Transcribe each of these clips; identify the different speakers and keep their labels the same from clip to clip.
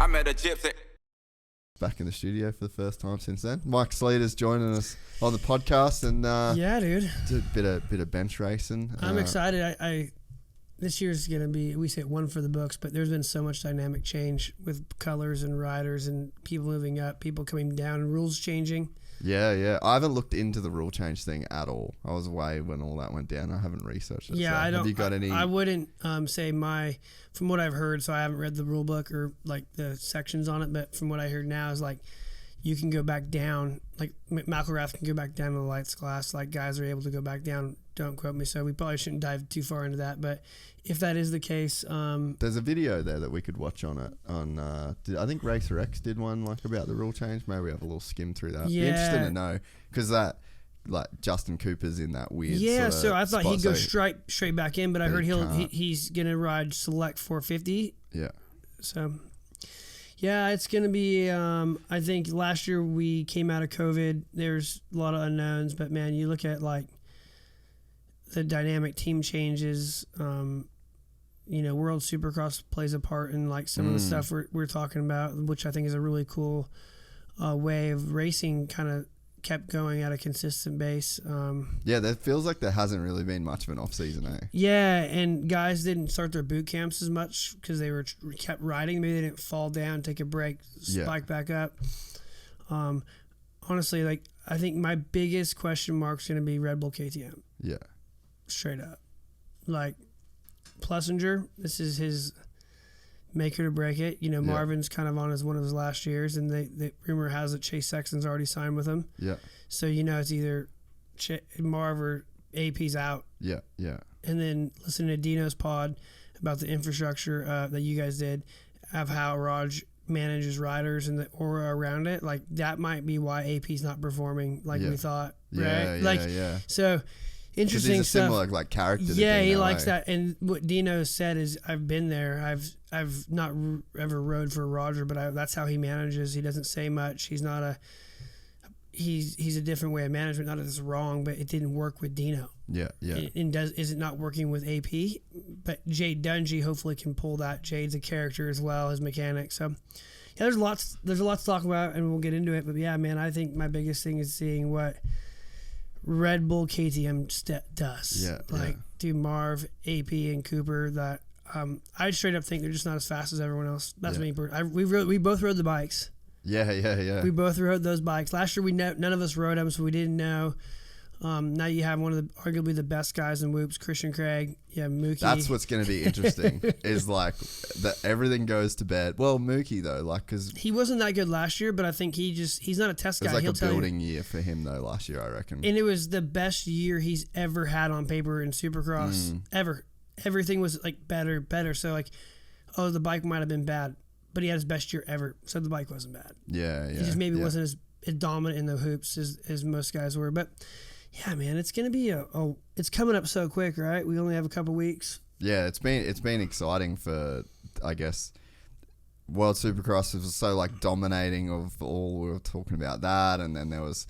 Speaker 1: I met a gypsy.
Speaker 2: Back in the studio for the first time since then. Mike Sleeter's joining us on the podcast, and
Speaker 3: yeah, dude,
Speaker 2: did a bit of bench racing.
Speaker 3: I'm excited. I this year's gonna be, we say one for the books, but there's been so much dynamic change with colors and riders and people moving up, people coming down, and rules changing.
Speaker 2: Yeah. I haven't looked into the rule change thing at all. I was away when all that went down. I haven't researched it.
Speaker 3: Yeah,
Speaker 2: so
Speaker 3: I don't.
Speaker 2: Have you got any?
Speaker 3: I wouldn't say from what I've heard. So I haven't read the rule book or like the sections on it. But from what I heard now is like you can go back down. Like McElrath can go back down to the lights class. Like guys are able to go back down. Don't quote me. So we probably shouldn't dive too far into that. But if that is the case,
Speaker 2: there's a video there that we could watch on it. I think Racer X did one like about the rule change. Maybe we have a little skim through that.
Speaker 3: Yeah.
Speaker 2: Be interesting to know because that like Justin Cooper's in that weird.
Speaker 3: Yeah,
Speaker 2: sort of
Speaker 3: so I thought
Speaker 2: spot,
Speaker 3: he'd go
Speaker 2: so
Speaker 3: straight back in, but I heard he's gonna ride Select 450.
Speaker 2: Yeah.
Speaker 3: So. Yeah, it's going to be, I think last year we came out of COVID. There's a lot of unknowns, but man, you look at like the dynamic team changes, World Supercross plays a part in like some of the stuff we're talking about, which I think is a really cool way of racing, kind of kept going at a consistent base.
Speaker 2: Yeah, that feels like there hasn't really been much of an off season, eh?
Speaker 3: Yeah, and guys didn't start their boot camps as much because they kept riding. Maybe they didn't fall down, take a break, spike back up. Honestly, like I think my biggest question mark is going to be Red Bull KTM.
Speaker 2: Yeah,
Speaker 3: straight up. Like Plessinger, this is his make or to break it. Marvin's kind of on one of his last years, and the rumor has it Chase Sexton's already signed with him.
Speaker 2: Yeah.
Speaker 3: So it's either Marv or AP's out.
Speaker 2: Yeah.
Speaker 3: And then listening to Dino's pod about the infrastructure that you guys did, of how Raj manages riders and the aura around it, like that might be why AP's not performing like we thought. Right?
Speaker 2: Yeah.
Speaker 3: So. Interesting
Speaker 2: he's a
Speaker 3: stuff.
Speaker 2: Similar like character.
Speaker 3: Yeah, he likes that. And what Dino said is, I've been there. I've not ever rode for Roger, but that's how he manages. He doesn't say much. He's not a. He's a different way of management. Not that it's wrong, but it didn't work with Dino.
Speaker 2: Yeah.
Speaker 3: And is it not working with AP? But Jade Dungy hopefully can pull that. Jade's a character as well as mechanic. So yeah, there's lots to talk about, and we'll get into it. But yeah, man, I think my biggest thing is seeing what Red Bull KTM does. Dude, Marv, AP, and Cooper, that I straight up think they're just not as fast as everyone else. That's me. We both rode the bikes.
Speaker 2: Yeah.
Speaker 3: We both rode those bikes. Last year, none of us rode them, so we didn't know. Now you have one of arguably the best guys in Whoops, Christian Craig. Yeah, Mookie.
Speaker 2: That's what's going to be interesting is like that everything goes to bed. Well, Mookie though, like because
Speaker 3: he wasn't that good last year, but I think he's not a test guy.
Speaker 2: It was like a building year for him though last year, I reckon.
Speaker 3: And it was the best year he's ever had on paper in Supercross ever. Everything was like better. So like, the bike might have been bad, but he had his best year ever. So the bike wasn't bad.
Speaker 2: Yeah.
Speaker 3: He just maybe wasn't as dominant in the hoops as most guys were, but. Yeah, man, it's gonna be it's coming up so quick, right? We only have a couple weeks.
Speaker 2: Yeah, it's been exciting for, I guess, World Supercross was so like dominating of all. We were talking about that, and then there was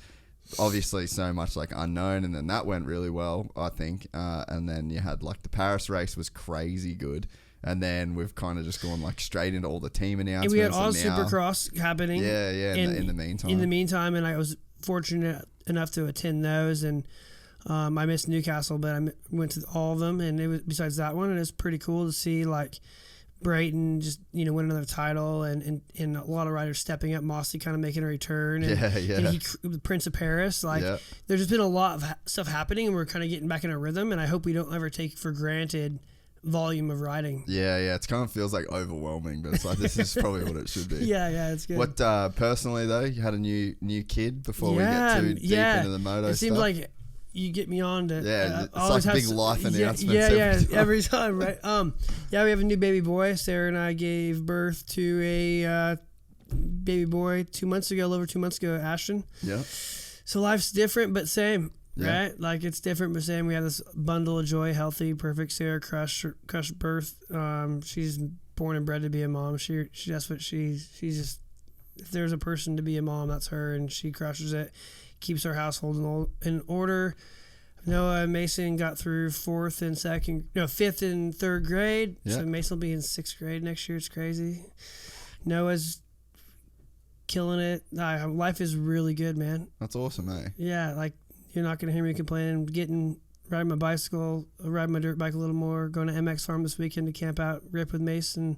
Speaker 2: obviously so much like unknown, and then that went really well, I think. And then you had like the Paris race was crazy good. And then we've kind of just gone like straight into all the team announcements.
Speaker 3: And we had Oz Supercross happening.
Speaker 2: Yeah. In the meantime.
Speaker 3: In the meantime, and I was fortunate enough to attend those, and I missed Newcastle, but I went to all of them, and it was besides that one, and it's pretty cool to see like Brayton just win another title, and a lot of riders stepping up. Mossy kind of making a return, and, and the Prince of Paris. Like there's just been a lot of stuff happening, and we're kind of getting back in a rhythm. And I hope we don't ever take for granted volume of riding.
Speaker 2: Yeah. It kind of feels like overwhelming, but it's like this is probably what it should be.
Speaker 3: Yeah, it's good.
Speaker 2: What personally though, you had a new kid before we get too deep into the moto stuff.
Speaker 3: It seems like you get me on to
Speaker 2: it's like big life announcements.
Speaker 3: Every time, right? We have a new baby boy. Sarah and I gave birth to a baby boy 2 months ago, a little over 2 months ago, Ashton.
Speaker 2: Yeah.
Speaker 3: So life's different but same.
Speaker 2: Yeah.
Speaker 3: Right? Like it's different but same. We have this bundle of joy, healthy, perfect Sarah crush birth. She's born and bred to be a mom. She that's what she's just, if there's a person to be a mom, that's her, and she crushes it. Keeps our household in order. Noah Mason got through fifth and third grade.
Speaker 2: Yeah.
Speaker 3: So Mason will be in sixth grade next year. It's crazy. Noah's killing it. Life is really good, man.
Speaker 2: That's awesome, eh?
Speaker 3: Yeah, like you're not gonna hear me complaining. Riding my bicycle, riding my dirt bike a little more. Going to MX Farm this weekend to camp out, rip with Mace and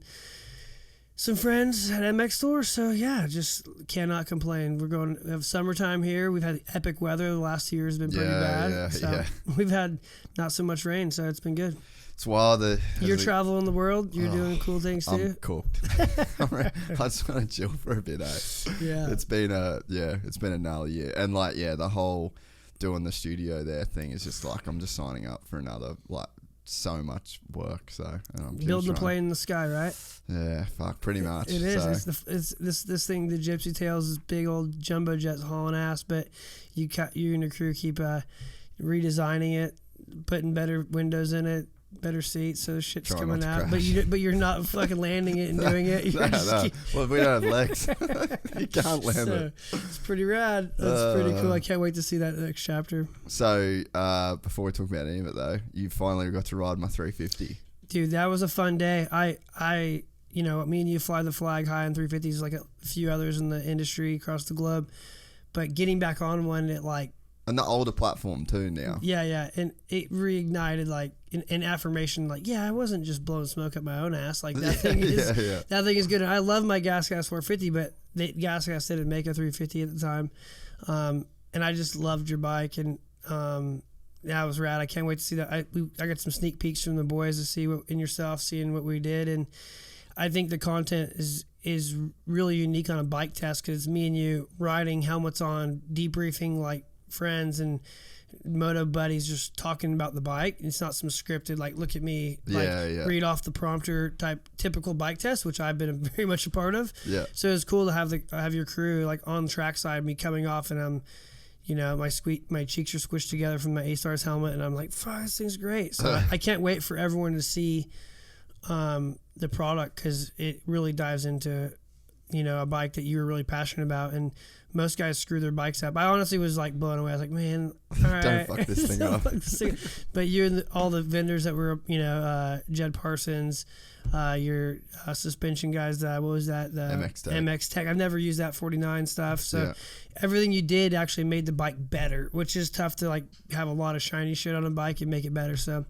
Speaker 3: some friends at MX Store. So yeah, just cannot complain. We have summertime here. We've had epic weather. The last 2 years have been pretty bad. So we've had not so much rain, so it's been good.
Speaker 2: It's wild.
Speaker 3: You're traveling the world. You're doing cool things too.
Speaker 2: I'm cooked. I just want to chill for a bit, eh?
Speaker 3: Yeah.
Speaker 2: It's been a gnarly year. And like, the whole doing the studio there thing is just like, I'm just signing up for another, like, so much work. So I'm
Speaker 3: building the plane in the sky, right?
Speaker 2: Yeah, pretty much.
Speaker 3: It is. So. It's this thing, the Gypsy Tails, is big old jumbo jets hauling ass, but you and your crew keep redesigning it, putting better windows in it, better seats, so shit's coming out. But you're not fucking landing it and doing it.
Speaker 2: No. Well, we don't have legs. You can't land it.
Speaker 3: It's pretty rad. That's pretty cool. I can't wait to see that next chapter.
Speaker 2: So before we talk about any of it though, you finally got to ride my 350.
Speaker 3: Dude, that was a fun day. I me and you fly the flag high on 350s like a few others in the industry across the globe. But getting back on one,
Speaker 2: and the older platform too now.
Speaker 3: Yeah, and it reignited like an affirmation, like, I wasn't just blowing smoke up my own ass. Like that thing is that thing is good. And I love my Gas 450, but the Gas didn't make a 350 at the time, and I just loved your bike, and that was rad. I can't wait to see that. I got some sneak peeks from the boys to see seeing what we did, and I think the content is really unique on a bike test because it's me and you riding, helmets on, debriefing like friends and moto buddies, just talking about the bike. It's not some scripted like look at me read off the prompter type typical bike test, which I've been very much a part of. So it's cool to have your crew like on the track side, me coming off, and I'm my cheeks are squished together from my A-Stars helmet, and I'm like, fuck, this thing's great. So I can't wait for everyone to see the product, because it really dives into a bike that you were really passionate about, and most guys screw their bikes up. I honestly was like blown away. I was like, man, all right.
Speaker 2: Don't fuck this thing up.
Speaker 3: But you and all the vendors that were, Jed Parsons, your suspension guys, what was that? The MX Tech. I've never used that 49 stuff. So everything you did actually made the bike better, which is tough to like have a lot of shiny shit on a bike and make it better. So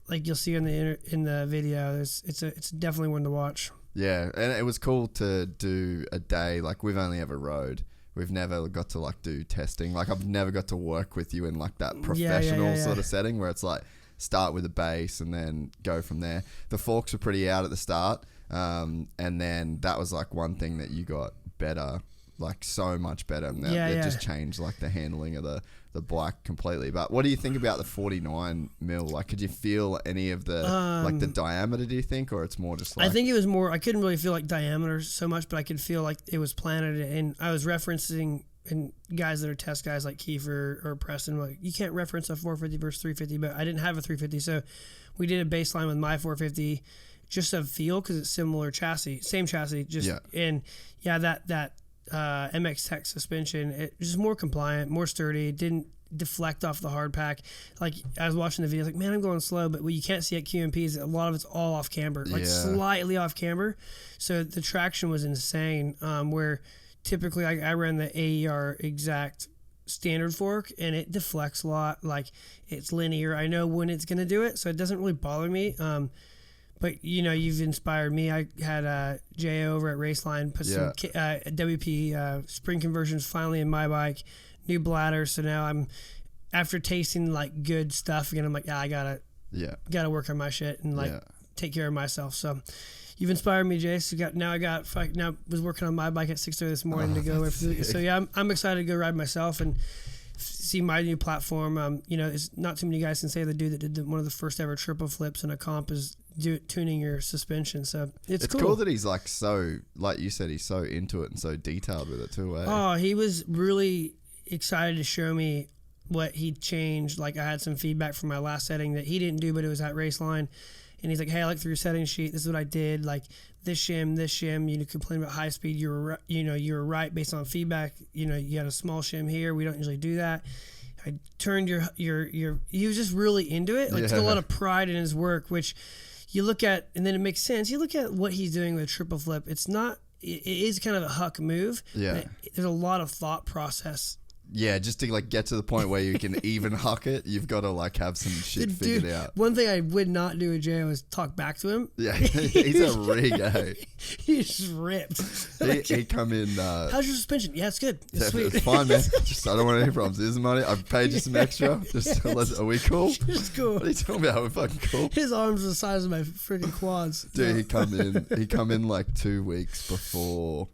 Speaker 3: like you'll see in the video, it's definitely one to watch. Yeah,
Speaker 2: and it was cool to do a day, like we've only ever rode. We've never got to like do testing. Like I've never got to work with you in like that professional sort of setting where it's like start with a base and then go from there. The forks were pretty out at the start, and then that was like one thing that you got better, like so much better. And it just changed like the handling of the bike completely. But what do you think about the 49 mil? Like, could you feel any of the like the diameter, do you think, or it's more just like...
Speaker 3: I think it was more, I couldn't really feel like diameter so much, but I could feel like it was planted, and I was referencing, and guys that are test guys like Kiefer or Preston, like, you can't reference a 450 versus 350, but I didn't have a 350, so we did a baseline with my 450 just of feel, because it's similar chassis, same chassis, and that MX Tech suspension, it was just more compliant, more sturdy, didn't deflect off the hard pack. Like I was watching the video, like, man, I'm going slow, but what you can't see at QMP is a lot of it's all off camber, like slightly off camber. So the traction was insane. Where typically I ran the AER exact standard fork, and it deflects a lot. Like it's linear. I know when it's gonna do it, so it doesn't really bother me. But, you've inspired me. I had Jay over at Raceline put some WP spring conversions finally in my bike, new bladder. So now I'm, after tasting like good stuff again, I'm like, I gotta work on my shit and take care of myself. So you've inspired me, Jay. So I was working on my bike at 6:30 this morning to go. So I'm excited to go ride myself and see my new platform. It's not too many guys can say the dude that did one of the first ever triple flips in a comp is tuning your suspension. So it's cool
Speaker 2: that he's like, so like you said, he's so into it and so detailed with it too.
Speaker 3: Oh, he was really excited to show me what he'd changed. Like I had some feedback from my last setting that he didn't do, but it was at Raceline, and he's like, hey, I looked through your setting sheet, this is what I did, like this shim, complain about high speed, you were right based on feedback, you had a small shim here, we don't usually do that. I turned your he was just really into it, like took a lot of pride in his work, which you look at, and then it makes sense. You look at what he's doing with triple flip, it's not it is kind of a huck move.
Speaker 2: Yeah.
Speaker 3: There's a lot of thought process.
Speaker 2: Yeah, just to like get to the point where you can even huck it, you've got to like have some shit figured out.
Speaker 3: One thing I would not do with Jay was talk back to him.
Speaker 2: Yeah, he's a rig, eh?
Speaker 3: He's ripped.
Speaker 2: He come in.
Speaker 3: How's your suspension? Yeah, it's good. It's sweet.
Speaker 2: It's fine, man. Just I don't want any problems. Here's the money. I've paid you some extra. Just are we cool?
Speaker 3: It's cool.
Speaker 2: What are you talking about? We're fucking cool.
Speaker 3: His arms are the size of my freaking quads.
Speaker 2: Dude, he come in like 2 weeks before.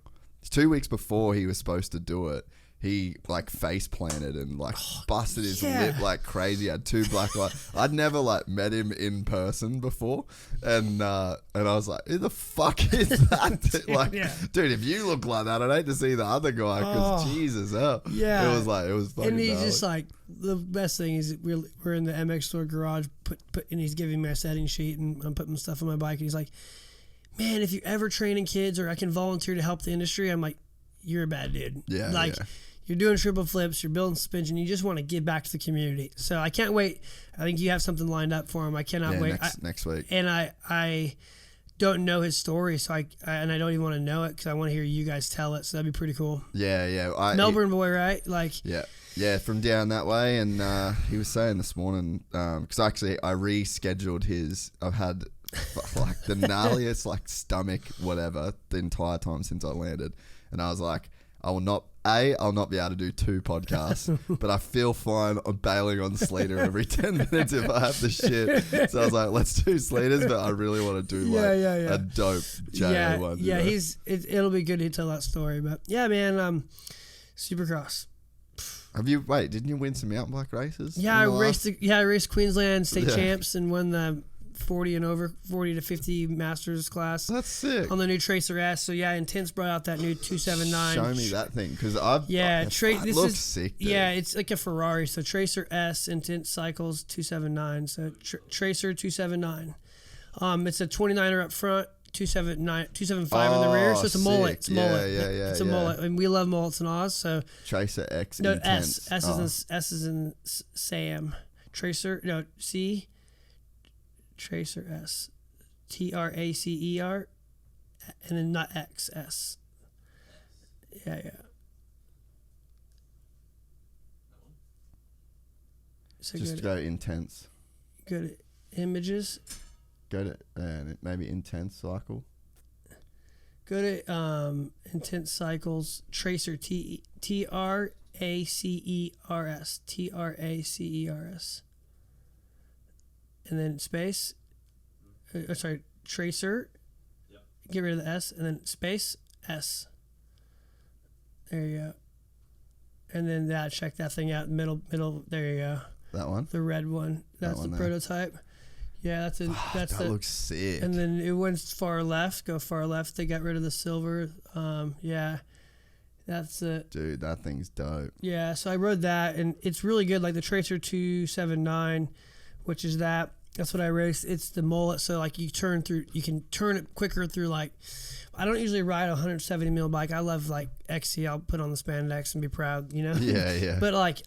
Speaker 2: 2 weeks before he was supposed to do it. He like face planted and like busted his lip like crazy. Had 2 black lights. I'd never like met him in person before, and I was like, who the fuck is that? Like, dude, if you look like that, I'd hate to see the other guy because Jesus,
Speaker 3: yeah,
Speaker 2: it was fucking.
Speaker 3: And he's
Speaker 2: gnarly.
Speaker 3: just like the best thing is we're in the MX store garage, and he's giving me a setting sheet and I'm putting stuff on my bike, and he's like, man, if you're ever training kids or I can volunteer to help the industry, I'm like, you're a bad dude.
Speaker 2: Yeah,
Speaker 3: like.
Speaker 2: Yeah.
Speaker 3: You're doing triple flips, you're building suspension, you just want to give back to the community. So I can't wait. I think you have something lined up for him. I cannot wait.
Speaker 2: Next week.
Speaker 3: And I don't know his story, so I don't even want to know it because I want to hear you guys tell it. So that'd be pretty cool.
Speaker 2: Yeah.
Speaker 3: Melbourne boy, right? Like
Speaker 2: yeah, from down that way. And he was saying this morning because actually I rescheduled his. I've had like the gnarliest like stomach whatever the entire time since I landed, and I was like, I'll not be able to do 2 podcasts, but I feel fine on bailing on Sleeter every 10 minutes if I have the shit. So I was like, let's do Sleeters, but I really want to do a dope JA one.
Speaker 3: Yeah, it'll be good to tell that story. But yeah, man, Supercross.
Speaker 2: Didn't you win some mountain bike races?
Speaker 3: Yeah, I raced Queensland state champs and won the 40 to 50 masters class.
Speaker 2: That's sick.
Speaker 3: On the new Tracer S. So yeah, Intense brought out that new 279.
Speaker 2: Show me that thing because this looks sick. Dude.
Speaker 3: Yeah, it's like a Ferrari. So Tracer S, Intense Cycles 279. So Tracer 279. It's a 29er up front, 275 in the rear. So it's a mullet. It's a mullet. It's a mullet, and we love mullets in Oz. So
Speaker 2: Tracer X.
Speaker 3: No,
Speaker 2: Intense.
Speaker 3: S is in Sam. Tracer C. Tracer S, TRACER, and then not XS. Yeah. So
Speaker 2: just go Intense.
Speaker 3: Go to images.
Speaker 2: Go to maybe Intense Cycle.
Speaker 3: Go to Intense Cycles Tracer TRACERS. And then space, Tracer, get rid of the S, and then space, S. There you go. And then check that thing out, middle, there you go.
Speaker 2: That one?
Speaker 3: The red one. That's the prototype. Yeah, that
Speaker 2: looks sick.
Speaker 3: And then it went far left, go far left. They got rid of the silver. That's it.
Speaker 2: Dude, that thing's dope.
Speaker 3: Yeah, so I rode that, and it's really good, like the Tracer 279, which is that. That's what I raced. It's the mullet, so like you can turn it quicker through like. I don't usually ride a 170 mil bike. I love like XC. I'll put on the spandex and be proud, you know.
Speaker 2: Yeah.
Speaker 3: But like,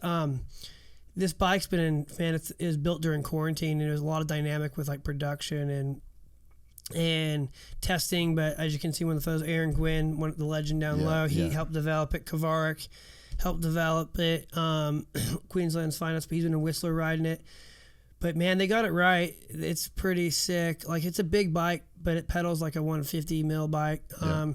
Speaker 3: this bike's been it was built during quarantine, and there's a lot of dynamic with like production and testing. But as you can see, one of the photos, Aaron Gwynn, the legend down low, he helped develop it. Kavarik helped develop it. Queensland's finest, but he's been a Whistler riding it. But man, they got it right. It's pretty sick. Like it's a big bike, but it pedals like a 150 mil bike. A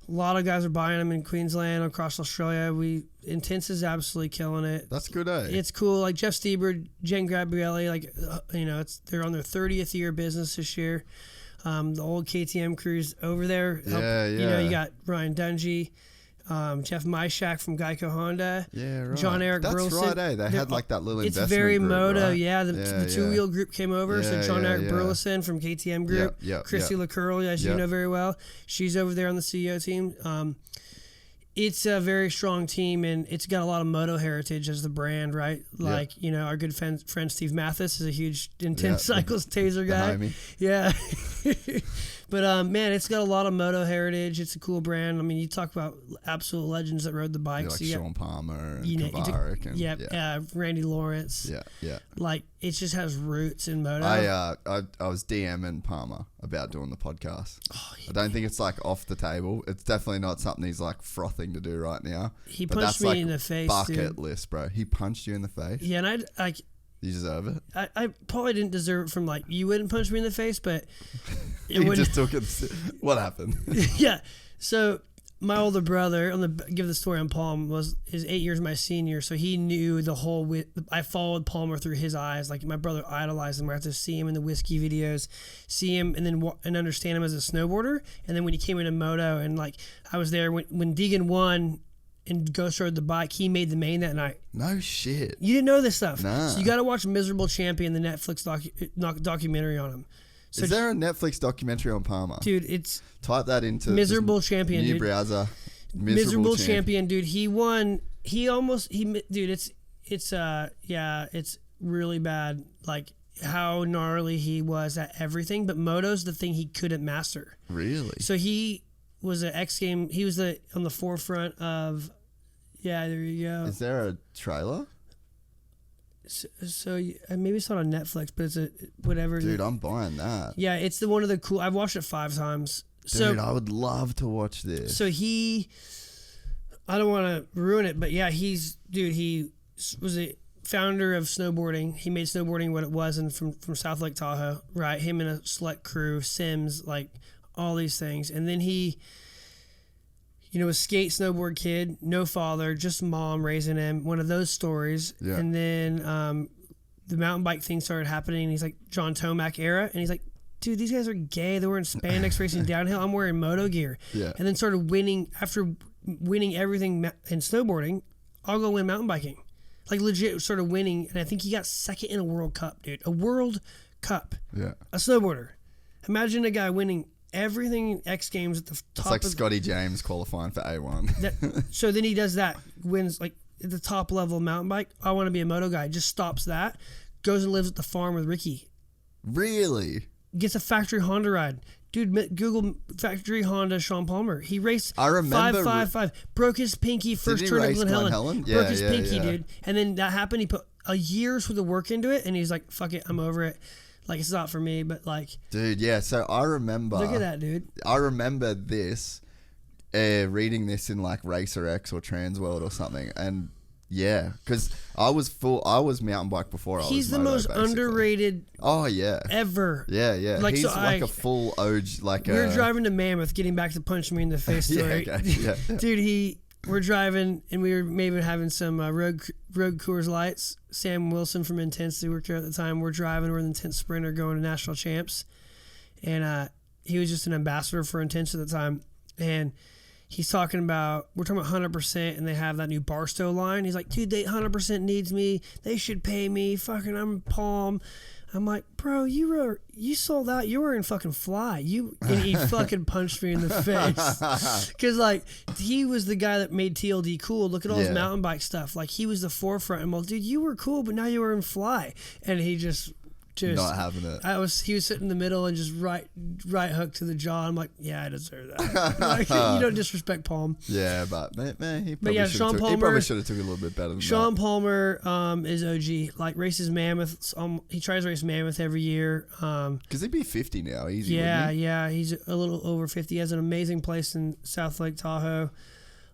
Speaker 3: lot of guys are buying them in Queensland, across Australia. Intense is absolutely killing it.
Speaker 2: That's good, eh?
Speaker 3: It's cool. Like Jeff Stieber, Jen Gabrielli, they're on their 30th year of business this year. The old KTM crews over there. You got Ryan Dungy. Jeff Myshak from Geico Honda.
Speaker 2: Yeah, right.
Speaker 3: John Eric Burleson.
Speaker 2: That's right, They had like that little investment
Speaker 3: It's very
Speaker 2: group,
Speaker 3: moto,
Speaker 2: right?
Speaker 3: The two-wheel group came over. So John Eric Burleson from KTM Group. Christy LaCurl, as you know very well. She's over there on the CEO team. It's a very strong team, and it's got a lot of moto heritage as the brand, right? Like, our good friend Steve Mathis is a huge Intense Cycles Taser guy.
Speaker 2: Homie.
Speaker 3: Yeah. But man, it's got a lot of moto heritage. It's a cool brand. I mean, you talk about absolute legends that rode the bikes.
Speaker 2: Like Sean Palmer and Kavarik and
Speaker 3: Randy Lawrence.
Speaker 2: Yeah.
Speaker 3: Like it just has roots in moto.
Speaker 2: I was DMing Palmer about doing the podcast. I don't think it's like off the table. It's definitely not something he's like frothing to do right now.
Speaker 3: He punched me in the face,
Speaker 2: bucket list, bro. He punched you in the face.
Speaker 3: Yeah, and
Speaker 2: you deserve it.
Speaker 3: I probably didn't deserve it from like you wouldn't punch me in the face, but
Speaker 2: he just took it. What happened?
Speaker 3: Yeah. So my older brother, give the story on Palm, is 8 years my senior, so he knew the whole. I followed Palmer through his eyes. Like my brother idolized him. I had to see him in the whiskey videos, see him, and then and understand him as a snowboarder. And then when he came into moto, and like I was there when Deegan won. And Ghost rode the bike. He made the main that night.
Speaker 2: No shit.
Speaker 3: You didn't know this stuff.
Speaker 2: Nah.
Speaker 3: So you got to watch Miserable Champion, the Netflix documentary on him. So
Speaker 2: is there a Netflix documentary on Palmer?
Speaker 3: Dude, it's...
Speaker 2: Type that into...
Speaker 3: Miserable Champion,
Speaker 2: new
Speaker 3: dude.
Speaker 2: browser.
Speaker 3: Miserable Champion, dude. He won... Dude, it's really bad. Like, how gnarly he was at everything. But moto's the thing he couldn't master.
Speaker 2: Really?
Speaker 3: So he was an X Game. He was on the forefront of... Yeah, there you go.
Speaker 2: Is there a trailer?
Speaker 3: So maybe it's not on Netflix, but it's a whatever.
Speaker 2: Dude, I'm buying that.
Speaker 3: Yeah, it's one of the cool. I've watched it 5 times.
Speaker 2: Dude, I would love to watch this.
Speaker 3: So I don't want to ruin it, but yeah, he was a founder of snowboarding. He made snowboarding what it was, and from South Lake Tahoe, right? Him and a select crew, Sims, like all these things, and then he. A skate snowboard kid, no father, just mom raising him. One of those stories. Yeah. And then the mountain bike thing started happening. And he's like, John Tomac era. And he's like, dude, these guys are gay. They were in spandex racing downhill. I'm wearing moto gear.
Speaker 2: Yeah.
Speaker 3: And then started winning. After winning everything in snowboarding, I'll go win mountain biking. Like legit started winning. And I think he got second in a World Cup, dude. A World Cup.
Speaker 2: Yeah.
Speaker 3: A snowboarder. Imagine a guy winning everything in X Games at the top.
Speaker 2: It's like Scotty James qualifying for A1.
Speaker 3: So then he does that, wins like at the top level mountain bike. I want to be a moto guy. Just stops that, goes and lives at the farm with Ricky.
Speaker 2: Really?
Speaker 3: Gets a factory Honda ride. Dude, Google factory Honda Sean Palmer. He raced
Speaker 2: I remember
Speaker 3: 555. Broke his pinky first turn at Glen Helen.
Speaker 2: Yeah,
Speaker 3: broke his pinky, dude. And then that happened. He put a year's worth of work into it, and he's like, fuck it, I'm over it. Like, it's not for me, but like...
Speaker 2: Dude, yeah, so I remember...
Speaker 3: Look at that, dude.
Speaker 2: I remember this, reading this in like Racer X or Transworld or something, and yeah, because I was mountain bike before I was
Speaker 3: He's the
Speaker 2: moto,
Speaker 3: most
Speaker 2: basically.
Speaker 3: Underrated...
Speaker 2: Oh, yeah.
Speaker 3: Ever.
Speaker 2: Yeah.
Speaker 3: Like,
Speaker 2: he's
Speaker 3: so
Speaker 2: like a full OG, like
Speaker 3: we were driving to Mammoth, getting back to punch me in the face story.
Speaker 2: Yeah, okay. Yeah.
Speaker 3: Dude, we're driving, and we were maybe having some road Coors Lights. Sam Wilson from Intense, who worked here at the time. We're driving. We're in the Intense Sprinter going to National Champs. And he was just an ambassador for Intense at the time. And we're talking about 100%, and they have that new Barstow line. He's like, dude, they 100% needs me. They should pay me. Fucking, I'm Palm. I'm like, bro, you sold out. You were in fucking Fly. And he fucking punched me in the face. Because, like, he was the guy that made TLD cool. Look at all his mountain bike stuff. Like, he was the forefront. I'm like, dude, you were cool, but now you were in Fly. And he just
Speaker 2: not having it.
Speaker 3: He was sitting in the middle and just right hook to the jaw. I'm like, yeah, I deserve that. Like, you don't disrespect Palm.
Speaker 2: Yeah, but man, he probably should have took it a little bit better than
Speaker 3: Sean
Speaker 2: that.
Speaker 3: Palmer is OG. Like, races Mammoth. He tries to race Mammoth every year.
Speaker 2: Because he'd be 50 now, easy.
Speaker 3: Yeah. He's a little over 50. He has an amazing place in South Lake Tahoe.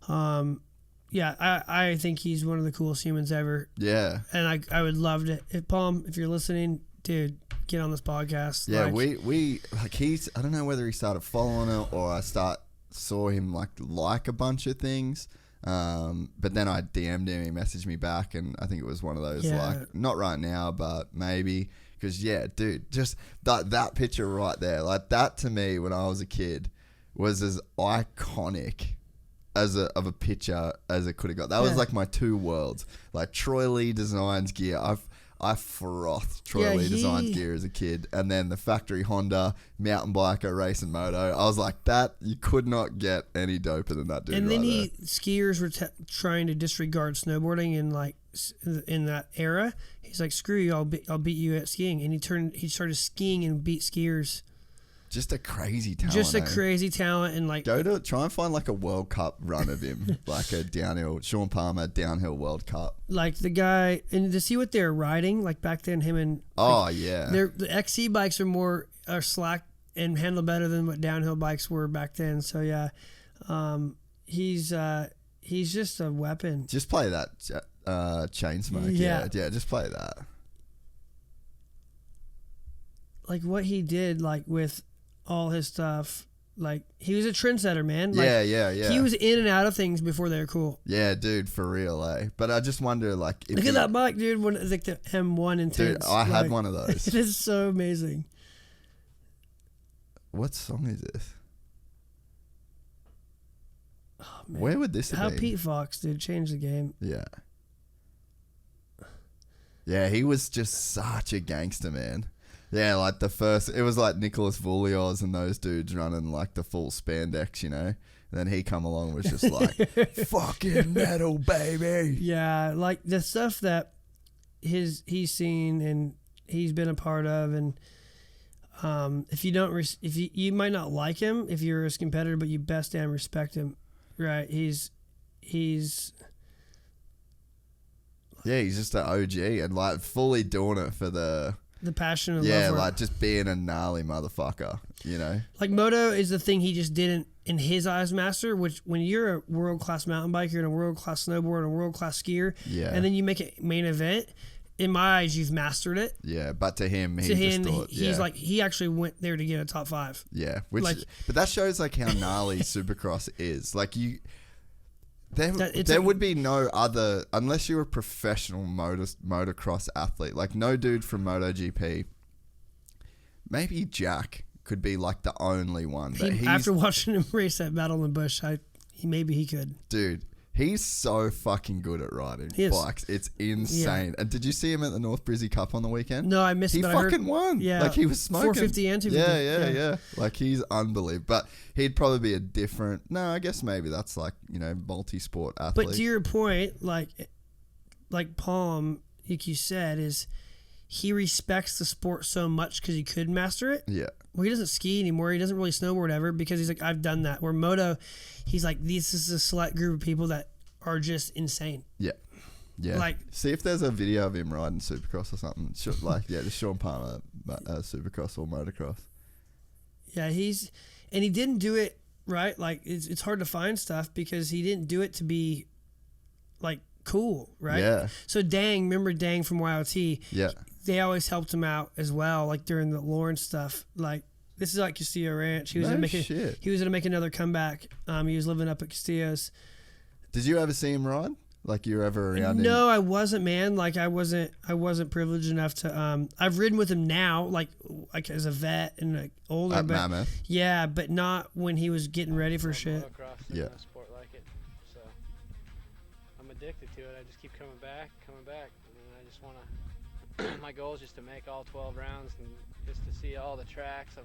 Speaker 3: Yeah, I think he's one of the coolest humans ever.
Speaker 2: Yeah.
Speaker 3: And I would love to. Palm, if you're listening, dude, get on this podcast.
Speaker 2: Yeah, we he's, I don't know whether he started following it or I saw him like a bunch of things. But then I DM'd him, he messaged me back, and I think it was one of those like, not right now, but maybe. Because yeah, dude, just that picture right there, like that to me when I was a kid was as iconic of a picture as it could have got. That was like my two worlds. Like Troy Lee Designs gear. I frothed Troy Lee Designs gear as a kid, and then the factory Honda mountain biker racing moto. I was like, that you could not get any doper than that dude. And then
Speaker 3: skiers were trying to disregard snowboarding in that era. He's like, screw you, I'll beat you at skiing, and he started skiing and beat skiers.
Speaker 2: Just a crazy talent.
Speaker 3: Just a crazy talent, and like
Speaker 2: try and find like a World Cup run of him, like a downhill Sean Palmer downhill World Cup.
Speaker 3: Like the guy, and to see what they're riding, like back then, him and the XC bikes are slack and handle better than what downhill bikes were back then. So yeah, he's just a weapon.
Speaker 2: Just play that Chainsmoke. Yeah, just play that.
Speaker 3: Like what he did, like with all his stuff, like he was a trendsetter, man. Like,
Speaker 2: yeah.
Speaker 3: He was in and out of things before they were cool.
Speaker 2: Yeah, dude, for real, eh? But I just wonder, like, if
Speaker 3: look at that bike, dude. When like the M1 Intense.
Speaker 2: Dude, I had one of those.
Speaker 3: It is so amazing.
Speaker 2: What song is this?
Speaker 3: Oh, man.
Speaker 2: Where would this have been?
Speaker 3: Pete Fox, dude, changed the game.
Speaker 2: Yeah. Yeah, he was just such a gangster, man. Yeah, like it was like Nicholas Voulios and those dudes running like the full spandex, you know? And then he come along and was just like, fucking metal, baby.
Speaker 3: Yeah, like the stuff that he's seen and he's been a part of, and if you don't, if you might not like him if you're his competitor, but you best damn respect him, right? He's
Speaker 2: just an OG and like fully doing it for the
Speaker 3: passion and
Speaker 2: love.
Speaker 3: Yeah,
Speaker 2: like just being a gnarly motherfucker, you know?
Speaker 3: Like moto is the thing he just didn't, in his eyes, master, which when you're a world-class mountain biker and a world-class snowboarder and a world-class skier, and then you make it main event, in my eyes, you've mastered it.
Speaker 2: Yeah, but to him,
Speaker 3: he's like, he actually went there to get a top 5.
Speaker 2: Yeah, but that shows like how gnarly Supercross is. Like there would be no other, unless you're a professional motocross athlete, like no dude from MotoGP. Maybe Jack could be like the only one. But
Speaker 3: after watching him race that Battle in the Bush, maybe he could.
Speaker 2: Dude, he's so fucking good at riding bikes. It's insane. Yeah. And did you see him at the North Brizzy Cup on the weekend?
Speaker 3: No, I missed it.
Speaker 2: He fucking won.
Speaker 3: Yeah.
Speaker 2: Like he was smoking.
Speaker 3: 450 and 250.
Speaker 2: Yeah. Like he's unbelievable. But he'd probably be a different, I guess maybe that's like, multi-sport athlete.
Speaker 3: But to your point, like Palm, like you said, is he respects the sport so much because he could master it.
Speaker 2: Yeah.
Speaker 3: Well, he doesn't ski anymore. He doesn't really snowboard ever because he's like, I've done that. Where moto, he's like, this is a select group of people that are just insane.
Speaker 2: Yeah. Yeah. Like, see if there's a video of him riding Supercross or something. The Sean Palmer Supercross or motocross.
Speaker 3: Yeah, he didn't do it right. Like it's hard to find stuff because he didn't do it to be like cool, right?
Speaker 2: Yeah.
Speaker 3: So remember Dang from YOT?
Speaker 2: Yeah.
Speaker 3: They always helped him out as well, like during the Lawrence stuff. Like this is like Castillo Ranch. He was gonna make another comeback. He was living up at Castillo's.
Speaker 2: Did you ever see him ride? Like you were ever around him?
Speaker 3: No, I wasn't, man. Like I wasn't privileged enough to. I've ridden with him now, like as a vet and like older.
Speaker 2: At Mammoth.
Speaker 3: Yeah, but not when he was getting ready for shit.
Speaker 1: Yeah. A sport like it, so I'm addicted to it. I just keep coming back, and I just want to. My goal is just to make all 12 rounds and just to see all the tracks. I've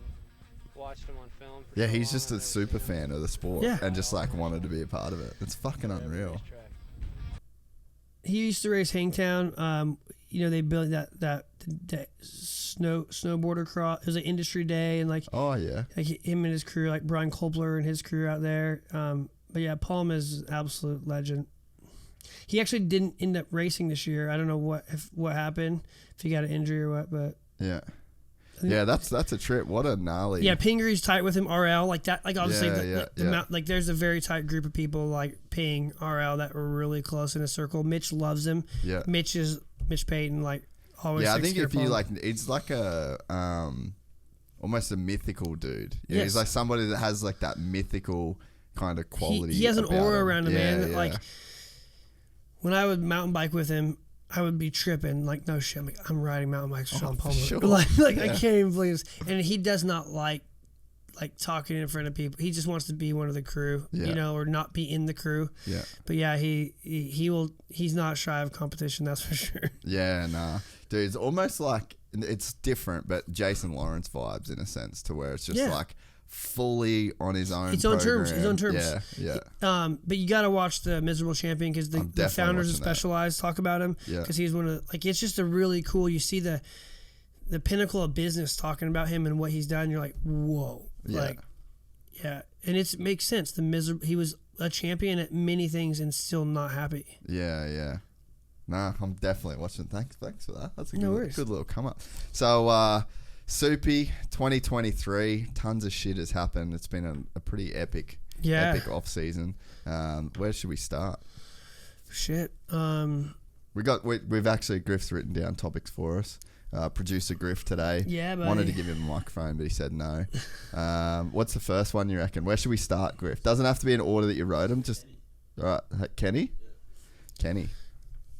Speaker 1: watched them on film.
Speaker 2: Yeah, he's just a super fan of the sport and just like wanted to be a part of it. It's fucking unreal.
Speaker 3: He used to race Hangtown. They built that snowboarder cross. It was an industry day, and like like him and his crew, like Brian Kolpler and his crew out there. But yeah, Palm is an absolute legend. He actually didn't end up racing this year. I don't know what happened, if he got an injury or what, but
Speaker 2: yeah, that's a trip. What a gnarly.
Speaker 3: Yeah, Pingree tight with him. RL like that. Like obviously, like there's a very tight group of people like Ping, RL that were really close in a circle. Mitch loves him.
Speaker 2: Yeah,
Speaker 3: Mitch Payton like always.
Speaker 2: Yeah, I think if you like, it's like a almost a mythical dude. You know, he's like somebody that has like that mythical kind of quality.
Speaker 3: He has an aura around him, man.
Speaker 2: Yeah.
Speaker 3: Like when I would mountain bike with him, I would be tripping like, no shit. I'm riding mountain bikes with Sean Palmer.
Speaker 2: Sure.
Speaker 3: Like I can't even believe this. And he does not like talking in front of people. He just wants to be one of the crew, or not be in the crew.
Speaker 2: Yeah.
Speaker 3: But yeah, he's not shy of competition, that's for sure.
Speaker 2: Yeah, nah. Dude, it's almost like it's different, but Jason Lawrence vibes in a sense to where it's just like fully on his own.
Speaker 3: His own terms.
Speaker 2: Yeah.
Speaker 3: But you got to watch the Miserable Champion because the founders of Specialized talk about him because he's one of it's just a really cool. You see the the pinnacle of business talking about him and what he's done. You're like, whoa.
Speaker 2: Yeah.
Speaker 3: Like, yeah. And it makes sense. He was a champion at many things and still not happy.
Speaker 2: Yeah. Nah, I'm definitely watching. Thanks for that. That's a
Speaker 3: No worries.
Speaker 2: good little come up. So, Soupy 2023, tons of shit has happened. It's been a pretty epic off season. Where should we start?
Speaker 3: Shit.
Speaker 2: We've actually Griff's written down topics for us. Producer Griff today.
Speaker 3: Yeah, buddy.
Speaker 2: Wanted to give him a microphone, but he said no. What's the first one you reckon? Where should we start, Griff? Doesn't have to be in order that you wrote them. Just all right, Kenny.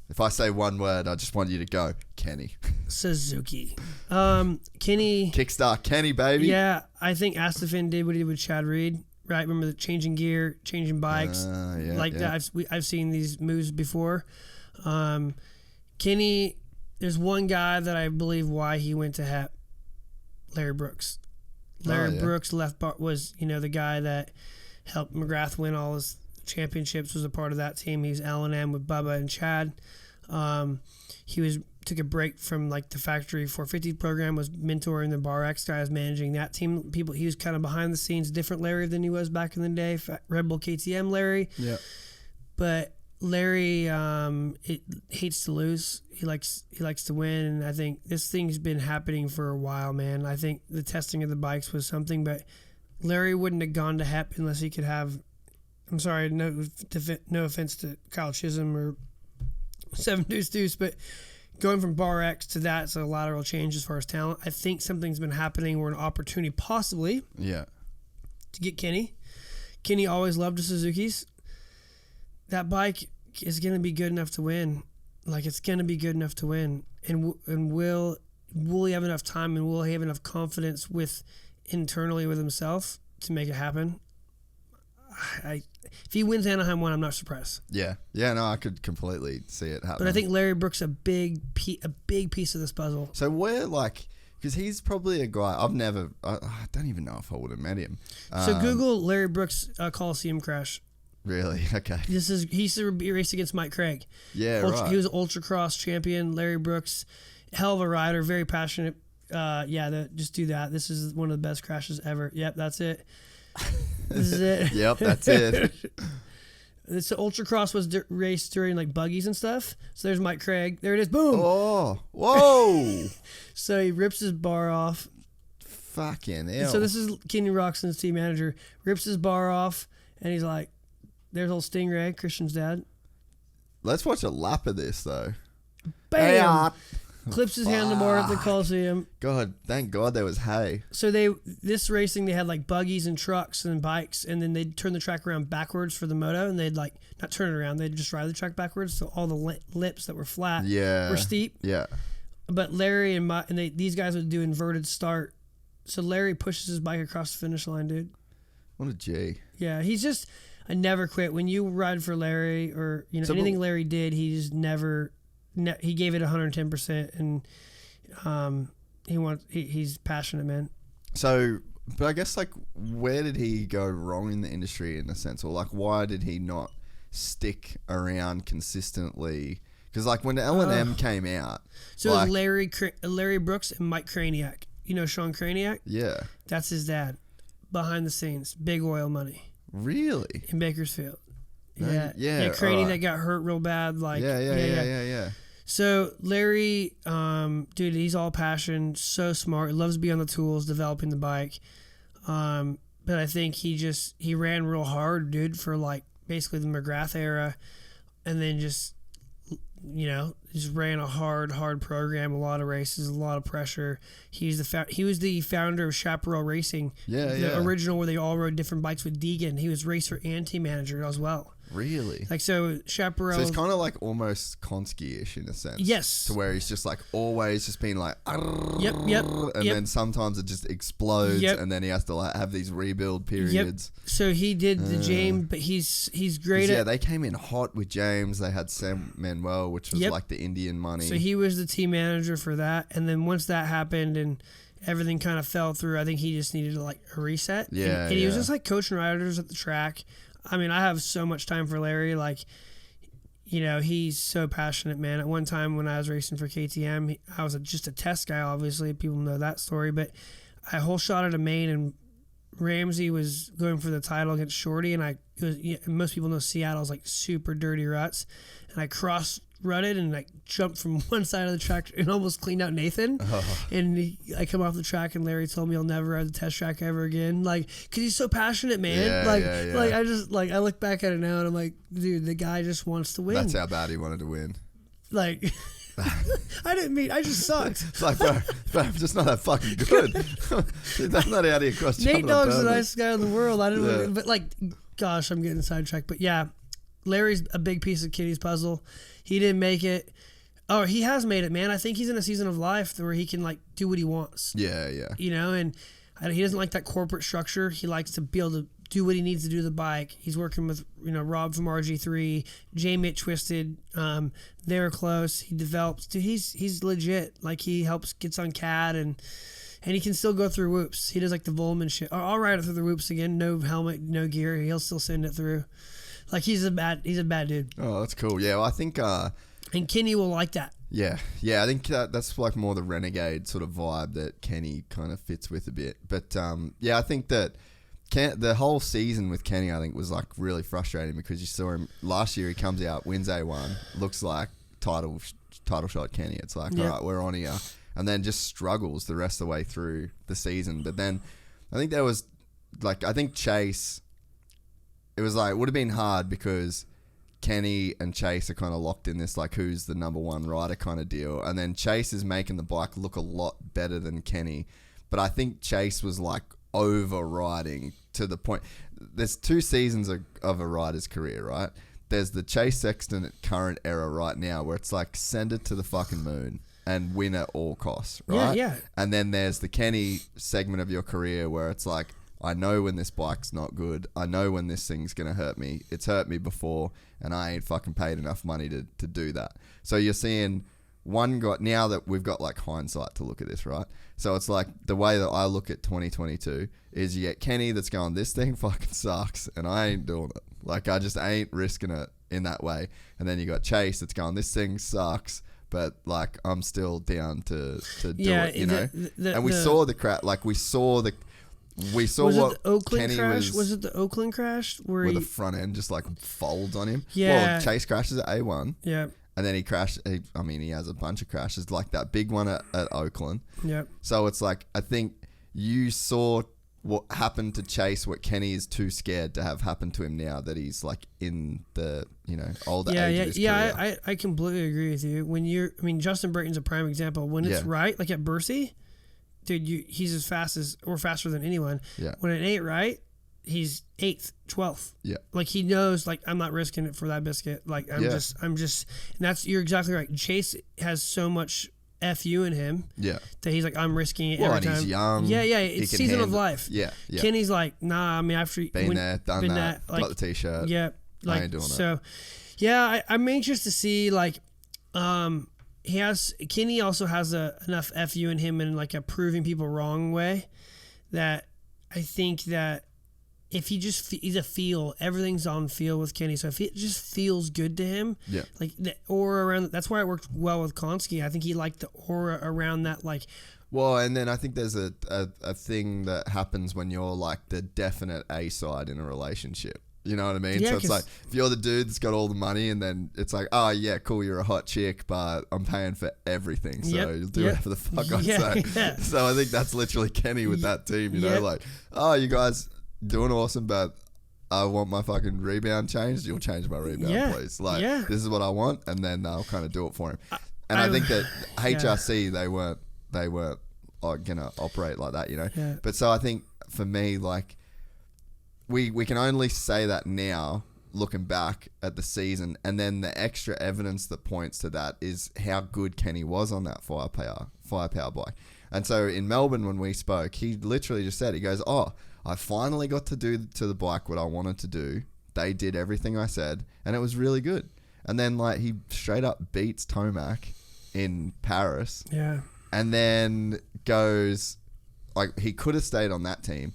Speaker 2: If I say one word, I just want you to go, Kenny.
Speaker 3: Suzuki. Kenny.
Speaker 2: Kickstart Kenny, baby.
Speaker 3: Yeah, I think Astafin did what he did with Chad Reed. Right, remember the changing gear, changing bikes, that. I've seen these moves before. Kenny, there's one guy that I believe why he went to HEP, Larry Brooks. Larry Brooks was the guy that helped McGrath win all his championships. Was a part of that team. He was L&M with Bubba and Chad. He took a break from like the factory 450 program, was mentoring the Bar X guys, managing that team. He was kind of behind the scenes, different Larry than he was back in the day. Red Bull KTM Larry.
Speaker 2: Yeah.
Speaker 3: But Larry hates to lose. He likes to win, and I think this thing's been happening for a while, man. I think the testing of the bikes was something, but Larry wouldn't have gone to HEP unless he could have. I'm sorry, no offense to Kyle Chisholm or Seven Deuce, but going from Bar X to that's a lateral change as far as talent. I think something's been happening or an opportunity possibly to get Kenny. Kenny always loved the Suzukis. That bike is going to be good enough to win. Like, it's going to be good enough to win. And will he have enough time and will he have enough confidence internally with himself to make it happen? If he wins Anaheim 1, I'm not surprised.
Speaker 2: Yeah, no, I could completely see it happen.
Speaker 3: But I think Larry Brooks a big piece of this puzzle.
Speaker 2: So we're like, because he's probably a guy I don't even know if I would have met him.
Speaker 3: So Google Larry Brooks Coliseum crash.
Speaker 2: Really? Okay.
Speaker 3: He used to race against Mike Craig.
Speaker 2: Yeah, right.
Speaker 3: He was an Ultra Cross champion. Larry Brooks, hell of a rider, very passionate. Just do that. This is one of the best crashes ever. Yep, that's it. This is it.
Speaker 2: Yep, that's it.
Speaker 3: So Ultra Cross was raced during like buggies and stuff. So there's Mike Craig. There it is. Boom.
Speaker 2: Oh, whoa.
Speaker 3: So he rips his bar off.
Speaker 2: Fucking hell.
Speaker 3: So this is Ken Roczens' team manager. Rips his bar off, and he's like, there's old Stingray, Christian's dad.
Speaker 2: Let's watch a lap of this, though.
Speaker 3: Bam! Clips his handlebar at the Coliseum.
Speaker 2: God, thank God there was hay.
Speaker 3: So this racing, they had like buggies and trucks and bikes, and then they'd turn the track around backwards for the moto, and they'd like, not turn it around, they'd just ride the track backwards, so all the lips that were flat were steep.
Speaker 2: Yeah.
Speaker 3: But Larry these guys would do inverted start. So Larry pushes his bike across the finish line, dude.
Speaker 2: What a G.
Speaker 3: Yeah, he's just a never quit. When you ride for Larry or anything Larry did, he just never. He gave it 110%, and he's passionate, man.
Speaker 2: So, but I guess, like, where did he go wrong in the industry in a sense? Or, like, why did he not stick around consistently? Because, like, when the L&M came out...
Speaker 3: So, like, Larry Brooks and Mike Kraniak. You know Sean Kraniak?
Speaker 2: Yeah.
Speaker 3: That's his dad. Behind the scenes. Big oil money.
Speaker 2: Really?
Speaker 3: In Bakersfield.
Speaker 2: Yeah.
Speaker 3: Craney that got hurt real bad. Like,
Speaker 2: yeah.
Speaker 3: So Larry, dude, he's all passion, so smart. He loves to be on the tools, developing the bike. But I think he ran real hard, dude, for like basically the McGrath era, and then just ran a hard program, a lot of races, a lot of pressure. He was the founder of Chaparral Racing, the original where they all rode different bikes with Deegan. He was racer and team manager as well.
Speaker 2: Really?
Speaker 3: Like, so Chaparral...
Speaker 2: So it's kind of like almost Konski-ish in a sense.
Speaker 3: Yes.
Speaker 2: To where he's just like always just being like...
Speaker 3: Yep.
Speaker 2: And then sometimes it just explodes and then he has to like have these rebuild periods.
Speaker 3: Yep. So he did the James, but he's great at...
Speaker 2: Yeah, they came in hot with James. They had Sam Manuel, which was like the Indian money.
Speaker 3: So he was the team manager for that. And then once that happened and everything kind of fell through, I think he just needed like a reset.
Speaker 2: Yeah,
Speaker 3: and he was just like coaching riders at the track. I mean, I have so much time for Larry. Like, he's so passionate, man. At one time when I was racing for KTM, I was just a test guy, obviously. People know that story. But I whole shot at a main, and Ramsey was going for the title against Shorty, and most people know Seattle's like super dirty ruts. And I cross-rutted and like jumped from one side of the track and almost cleaned out Nathan. And I come off the track, and Larry told me I'll never ride the test track ever again. Like, because he's so passionate, man. Like I just, like, I look back at it now, and I'm like, dude, the guy just wants to win.
Speaker 2: That's how bad he wanted to win.
Speaker 3: Like, I just sucked.
Speaker 2: It's like, bro, I'm just not that fucking good. That's not out of your cross.
Speaker 3: Nate Dogg's the nicest guy in the world. I didn't, but like, gosh, I'm getting sidetracked. But yeah, Larry's a big piece of Kitty's puzzle. He didn't make it. Oh, he has made it, man. I think he's in a season of life where he can like do what he wants.
Speaker 2: Yeah.
Speaker 3: And he doesn't like that corporate structure. He likes to be able to do what he needs to do to the bike. He's working with Rob from RG3, J-Mitt Twisted. They're close. He develops. Dude, he's legit. Like, he gets on CAD and he can still go through whoops. He does like the Volman shit. I'll ride it through the whoops again. No helmet, no gear. He'll still send it through. Like, he's a bad dude.
Speaker 2: Oh, that's cool. Yeah, well, I think.
Speaker 3: And Kenny will like that.
Speaker 2: Yeah. I think that's like more the renegade sort of vibe that Kenny kind of fits with a bit. But I think that the whole season with Kenny, I think, was like really frustrating because you saw him last year. He comes out, wins A1, looks like title shot Kenny. It's like, all right, we're on here, and then just struggles the rest of the way through the season. But then I think there was Chase. It was like, would have been hard because Kenny and Chase are kind of locked in this like who's the number one rider kind of deal, and then Chase is making the bike look a lot better than Kenny, but I think Chase was like overriding to the point. There's 2 seasons of a rider's career, right? There's the Chase Sexton at current era right now where it's like send it to the fucking moon and win at all costs, right?
Speaker 3: Yeah.
Speaker 2: And then there's the Kenny segment of your career where it's like, I know when this bike's not good. I know when this thing's going to hurt me. It's hurt me before, and I ain't fucking paid enough money to do that. So you're seeing one guy, now that we've got like hindsight to look at this, right? So it's like the way that I look at 2022 is you get Kenny that's going, this thing fucking sucks, and I ain't doing it. Like, I just ain't risking it in that way. And then you got Chase that's going, this thing sucks, but like I'm still down to do it, and we saw the crap. Like we saw what Kenny
Speaker 3: crash? Was it the Oakland crash
Speaker 2: where the front end just like folds on him?
Speaker 3: Yeah.
Speaker 2: Well, Chase crashes at A1.
Speaker 3: Yeah.
Speaker 2: And then he crashed. He has a bunch of crashes, like that big one at Oakland.
Speaker 3: Yeah.
Speaker 2: So it's like, I think you saw what happened to Chase, what Kenny is too scared to have happen to him now that he's like in the older age of his career.
Speaker 3: I completely agree with you. Justin Brayton's a prime example. When it's right, like at Bercy, dude, he's as fast as or faster than anyone.
Speaker 2: Yeah.
Speaker 3: When it ain't right, he's 8th, 12th.
Speaker 2: Yeah.
Speaker 3: Like he knows, like I'm not risking it for that biscuit. Like I'm just, and you're exactly right. Chase has so much FU in him.
Speaker 2: Yeah.
Speaker 3: That he's like, I'm risking it every time.
Speaker 2: He's young.
Speaker 3: Yeah. It's season of life.
Speaker 2: Yeah.
Speaker 3: Kenny's like, nah. I mean, after
Speaker 2: been there, done that,
Speaker 3: like,
Speaker 2: got the t-shirt.
Speaker 3: Yeah. Like
Speaker 2: I ain't doing
Speaker 3: so.
Speaker 2: it.
Speaker 3: Yeah, I'm anxious to see like, Kenny also has enough FU in him in like a proving people wrong way that I think that if he's a feel, everything's on feel with Kenny. So if it just feels good to him, like the aura around, that's why it worked well with Konski. I think he liked the aura around that, like.
Speaker 2: Well, and then I think there's a thing that happens when you're like the definite A side in a relationship. You know what I mean?
Speaker 3: Yeah,
Speaker 2: so it's like, if you're the dude that's got all the money and then it's like, oh yeah, cool, you're a hot chick, but I'm paying for everything. So you'll do whatever the fuck I say. Yeah. So I think that's literally Kenny with that team, you know, like, oh, you guys doing awesome, but I want my fucking rebound changed. You'll change my rebound, please. Like, this is what I want, and then I'll kind of do it for him. And I think that HRC, they weren't gonna operate like that, you know.
Speaker 3: Yeah.
Speaker 2: But so I think for me, like, we can only say that now, looking back at the season, and then the extra evidence that points to that is how good Kenny was on that firepower bike. And so in Melbourne, when we spoke, he literally just said, he goes, oh, I finally got to do to the bike what I wanted to do. They did everything I said, and it was really good. And then like he straight up beats Tomac in Paris.
Speaker 3: Yeah.
Speaker 2: And then goes, like, he could have stayed on that team.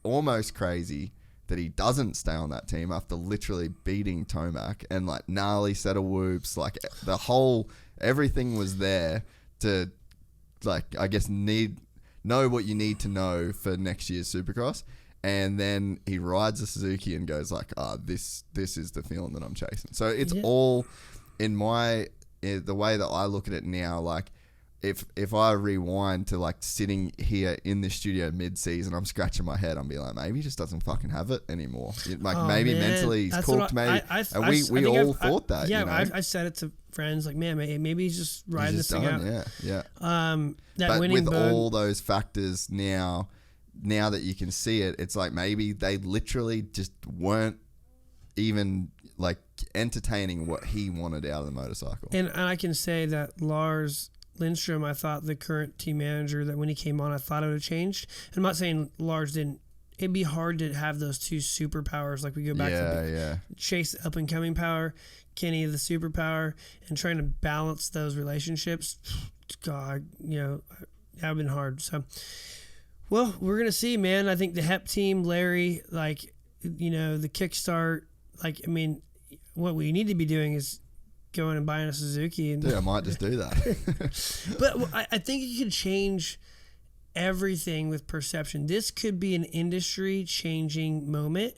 Speaker 2: Almost crazy that he doesn't stay on that team after literally beating Tomac and like gnarly set of whoops. Like the whole, everything was there to, like, I guess know what you need to know for next year's Supercross. And then he rides a Suzuki and goes like, this is the feeling that I'm chasing. So it's all in the way that I look at it now. Like if I rewind to like sitting here in the studio mid-season, I'm scratching my head. I'm being like, maybe he just doesn't fucking have it anymore. Like maybe mentally he's cooked. Maybe we all thought that.
Speaker 3: Yeah,
Speaker 2: you know?
Speaker 3: I said it to friends like, man, maybe he's just riding this thing out.
Speaker 2: Yeah.
Speaker 3: That
Speaker 2: but
Speaker 3: winning
Speaker 2: with
Speaker 3: bug,
Speaker 2: all those factors now that you can see it, it's like maybe they literally just weren't even like entertaining what he wanted out of the motorcycle.
Speaker 3: And I can say that Lars Lindstrom, I thought the current team manager, that when he came on, I thought it would have changed. And I'm not saying Lars didn't. It'd be hard to have those two superpowers. Like we go back to Chase, the up and coming power, Kenny, the superpower, and trying to balance those relationships. God, that would have been hard. So, well, we're going to see, man. I think the HEP team, Larry, like, the kickstart, like, I mean, what we need to be doing is going and buying a Suzuki. And
Speaker 2: Dude, I might just do that.
Speaker 3: But I think you could change everything with perception. This could be an industry changing moment,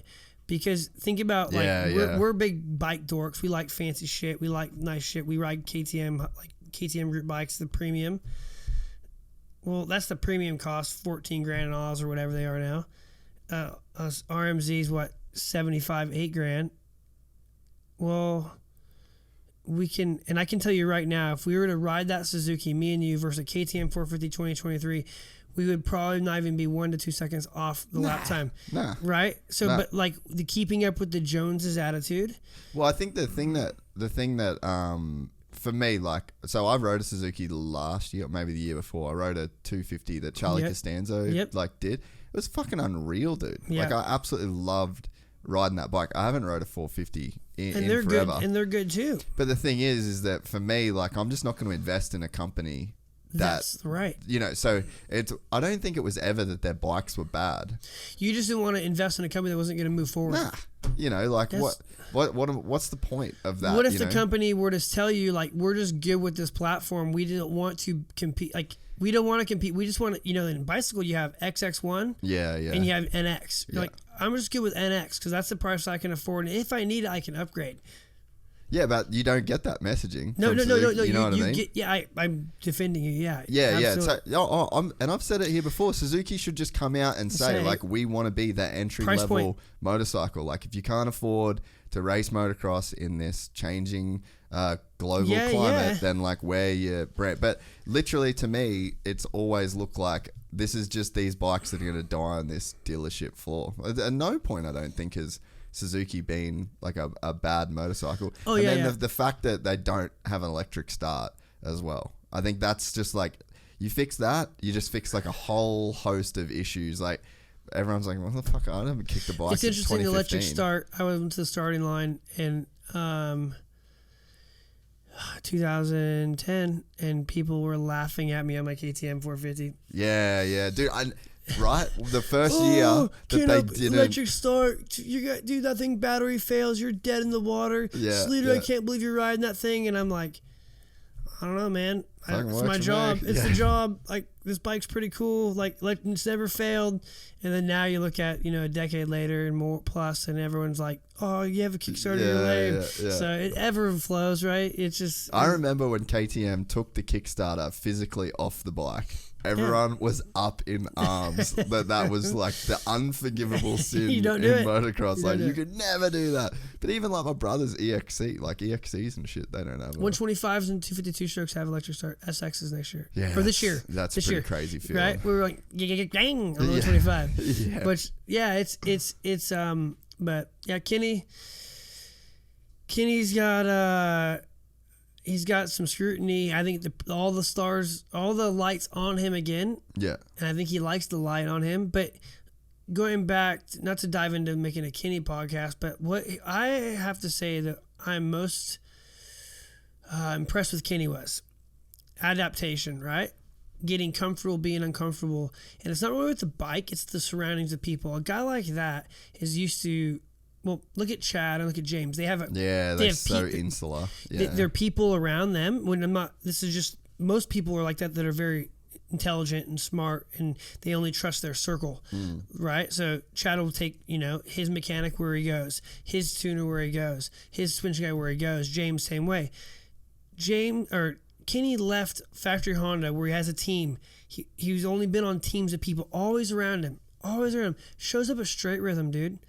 Speaker 3: because think about we're big bike dorks. We like fancy shit. We like nice shit. We ride KTM, like KTM group bikes, the premium. Well, that's the premium cost, 14 grand in Oz or whatever they are now. Us RMZ's what, 75, 8 grand. Well, we can, and I can tell you right now, if we were to ride that Suzuki, me and you, versus a KTM 450 2023, we would probably not even be 1 to 2 seconds off the lap time. Right? So, but like the keeping up with the Joneses attitude.
Speaker 2: Well, I think the thing that for me, like, so I rode a Suzuki last year, maybe the year before. I rode a 250 that Charlie Costanzo did. It was fucking unreal, dude. Like, I absolutely loved riding that bike. I haven't rode a 450 in forever.
Speaker 3: Good, and they're good too.
Speaker 2: But the thing is that for me, like, I'm just not going to invest in a company
Speaker 3: that's right.
Speaker 2: So I don't think it was ever that their bikes were bad.
Speaker 3: You just didn't want to invest in a company that wasn't going to move forward.
Speaker 2: What's the point of that?
Speaker 3: What if the company were to tell you, like, we're just good with this platform, we didn't want to compete, like, we don't want to compete, we just want to, in bicycle you have XX1 and you have NX. You're like, I'm just good with NX because that's the price I can afford, and if I need it I can upgrade. Yeah,
Speaker 2: but you don't get that messaging.
Speaker 3: No.
Speaker 2: You know what I mean?
Speaker 3: I'm defending you. Yeah.
Speaker 2: So, and I've said it here before. Suzuki should just come out and say, like, we want to be that entry level motorcycle. Like, if you can't afford to race motocross in this changing global climate, then like wear your brand. But literally, to me, it's always looked like this is just these bikes that are going to die on this dealership floor. At no point, I don't think, has Suzuki being like a bad motorcycle. The fact that they don't have an electric start as well. I think that's just like, you fix that, you just fix like a whole host of issues. Like, everyone's like, what the fuck, I haven't kicked a bike.
Speaker 3: It's interesting, the electric start. I went to the starting line in 2010 and people were laughing at me on my KTM 450.
Speaker 2: Yeah, dude. Right, the first year that they didn't
Speaker 3: electric start, dude, that thing battery fails, you're dead in the water. Sleeter, I can't believe you're riding that thing. And I'm like, I don't know, man. It's my job. It's the job. Like, this bike's pretty cool. Like it's never failed. And then now you look at, a decade later and more plus, and everyone's like, oh, you have a Kickstarter, you're lame. So it ever and flows, right? It's just.
Speaker 2: I remember when KTM took the Kickstarter physically off the bike. Everyone was up in arms that was like the unforgivable sin in motocross. Like, you could never do that. But even like my brother's EXC, like EXCs and shit, they don't have
Speaker 3: 125s and 252 strokes have electric start. SXs next year.
Speaker 2: Yeah.
Speaker 3: For this year.
Speaker 2: That's a pretty crazy feeling.
Speaker 3: Right? We were like, gang on the 125. Which, it's but yeah, Kenny's got he's got some scrutiny. I think all the lights on him again. Yeah. And I think he likes the light on him. But going back, not to dive into making a Kenny podcast, but what I have to say that I'm most impressed with Kenny was Adaptation, right? getting comfortable being uncomfortable. And it's not really with the bike, it's the surroundings of people. A guy like that is used to, well, look at Chad and look at James. They have
Speaker 2: they're so insular. Yeah.
Speaker 3: There are people around them. This is just, most people are like that are very intelligent and smart, and they only trust their circle, right? So Chad will take, his mechanic where he goes, his tuner where he goes, his switch guy where he goes. James, same way. Kenny left Factory Honda where he has a team. He's only been on teams of people always around him. Shows up at Straight Rhythm, dude,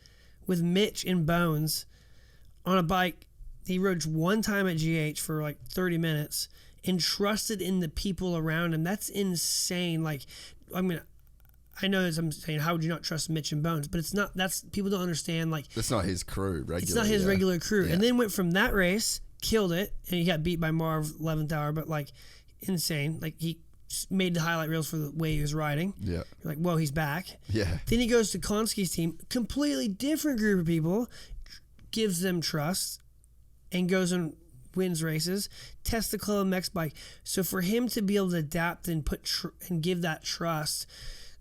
Speaker 3: with Mitch and Bones on a bike. He rode one time at GH for like 30 minutes and trusted in the people around him. That's insane. Like, I know as I'm saying, how would you not trust Mitch and Bones? But it's not, people don't understand, like,
Speaker 2: it's not his crew,
Speaker 3: it's not his regular crew.
Speaker 2: Yeah.
Speaker 3: And then went from that race, killed it, and he got beat by Marv 11th hour, but like insane. Like, he made the highlight reels for the way he was riding.
Speaker 2: Yeah.
Speaker 3: You're like, whoa, he's back.
Speaker 2: Yeah.
Speaker 3: Then he goes to Konski's team, completely different group of people, gives them trust, and goes and wins races, tests the Club MX bike. So for him to be able to adapt and and give that trust,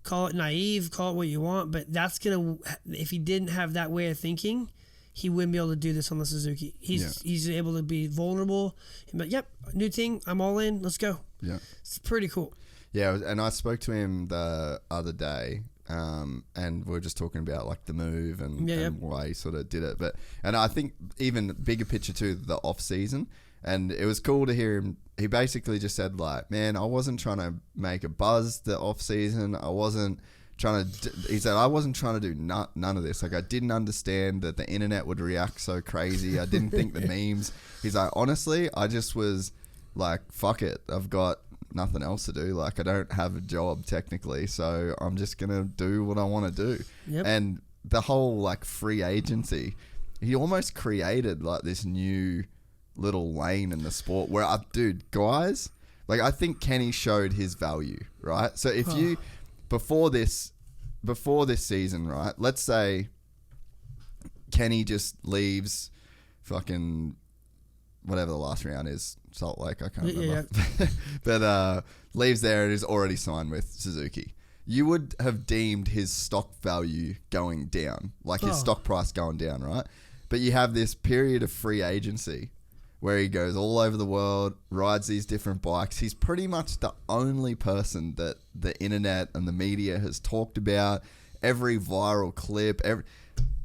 Speaker 3: call it naive, call it what you want, but that's gonna, if he didn't have that way of thinking, he wouldn't be able to do this on the Suzuki. He's able to be vulnerable and be like, yep, new thing, I'm all in, let's go.
Speaker 2: Yeah.
Speaker 3: It's pretty cool.
Speaker 2: Yeah, and I spoke to him the other day, and we were just talking about like the move and why he sort of did it. And I think even bigger picture too, the off season, and it was cool to hear him. He basically just said like, man, I wasn't trying to make a buzz the off season. I wasn't trying to. He said I wasn't trying to do none of this. Like, I didn't understand that the internet would react so crazy. I didn't think the memes. He's like, honestly, I just was like, fuck it. I've got nothing else to do. Like, I don't have a job technically, so I'm just gonna do what I want to do.
Speaker 3: Yep.
Speaker 2: And the whole like free agency, he almost created like this new little lane in the sport where guys, like, I think Kenny showed his value, right? So if you before this season, right, let's say Kenny just leaves fucking whatever the last round is, Salt Lake, I can't remember. Yeah. But leaves there and is already signed with Suzuki. You would have deemed his stock value going down, like his stock price going down, right? But you have this period of free agency where he goes all over the world, rides these different bikes. He's pretty much the only person that the internet and the media has talked about. Every viral clip,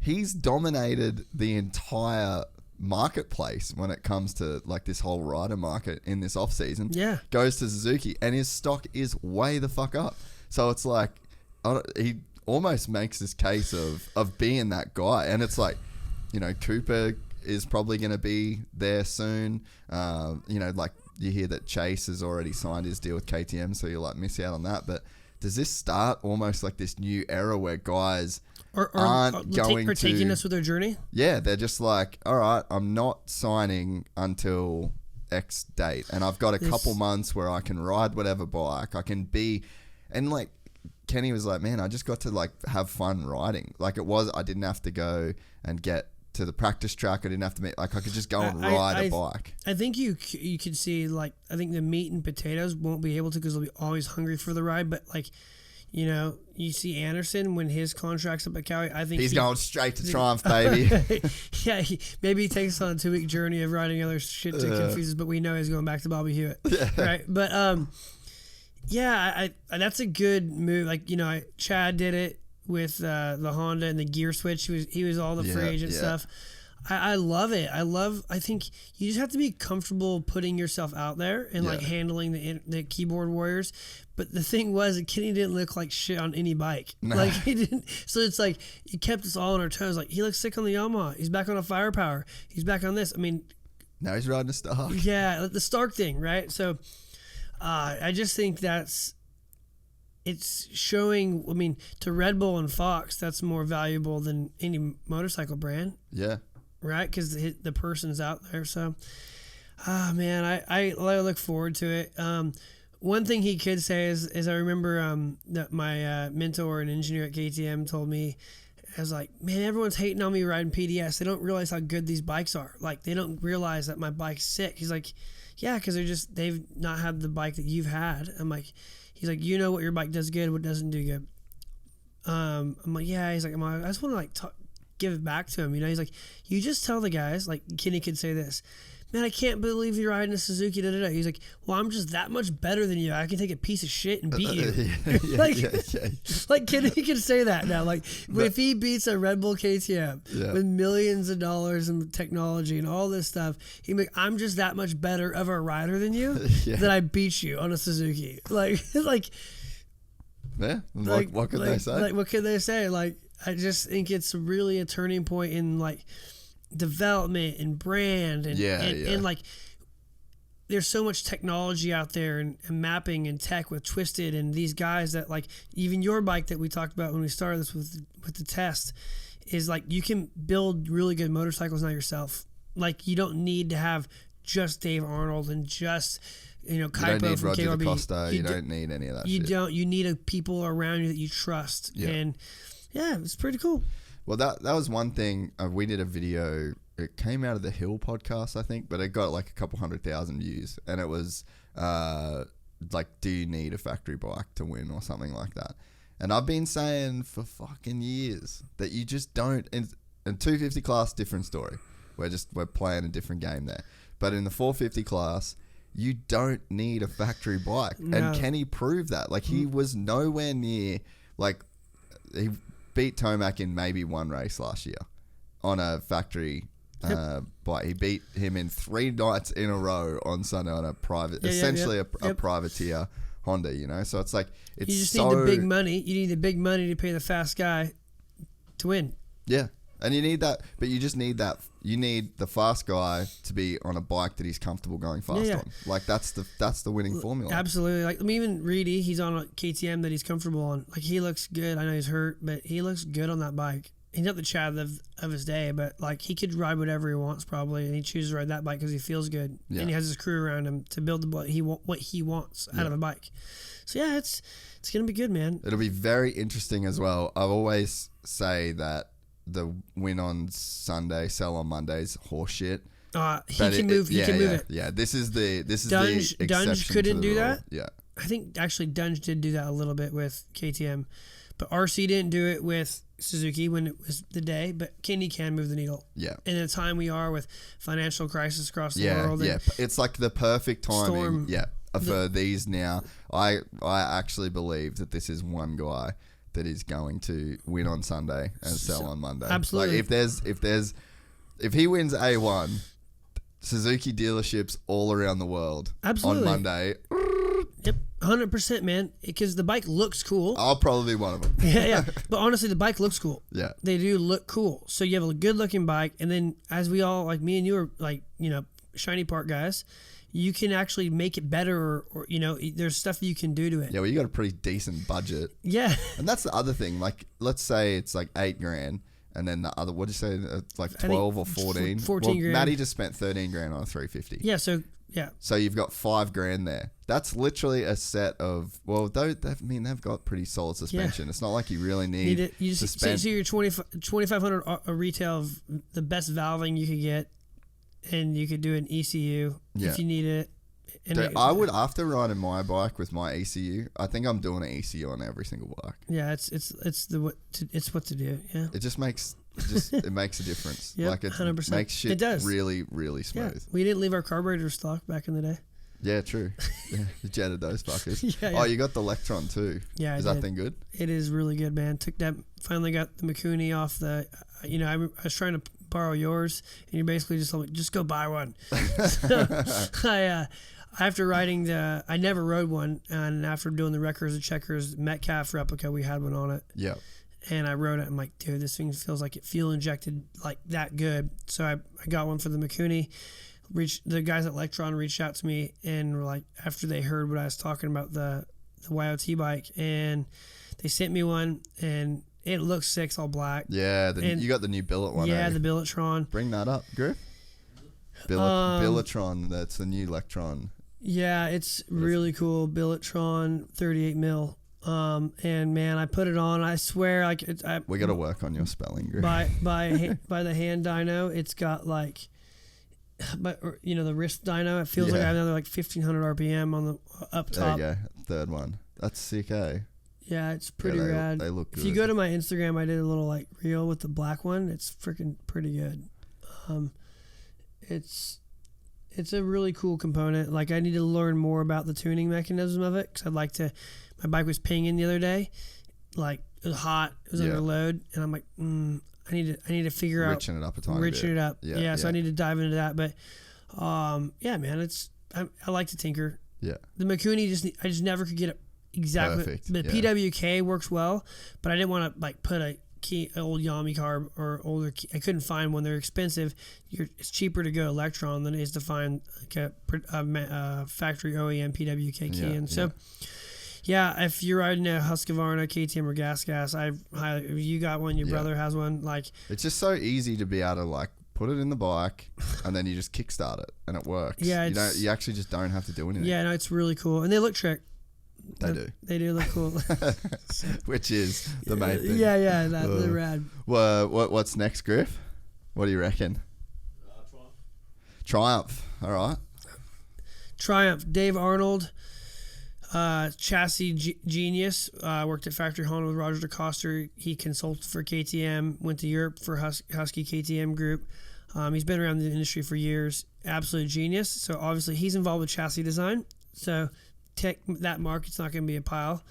Speaker 2: he's dominated the entire marketplace when it comes to like this whole rider market in this off season.
Speaker 3: Yeah,
Speaker 2: goes to Suzuki and his stock is way the fuck up. So it's like he almost makes this case of being that guy, and it's like, Cooper is probably going to be there soon. Like you hear that Chase has already signed his deal with KTM, so you'll like miss out on that. But does this start almost like this new era where guys aren't taking
Speaker 3: us with their journey?
Speaker 2: Yeah, they're just like, all right, I'm not signing until X date, and I've got a couple months where I can ride whatever bike I can be, and like Kenny was like, man, I just got to like have fun riding. Like I didn't have to go and get to the practice track. I didn't have to meet, like I could just go and ride a bike.
Speaker 3: I think you could see, like, I think the meat and potatoes won't be able to because they'll be always hungry for the ride, but like, you see Anderson when his contract's up at Cowie, I think
Speaker 2: he's going straight to Triumph, baby.
Speaker 3: Yeah, maybe he takes on a 2-week journey of riding other shit to confuse us, but we know he's going back to Bobby Hewitt. Yeah. Right? But yeah, I that's a good move. Like, Chad did it with the Honda and the gear switch. He was all the free agent stuff. I love it. I think you just have to be comfortable putting yourself out there and like handling the keyboard warriors. But the thing was, Kenny didn't look like shit on any bike. Nah. Like, he didn't. So it's like, he kept us all on our toes. Like, he looks sick on the Yamaha. He's back on a Firepower. He's back on this. I mean,
Speaker 2: now he's riding a Stark.
Speaker 3: Yeah, the Stark thing, right? So I just think it's showing, I mean, to Red Bull and Fox, that's more valuable than any motorcycle brand. Yeah. Right? Because the person's out there. So, man, I look forward to it. One thing he could say is I remember that my mentor and engineer at KTM told me, I was like, man, everyone's hating on me riding PDS. They don't realize how good these bikes are. Like, they don't realize that my bike's sick. He's like, yeah, because they've not had the bike that you've had. I'm like, he's like, you know what your bike does good, what doesn't do good. I'm like, yeah. He's like, I just want to like give it back to him. You know, he's like, you just tell the guys, like Kenny could say this, man, I can't believe you're riding a Suzuki. Da, da, da. He's like, well, I'm just that much better than you. I can take a piece of shit and beat you. Like Kenny can say that now. Like if he beats a Red Bull KTM with millions of dollars in technology and all this stuff, he'd be like, I'm just that much better of a rider than you that I beat you on a Suzuki.
Speaker 2: Yeah. What could they say?
Speaker 3: Like, what could they say? Like, I just think it's really a turning point in like development and brand and like there's so much technology out there and mapping and tech with Twisted and these guys that like even your bike that we talked about when we started this with the test is like you can build really good motorcycles now yourself. Like you don't need to have just Dave Arnold and just Kaipo
Speaker 2: you don't need
Speaker 3: from
Speaker 2: Roger
Speaker 3: KRB.
Speaker 2: DaCosta. You don't need any of that
Speaker 3: you
Speaker 2: shit.
Speaker 3: don't. You need people around you that you trust.
Speaker 2: Yeah.
Speaker 3: And yeah, it's pretty cool.
Speaker 2: Well, that was one thing. We did a video. It came out of the Hill podcast, I think, but it got like a couple 100,000 views. And it was like, do you need a factory bike to win or something like that? And I've been saying for fucking years that you just don't. In 250 class, different story. We're playing a different game there. But in the 450 class, you don't need a factory bike. No. And Kenny proved that. Like, he was nowhere near, like, he beat Tomac in maybe one race last year on a factory bike. He beat him in 3 nights in a row on Sunday on a private, essentially a privateer Honda, So it's like, it's
Speaker 3: you just need the big money. You need the big money to pay the fast guy to win.
Speaker 2: Yeah. And you need that, but you just need that. You need the fast guy to be on a bike that he's comfortable going fast on. Like that's the winning formula.
Speaker 3: Absolutely. Like even Reedy, he's on a KTM that he's comfortable on. Like he looks good. I know he's hurt, but he looks good on that bike. He's not the Chad of his day, but like he could ride whatever he wants probably, and he chooses to ride that bike because he feels good, and he has his crew around him to build what he wants out of a bike. So yeah, it's gonna be good, man.
Speaker 2: It'll be very interesting as well. I always say that the win on Sunday, sell on Mondays, horseshit.
Speaker 3: He can move it.
Speaker 2: Yeah, this is the
Speaker 3: Dunge
Speaker 2: exception
Speaker 3: couldn't
Speaker 2: to the
Speaker 3: do
Speaker 2: rule.
Speaker 3: that.
Speaker 2: Yeah,
Speaker 3: I think actually Dunge did do that a little bit with KTM, but RC didn't do it with Suzuki when it was the day. But Kenny can move the needle.
Speaker 2: Yeah,
Speaker 3: in the time we are with financial crisis across the world.
Speaker 2: Yeah, it's like the perfect timing. For these now. I actually believe that this is one guy that is going to win on Sunday and sell on Monday.
Speaker 3: Absolutely.
Speaker 2: Like if he wins A1, Suzuki dealerships all around the world on Monday.
Speaker 3: Yep, 100%, man. Because the bike looks cool.
Speaker 2: I'll probably be one of them.
Speaker 3: Yeah. But honestly, the bike looks cool.
Speaker 2: Yeah.
Speaker 3: They do look cool. So you have a good looking bike, and then as we all, like me and you are like, shiny part guys, you can actually make it better or there's stuff you can do to it.
Speaker 2: Yeah, well, you got a pretty decent budget.
Speaker 3: Yeah.
Speaker 2: And that's the other thing. Like, let's say it's like $8,000 and then the other, what'd you say? It's like 12 or 14?
Speaker 3: 14 grand.
Speaker 2: Matty just spent 13 grand on a 350.
Speaker 3: Yeah, so, yeah.
Speaker 2: So you've got $5,000 there. That's literally a set of, they've got pretty solid suspension. Yeah. It's not like you really need
Speaker 3: it. You just so you're 2,500 a retail of the best valving you could get. And you could do an ECU if you need it. And
Speaker 2: I would, after riding my bike with my ECU, I think I'm doing an ECU on every single bike.
Speaker 3: Yeah, it's what to do. Yeah,
Speaker 2: it just makes it makes a difference.
Speaker 3: Yeah,
Speaker 2: like
Speaker 3: 100%.
Speaker 2: Makes shit
Speaker 3: it does.
Speaker 2: really, really smooth.
Speaker 3: Yeah. We didn't leave our carburetor stock back in the day.
Speaker 2: Yeah, true. Yeah, you jetted those fuckers.
Speaker 3: Yeah.
Speaker 2: Oh, you got the Electron too.
Speaker 3: Yeah,
Speaker 2: is that thing good?
Speaker 3: It is really good, man. Finally got the Mikuni off the. I was trying to borrow yours, and you basically just told me, just go buy one. So after riding I never rode one, and after doing the Wreckers and Checkers Metcalf replica, we had one on it.
Speaker 2: Yeah.
Speaker 3: And I rode it. I'm like, dude, this thing feels like it fuel injected like that good. So I got one for the Mikuni. The guys at Electron reached out to me and were like, after they heard what I was talking about the YOT bike, and they sent me one, and it looks sick, it's all black.
Speaker 2: Yeah, you got the new billet one.
Speaker 3: Yeah, the Billetron.
Speaker 2: Bring that up, Griff. Billetron, that's the new Electron.
Speaker 3: Yeah, it's really cool. Billetron 38 mil. And man, I put it on. I swear, we
Speaker 2: got to work on your spelling, Griff.
Speaker 3: By the hand dyno, it's got like. But the wrist dyno, it feels like I have another like 1,500 RPM on the up top.
Speaker 2: There you go, third one. That's sick, eh?
Speaker 3: Yeah, it's pretty
Speaker 2: they,
Speaker 3: rad.
Speaker 2: They look good.
Speaker 3: If you go to my Instagram, I did a little like reel with the black one. It's freaking pretty good. It's a really cool component. Like, I need to learn more about the tuning mechanism of it, because I'd like to. My bike was pinging the other day, like it was hot, it was under load, and I'm like, I need to figure out
Speaker 2: Riching it up a tiny bit.
Speaker 3: Riching it up, So I need to dive into that. But yeah, man, I like to tinker.
Speaker 2: Yeah.
Speaker 3: The Mikuni I just never could get it exactly.
Speaker 2: Perfect.
Speaker 3: The PWK works well, but I didn't want to like put an old Yami carb or older key. I couldn't find one. They're expensive. It's cheaper to go Electron than it is to find like a factory OEM PWK key. And so, yeah, if you're riding a Husqvarna, KTM, or Gas, if you got one, your brother has one. Like,
Speaker 2: it's just so easy to be able to like put it in the bike and then you just kickstart it and it works.
Speaker 3: Yeah,
Speaker 2: you actually just don't have to do anything.
Speaker 3: Yeah, no, it's really cool, and they look trick. They do look cool.
Speaker 2: Which is the main thing.
Speaker 3: Yeah, they're rad.
Speaker 2: Well, what's next, Griff? What do you reckon? Triumph. All right.
Speaker 3: Triumph. Dave Arnold, chassis genius. Worked at Factory Honda with Roger DeCoster. He consulted for KTM. Went to Europe for Husky KTM Group. He's been around the industry for years. Absolute genius. So obviously he's involved with chassis design. So that market's not going to be a pile,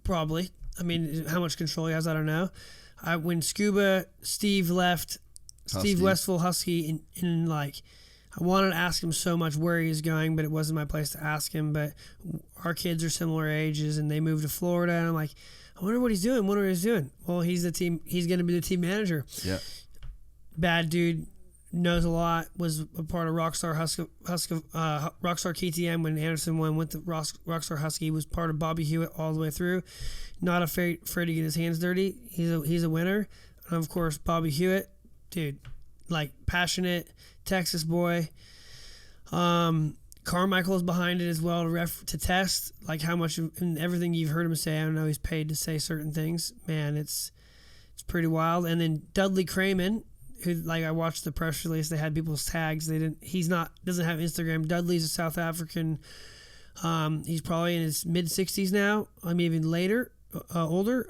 Speaker 3: probably. I mean, how much control he has, I don't know. When Steve left, Steve Westphal Husky, and like, I wanted to ask him so much where he was going, but it wasn't my place to ask him. But our kids are similar ages, and they moved to Florida, and I'm like, I wonder what he's doing. Well, he's going to be the team manager.
Speaker 2: Yeah.
Speaker 3: Bad dude. Knows a lot, was a part of Rockstar Rockstar KTM when Anderson went to Rockstar Husky, was part of Bobby Hewitt all the way through. Not afraid to get his hands dirty. He's a winner. And of course, Bobby Hewitt, dude, like passionate Texas boy. Carmichael is behind it as well to test like how much and everything you've heard him say. I don't know, he's paid to say certain things. Man, it's pretty wild. And then Dudley Cramen, who, like, I watched the press release, they had people's tags. Doesn't have Instagram. Dudley's a South African. He's probably in his mid 60s now. Even older.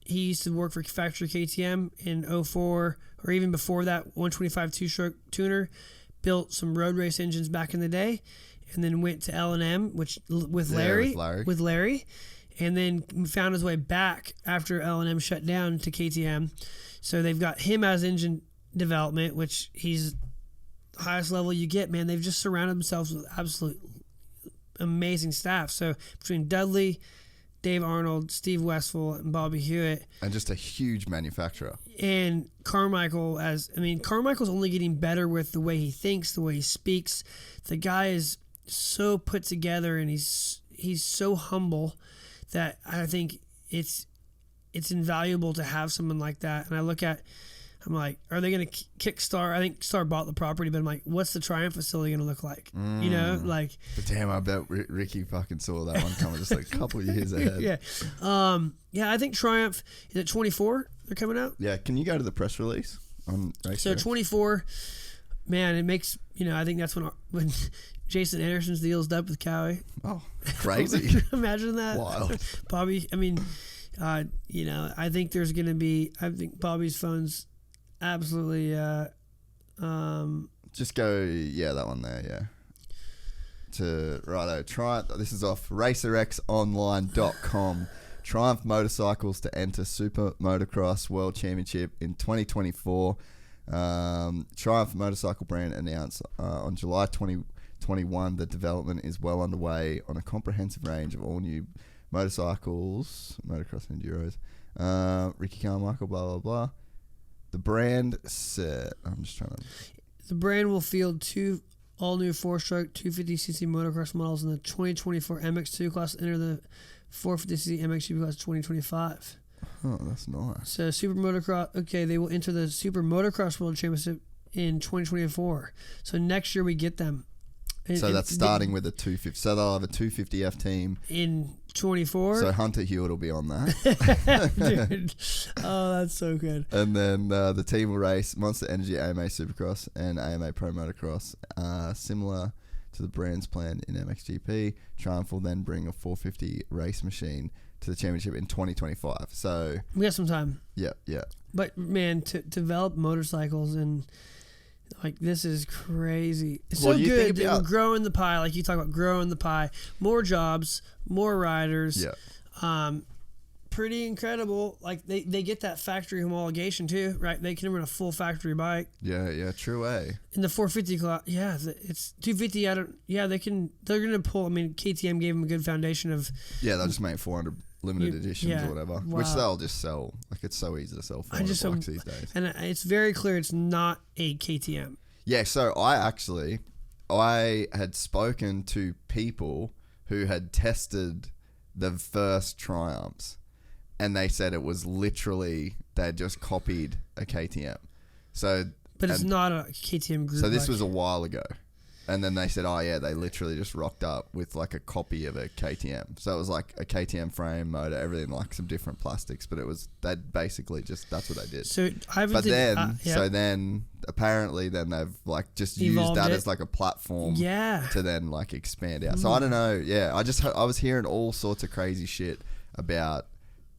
Speaker 3: He used to work for Factory KTM in 04, or even before that, 125 two-stroke tuner. Built some road race engines back in the day, and then went to L&M, with Larry, and then found his way back after L&M shut down to KTM. So they've got him as engine development, which he's highest level you get, man. They've just surrounded themselves with absolute amazing staff. So between Dudley, Dave Arnold, Steve Westphal, and Bobby Hewitt.
Speaker 2: And just a huge manufacturer. And
Speaker 3: Carmichael's only getting better with the way he thinks, the way he speaks. The guy is so put together, and he's so humble that I think it's invaluable to have someone like that. And I'm like, are they going to kick Star? I think Star bought the property, but I'm like, what's the Triumph facility going to look like? You know, like.
Speaker 2: But damn, I bet Ricky fucking saw that one coming just like a couple of years ahead.
Speaker 3: Yeah. I think Triumph is at 24. They're coming out.
Speaker 2: Yeah. Can you go to the press release on race?
Speaker 3: So 24, man, it makes, I think that's when Jason Anderson's deal's up with Cowie.
Speaker 2: Oh, crazy.
Speaker 3: Imagine that.
Speaker 2: Wild.
Speaker 3: Bobby, I think there's going to be, Bobby's phone's absolutely,
Speaker 2: just go, that one there, yeah. To righto, Triumph. This is off RacerXOnline.com. Triumph Motorcycles to enter Super Motocross World Championship in 2024. Triumph Motorcycle brand announced on July 2021 that development is well underway on a comprehensive range of all new motorcycles, motocross enduros. Ricky Carmichael, blah blah blah. The brand set.
Speaker 3: The brand will field two all-new four-stroke 250cc motocross models in the 2024 MX2 class. Enter the 450cc MX2 class 2025.
Speaker 2: Oh, that's nice.
Speaker 3: So Super Motocross. Okay, they will enter the Super Motocross World Championship in 2024. So next year we get them.
Speaker 2: So that's starting with a 250. So they'll have a 250F team
Speaker 3: in 24.
Speaker 2: So Hunter Hewitt will be on that.
Speaker 3: Dude. Oh, that's so good.
Speaker 2: And then the team will race Monster Energy AMA Supercross and AMA Pro Motocross, similar to the brand's plan in MXGP. Triumph will then bring a 450 race machine to the championship in 2025. So
Speaker 3: we got some time.
Speaker 2: yeah.
Speaker 3: But man, to develop motorcycles and like this is crazy. It's
Speaker 2: Well,
Speaker 3: so
Speaker 2: you
Speaker 3: good.
Speaker 2: think about-
Speaker 3: We're growing the pie, like you talk about growing the pie. More jobs, more riders.
Speaker 2: Yeah.
Speaker 3: Pretty incredible. Like they get that factory homologation too, right? They can run a full factory bike.
Speaker 2: Yeah, true way.
Speaker 3: In the 450 class, yeah, it's 250. They're gonna pull. I mean, KTM gave them a good foundation of.
Speaker 2: Yeah, they'll just make 400 limited editions or whatever, which
Speaker 3: wow.
Speaker 2: they'll just sell. Like it's so easy to sell 400 bikes these days.
Speaker 3: And it's very clear it's not a KTM.
Speaker 2: Yeah, so I had spoken to people who had tested the first Triumphs, and they said it was literally they just copied a KTM.
Speaker 3: But it's not a KTM group.
Speaker 2: So this was a while ago. And then they said, oh yeah, they literally just rocked up with like a copy of a KTM. So it was like a KTM frame, motor, everything, like some different plastics. But it was, they basically just, that's what they did.
Speaker 3: So
Speaker 2: then apparently then they've like just
Speaker 3: Evolved
Speaker 2: used that
Speaker 3: it.
Speaker 2: as like a platform
Speaker 3: Yeah.
Speaker 2: to then like expand out. So I don't know. Yeah, I was hearing all sorts of crazy shit about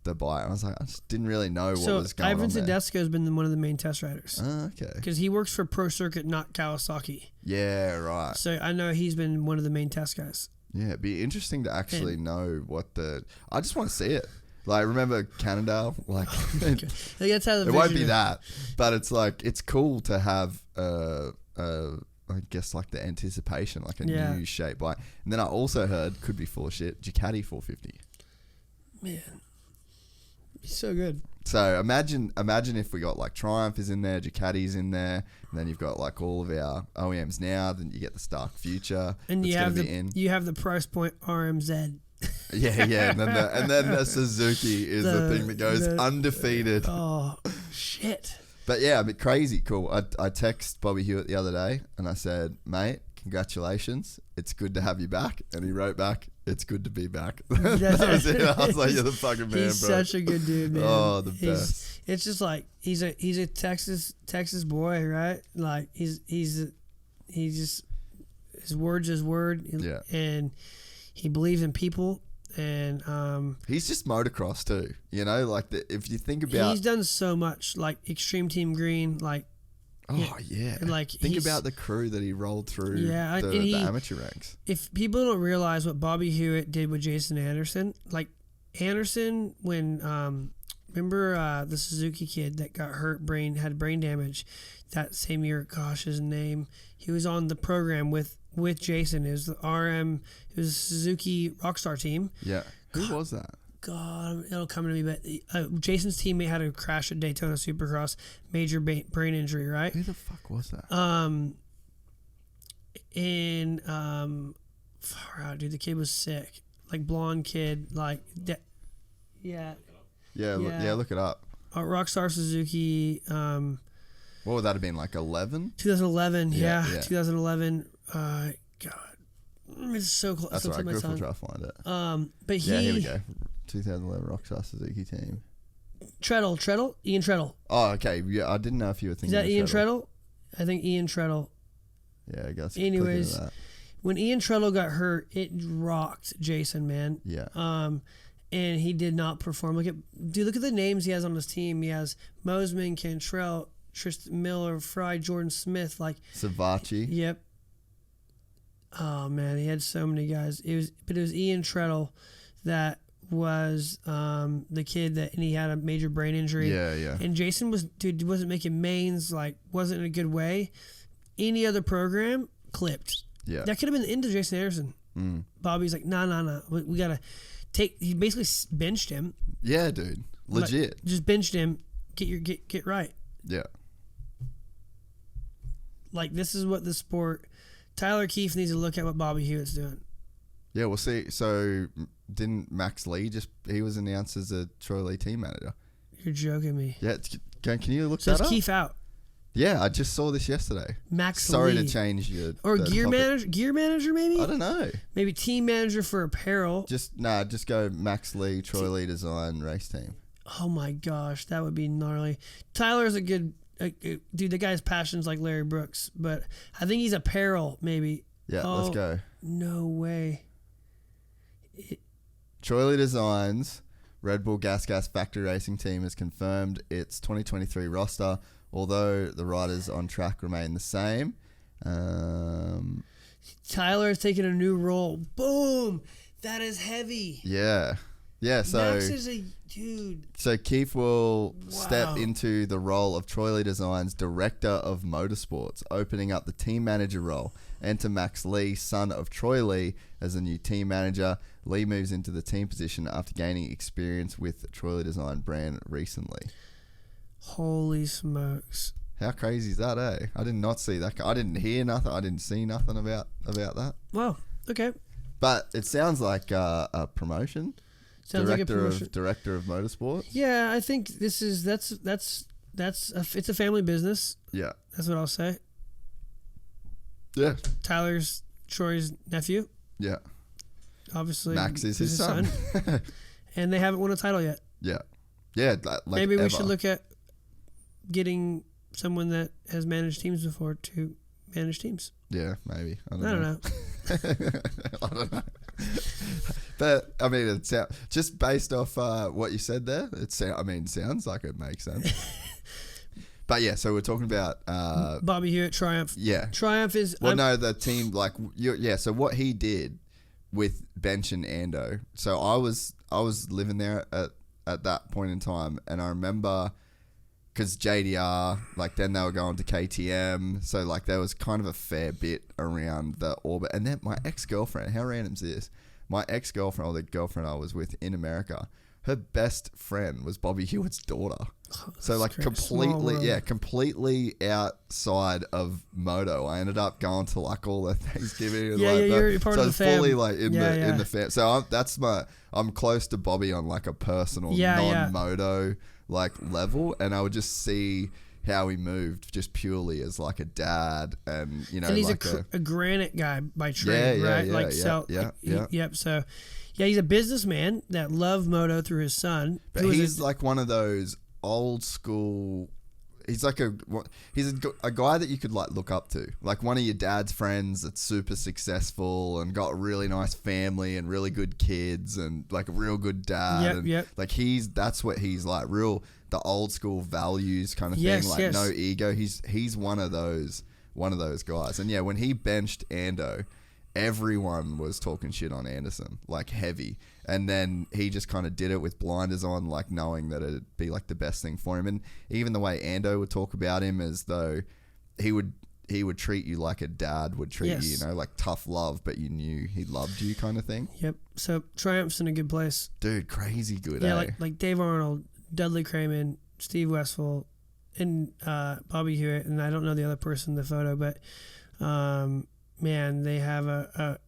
Speaker 2: the bike. I was like, I just didn't really know what was going
Speaker 3: Ivan
Speaker 2: on there.
Speaker 3: Tedesco has been one of the main test riders.
Speaker 2: Okay.
Speaker 3: Because he works for Pro Circuit, not Kawasaki.
Speaker 2: Yeah, right.
Speaker 3: So I know he's been one of the main test guys.
Speaker 2: Yeah, it'd be interesting to actually know what the. I just want to see it. Like, remember Cannondale? Like,
Speaker 3: Okay. Like, that's how the
Speaker 2: it won't be
Speaker 3: vision-
Speaker 2: that, but it's like it's cool to have I guess like the anticipation, like a
Speaker 3: Yeah.
Speaker 2: new shape bike. And then I also heard, could be full of shit, Ducati 450.
Speaker 3: Man, he's so good.
Speaker 2: So imagine if we got like Triumph is in there, Ducati's in there, and then you've got like all of our OEMs now. Then you get the Stark Future,
Speaker 3: And
Speaker 2: that's
Speaker 3: you have
Speaker 2: gonna be in.
Speaker 3: you have the price point RMZ.
Speaker 2: Yeah, and then the Suzuki is the thing that goes undefeated.
Speaker 3: Oh shit!
Speaker 2: But yeah, I mean, crazy cool. I texted Bobby Hewitt the other day and I said, mate, congratulations. It's good to have you back. And he wrote back, it's good to be back. That was it. I was like, you're the fucking man,
Speaker 3: He's
Speaker 2: bro.
Speaker 3: such a good dude, man.
Speaker 2: Oh, the best.
Speaker 3: It's just like he's a Texas boy, right? Like he's just his word's his word.
Speaker 2: Yeah.
Speaker 3: And he believes in people. And
Speaker 2: He's just motocross too. You know, like if you think about.
Speaker 3: he's done so much, like Extreme Team Green, like.
Speaker 2: Oh yeah,
Speaker 3: like
Speaker 2: think about the crew that he rolled through.
Speaker 3: Yeah, and
Speaker 2: the amateur ranks.
Speaker 3: If people don't realize what Bobby Hewitt did with Jason Anderson, like Anderson, when remember the Suzuki kid that got hurt, had brain damage that same year. Gosh, his name. He was on the program with Jason. It was the RM. It was a Suzuki Rockstar team.
Speaker 2: Yeah, who was that?
Speaker 3: God, it'll come to me. But Jason's teammate had a crash at Daytona Supercross, major brain injury. Right?
Speaker 2: Who the fuck was that?
Speaker 3: Far out, dude. The kid was sick. Like blonde kid. Like that. Yeah.
Speaker 2: Yeah, look it up.
Speaker 3: Rockstar Suzuki.
Speaker 2: What would that have been, like 11?
Speaker 3: 2011. Yeah.
Speaker 2: Yeah.
Speaker 3: 2011. God, it's so close.
Speaker 2: That's
Speaker 3: so
Speaker 2: right.
Speaker 3: my
Speaker 2: Griff will
Speaker 3: tongue.
Speaker 2: try to find it.
Speaker 3: But
Speaker 2: Yeah, here we go. 2011 Rockstar Suzuki team.
Speaker 3: Ian Treadle.
Speaker 2: Oh, okay. Yeah, I didn't know if you were
Speaker 3: Is
Speaker 2: thinking
Speaker 3: that
Speaker 2: of
Speaker 3: Ian Treadle? I think Ian Treadle.
Speaker 2: Yeah, I guess.
Speaker 3: Anyways,
Speaker 2: that.
Speaker 3: when Ian Treadle got hurt, it rocked Jason, man.
Speaker 2: Yeah.
Speaker 3: And he did not perform. Look at the names he has on his team. He has Mosman, Cantrell, Tristan Miller, Fry, Jordan Smith. Like
Speaker 2: Savachi.
Speaker 3: Yep. Oh man, he had so many guys. It was Ian Treadle that was the kid and he had a major brain injury.
Speaker 2: Yeah.
Speaker 3: And Jason wasn't making mains, like wasn't in a good way. Any other program clipped.
Speaker 2: Yeah.
Speaker 3: That could have been the end of Jason Anderson. Bobby's like, nah. We gotta take. He basically benched him.
Speaker 2: Yeah, dude. Legit.
Speaker 3: Like, just benched him. Get right.
Speaker 2: Yeah.
Speaker 3: Like this is what the sport. Tyler Keefe needs to look at what Bobby Hewitt's doing.
Speaker 2: Yeah, we'll see. So, didn't Max Lee he was announced as a Troy Lee team manager?
Speaker 3: You're joking me.
Speaker 2: Yeah, can you look
Speaker 3: So
Speaker 2: that
Speaker 3: is
Speaker 2: up?
Speaker 3: Keefe out?
Speaker 2: Yeah, I just saw this yesterday.
Speaker 3: Max
Speaker 2: Sorry
Speaker 3: Lee.
Speaker 2: to change your
Speaker 3: Or
Speaker 2: the
Speaker 3: gear
Speaker 2: topic.
Speaker 3: manager? Gear manager maybe?
Speaker 2: I don't know.
Speaker 3: Maybe team manager for apparel.
Speaker 2: Just go Max Lee, Troy Lee Design Race Team.
Speaker 3: Oh my gosh, that would be gnarly. Tyler's a good dude. The guy's passion's like Larry Brooks, but I think he's apparel maybe.
Speaker 2: Yeah,
Speaker 3: Oh.
Speaker 2: let's go.
Speaker 3: No way.
Speaker 2: Troily Designs Red Bull Gas Factory Racing Team has confirmed its 2023 roster, although the riders on track remain the same.
Speaker 3: Tyler has taken a new role. Boom! That is heavy.
Speaker 2: Yeah. Yeah, so
Speaker 3: Max is a dude.
Speaker 2: So Keith will step
Speaker 3: Wow.
Speaker 2: into the role of Troily Designs Director of Motorsports, opening up the team manager role. Enter Max Lee, son of Troy Lee, as a new team manager. Lee moves into the team position after gaining experience with the Troily Design brand recently.
Speaker 3: Holy smokes.
Speaker 2: How crazy is that, eh? I did not see that. I didn't hear nothing. I didn't see nothing about that.
Speaker 3: Wow. Okay.
Speaker 2: But it sounds like a promotion.
Speaker 3: Sounds like a promotion.
Speaker 2: Director of Motorsports.
Speaker 3: Yeah, I think this is it's a family business.
Speaker 2: Yeah.
Speaker 3: That's what I'll say.
Speaker 2: Yeah.
Speaker 3: Tyler's Troy's nephew.
Speaker 2: Yeah.
Speaker 3: Obviously,
Speaker 2: Max is his son.
Speaker 3: And they haven't won a title yet.
Speaker 2: Yeah. Yeah. Like
Speaker 3: Maybe we
Speaker 2: ever.
Speaker 3: should look at getting someone that has managed teams before to manage teams.
Speaker 2: Yeah, maybe. I don't
Speaker 3: I
Speaker 2: know.
Speaker 3: don't know.
Speaker 2: I don't know. But I mean, it's just based off what you said there. Sounds like it makes sense. But yeah, so we're talking about
Speaker 3: Bobby Hewitt, Triumph.
Speaker 2: yeah.
Speaker 3: Triumph is
Speaker 2: The team So what he did with Bench and Ando. So I was living there at that point in time, and I remember. Because JDR, then they were going to KTM, so there was kind of a fair bit around the orbit. And then my ex-girlfriend, how random is this? My ex-girlfriend, or the girlfriend I was with in America, her best friend was Bobby Hewitt's daughter. So completely outside of moto. I ended up going to all the Thanksgiving. And
Speaker 3: you're part of the fam.
Speaker 2: Fully in the fam. So I'm close to Bobby on a personal non-moto level, and I would just see how he moved just purely as a dad, and
Speaker 3: and he's a granite guy by trade, right? Yep. So he's a businessman that loved moto through his son.
Speaker 2: But he's one of those old school. He's a guy that you could look up to, one of your dad's friends that's super successful and got a really nice family and really good kids and a real good dad.
Speaker 3: Yep.
Speaker 2: That's what he's real, the old school values kind of thing. No ego. He's one of those guys. And yeah, when he benched Ando, everyone was talking shit on Anderson, heavy. And then he just kind of did it with blinders on, knowing that it'd be the best thing for him. And even the way Ando would talk about him as though he would treat you like a dad would treat you, tough love, but you knew he loved you kind of thing.
Speaker 3: Yep. So Triumph's in a good place.
Speaker 2: Dude, crazy good,
Speaker 3: Yeah,
Speaker 2: eh?
Speaker 3: like Dave Arnold, Dudley Crayman, Steve Westphal, and Bobby Hewitt, and I don't know the other person in the photo, but man, they have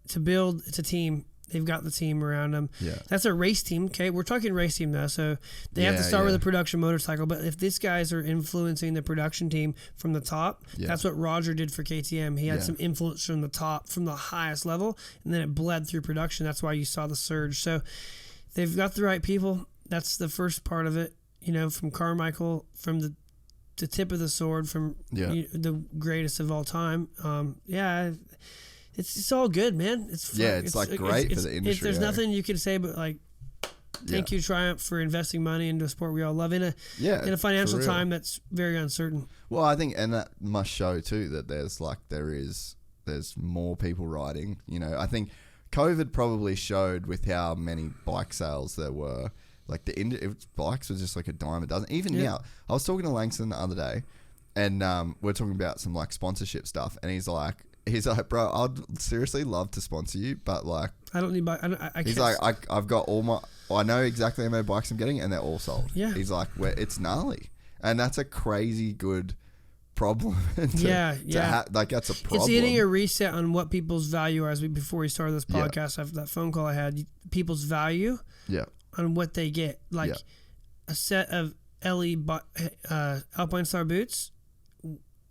Speaker 3: it's a team. They've got the team around them.
Speaker 2: Yeah.
Speaker 3: That's a race team, okay? We're talking race team now, so they have to start with a production motorcycle, but if these guys are influencing the production team from the top, that's what Roger did for KTM. He had some influence from the top, from the highest level, and then it bled through production. That's why you saw the surge. So they've got the right people. That's the first part of it, from Carmichael, from the tip of the sword, from the greatest of all time. It's all good, man. It's
Speaker 2: great for the industry.
Speaker 3: There's nothing you can say but thank you, Triumph, for investing money into a sport we all love in a financial time that's very uncertain.
Speaker 2: Well, I think, and that must show too that there's more people riding. I think COVID probably showed with how many bike sales there were. Bikes was just a dime a dozen. Even now, I was talking to Langston the other day, and we're talking about some sponsorship stuff, and he's like, bro, I'd seriously love to sponsor you, but
Speaker 3: I don't need bike.
Speaker 2: He's I've got I know exactly how many bikes I'm getting, and they're all sold.
Speaker 3: Yeah.
Speaker 2: He's it's gnarly, and that's a crazy good problem. That's a problem.
Speaker 3: It's hitting a reset on what people's value are. Before we started this podcast, after that phone call I had, people's value on what they get. A set of LE Alpine Star boots,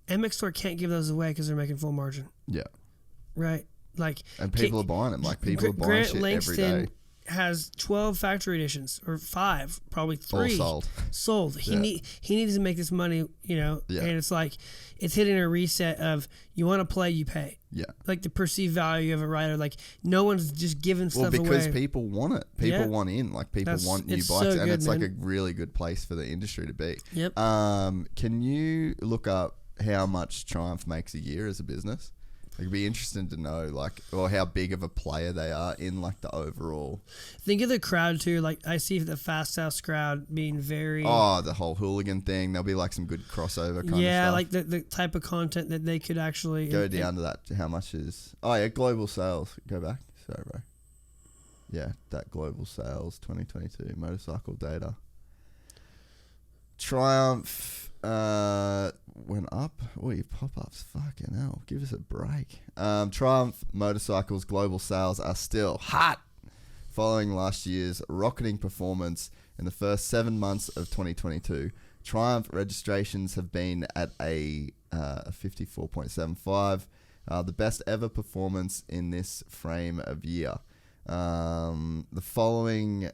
Speaker 3: MX Store can't give those away because they're making full margin.
Speaker 2: Yeah.
Speaker 3: Right.
Speaker 2: And people are buying them. People are buying shit every day.
Speaker 3: has 12 factory editions or 5, probably 3
Speaker 2: All sold.
Speaker 3: He needs to make this money, you know.
Speaker 2: Yeah.
Speaker 3: And it's like it's hitting a reset of you want to play, you pay.
Speaker 2: Yeah.
Speaker 3: Like the perceived value of a rider. Like no one's just giving stuff away.
Speaker 2: Well, because people want it. People want in. Like people want new bikes, and it's like a really good place for the industry to be.
Speaker 3: Yep.
Speaker 2: Can you look up how much Triumph makes a year as a business? It'd be interesting to know, like, or how big of a player they are in, like, the overall.
Speaker 3: Think of the crowd too. Like I see the Fast House crowd being very.
Speaker 2: Oh, the whole hooligan thing. There'll be like some good crossover kind of stuff.
Speaker 3: Yeah, like the type of content that they could actually
Speaker 2: go down to that. How much is? Oh yeah, global sales. Go back. Sorry, bro. Yeah, that global sales 2022 motorcycle data. Triumph. Went up. Oh, your pop-ups. Fucking hell. Give us a break. Triumph motorcycles global sales are still hot following last year's rocketing performance in the first 7 months of 2022. Triumph registrations have been at a 54.75, the best ever performance in this frame of year. Following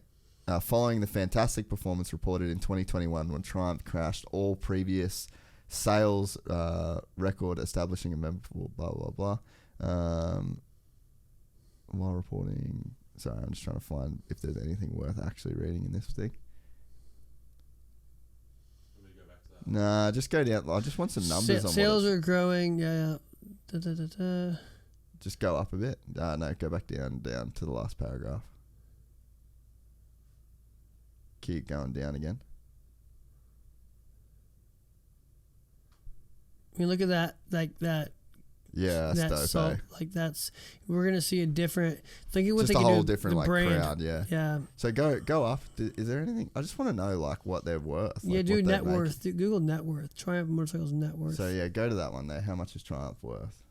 Speaker 2: the fantastic performance reported in 2021 when Triumph crashed all previous sales record, establishing a memorable blah, blah, blah. While reporting... Sorry, I'm just trying to find if there's anything worth actually reading in this thing.
Speaker 4: Let me go back to that.
Speaker 2: Nah, just go down. I just want some numbers on
Speaker 3: sales are growing. Yeah.
Speaker 2: Just go up a bit. No, go back down to the last paragraph. Keep going down again.
Speaker 3: I mean, look at that, like that.
Speaker 2: Yeah, that's dope.
Speaker 3: So, like that's we're gonna see a different. Think of what
Speaker 2: just
Speaker 3: they
Speaker 2: a
Speaker 3: can
Speaker 2: whole
Speaker 3: do.
Speaker 2: different
Speaker 3: The
Speaker 2: like
Speaker 3: brand.
Speaker 2: crowd. Yeah.
Speaker 3: Yeah.
Speaker 2: So go up. Is there anything? I just want to know like what they're worth.
Speaker 3: Yeah,
Speaker 2: like,
Speaker 3: do
Speaker 2: what they
Speaker 3: net
Speaker 2: make.
Speaker 3: worth. Google net worth. Triumph Motorcycles net worth.
Speaker 2: So yeah, go to that one there. How much is Triumph worth?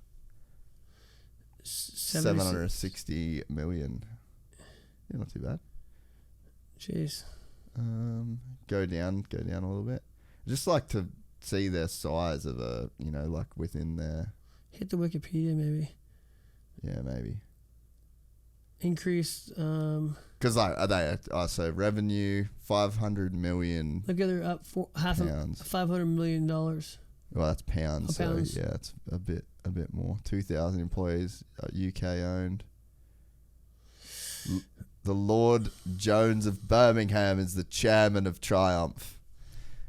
Speaker 3: 760
Speaker 2: 760 million. Yeah, not too bad.
Speaker 3: Jeez.
Speaker 2: Go down a little bit. Just like to see their size of a, like within their.
Speaker 3: Hit the Wikipedia maybe.
Speaker 2: Yeah, maybe.
Speaker 3: Increased.
Speaker 2: Because so revenue 500 million.
Speaker 3: Look at they're up
Speaker 2: pounds.
Speaker 3: $500 million.
Speaker 2: Well, that's pounds. So
Speaker 3: pounds.
Speaker 2: yeah, it's a bit more. 2,000 employees, UK owned. The Lord Jones of Birmingham is the chairman of Triumph.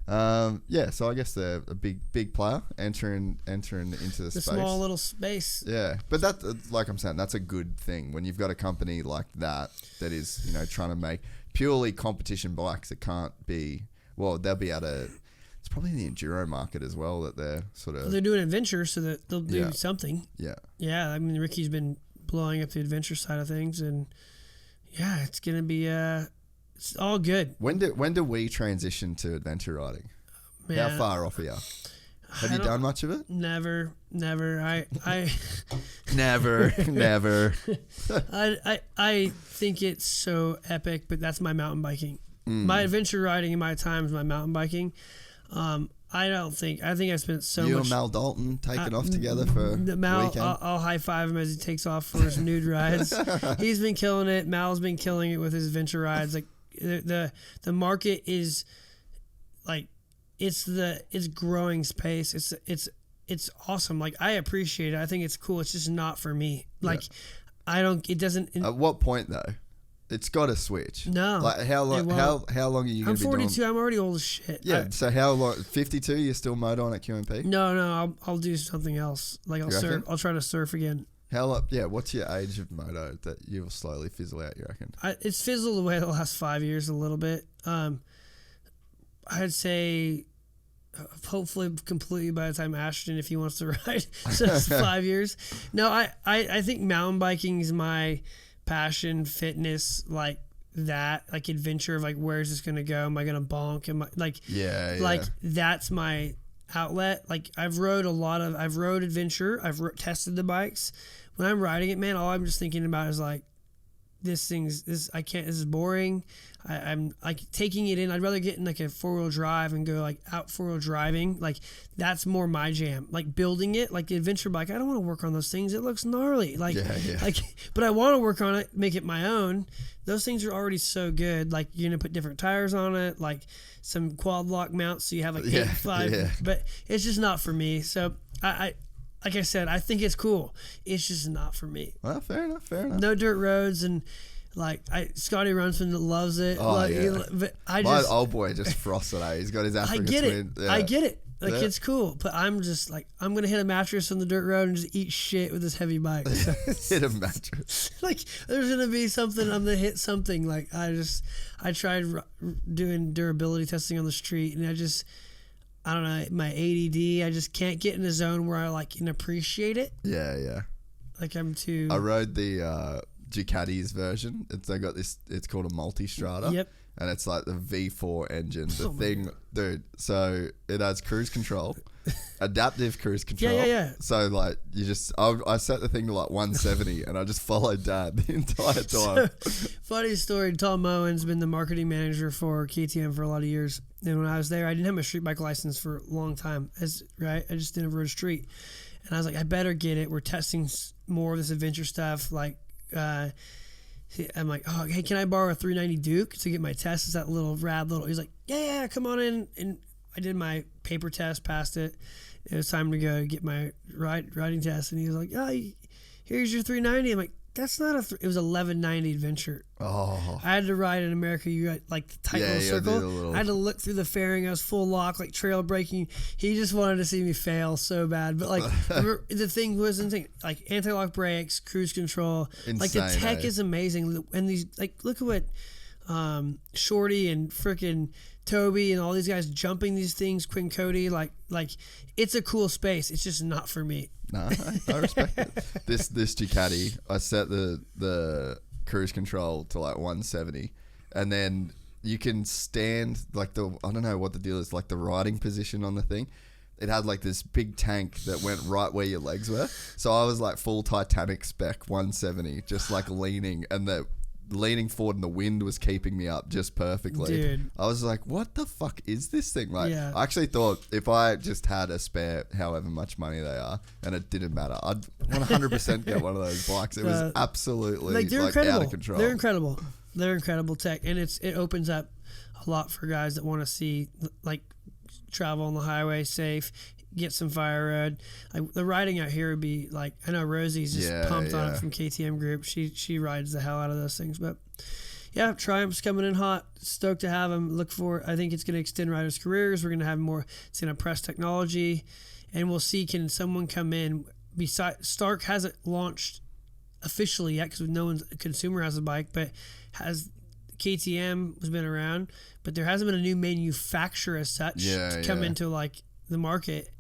Speaker 2: Yeah, so I guess they're a big player entering into the space.
Speaker 3: Small little space.
Speaker 2: Yeah, but that, like I'm saying, that's a good thing when you've got a company like that is trying to make purely competition bikes. It can't be. Well, they'll be able to. It's probably the enduro market as well that they're sort of.
Speaker 3: They're doing adventure, so that they'll do something.
Speaker 2: Yeah. Yeah,
Speaker 3: I mean, Ricky's been blowing up the adventure side of things, and yeah, it's gonna be it's all good.
Speaker 2: When do we transition to adventure riding?
Speaker 3: Man,
Speaker 2: how far off are you? Have you done much of it?
Speaker 3: Never. I
Speaker 2: never.
Speaker 3: I think it's so epic, but that's my mountain biking. My adventure riding in my time is my mountain biking. I think I spent so much.
Speaker 2: You and Mal Dalton taking off together for
Speaker 3: Mal,
Speaker 2: weekend.
Speaker 3: I'll high five him as he takes off for his nude rides. He's been killing it. Mal's been killing it with his adventure rides. Like the market is like it's growing space. It's awesome. Like I appreciate it. I think it's cool. It's just not for me. Like it doesn't.
Speaker 2: At what point though? It's got to switch.
Speaker 3: No.
Speaker 2: Like how long? How long are you going to be doing?
Speaker 3: I'm 42. I'm already old as shit.
Speaker 2: Yeah. So how long? 52. You're still mowed on at QMP?
Speaker 3: No. I'll do something else. Like I'll surf. I'll try to surf again.
Speaker 2: What's your age of moto that you'll slowly fizzle out? You reckon?
Speaker 3: It's fizzled away the last 5 years a little bit. I'd say. Hopefully completely by the time Ashton, if he wants to ride. So it's 5 years. No, I think mountain biking is my passion, fitness, like that, like adventure of like where's this gonna go? Am I gonna bonk? Am I like that's my outlet. Like I've rode adventure. I've tested the bikes. When I'm riding it, man, all I'm just thinking about is like this is boring. I'm like taking it in. I'd rather get in like a 4-wheel drive and go like out 4-wheel driving. Like that's more my jam. Like building it, like the adventure bike. I don't want to work on those things. It looks gnarly. Like, but I want to work on it, make it my own. Those things are already so good. Like you're gonna put different tires on it, like some quad lock mounts, so you have like 8.5. Yeah. But it's just not for me. So I like I said, I think it's cool. It's just not for me.
Speaker 2: Well, fair enough.
Speaker 3: No dirt roads, and like Scotty Runsman loves it.
Speaker 2: Oh,
Speaker 3: like,
Speaker 2: yeah.
Speaker 3: But
Speaker 2: my old boy just frosted out. He's got his African twin.
Speaker 3: I get it. Like it's cool, but I'm just like I'm gonna hit a mattress on the dirt road and just eat shit with this heavy bike. So,
Speaker 2: hit a mattress.
Speaker 3: Like there's gonna be something. I'm gonna hit something. Like I tried doing durability testing on the street, and I don't know, my ADD. I just can't get in a zone where I like can appreciate it.
Speaker 2: Yeah.
Speaker 3: Like I'm too.
Speaker 2: I rode the Ducati's version. They got this. It's called a multi-strata.
Speaker 3: Yep.
Speaker 2: And it's like the V4 engine. The thing, dude. So it has cruise control, adaptive cruise control.
Speaker 3: Yeah.
Speaker 2: So like I set the thing to like 170, and I just followed Dad the entire time.
Speaker 3: So, funny story. Tom Moen's been the marketing manager for KTM for a lot of years. And when I was there, I didn't have my street bike license for a long time. I just didn't rode a street. And I was like, I better get it. We're testing more of this adventure stuff. Like, I'm like, oh, hey, can I borrow a 390 Duke to get my test? It's that little rad little. He's like, yeah, come on in. And I did my paper test, passed it. It was time to go get my riding test. And he was like, oh, here's your 390. I'm like, that's not it was 1190 Adventure.
Speaker 2: Oh.
Speaker 3: I had to ride in America. You got like the tight little circle. I had to look through the fairing. I was full lock, like trail braking. He just wanted to see me fail so bad. But like the thing was insane. Like anti-lock brakes, cruise control. Insane, like the tech is amazing. And these like look at what Shorty and frickin' Toby and all these guys jumping these things, Quinn Cody, like it's a cool space. It's just not for me.
Speaker 2: No, I respect it. This Ducati, I set the cruise control to like 170, and then you can stand like I don't know what the deal is, like the riding position on the thing. It had like this big tank that went right where your legs were. So I was like full Titanic spec 170, just like leaning, and the leaning forward and the wind was keeping me up just perfectly.
Speaker 3: Dude.
Speaker 2: I was like, what the fuck is this thing? Like,
Speaker 3: yeah.
Speaker 2: I actually thought if I just had a spare however much money they are, and it didn't matter, I'd 100% get one of those bikes. It was absolutely like out of control.
Speaker 3: They're incredible. They're incredible tech, and it opens up a lot for guys that want to see like travel on the highway safe, get some fire road. Like the riding out here would be like, I know Rosie's just pumped on it from KTM Group. She rides the hell out of those things. But yeah, Triumph's coming in hot. Stoked to have them. I think it's going to extend riders' careers. We're going to have more. It's going to press technology, and we'll see, can someone come in. Stark hasn't launched officially yet because no one's consumer has a bike, but KTM has been around, but there hasn't been a new manufacturer as such to come into like the market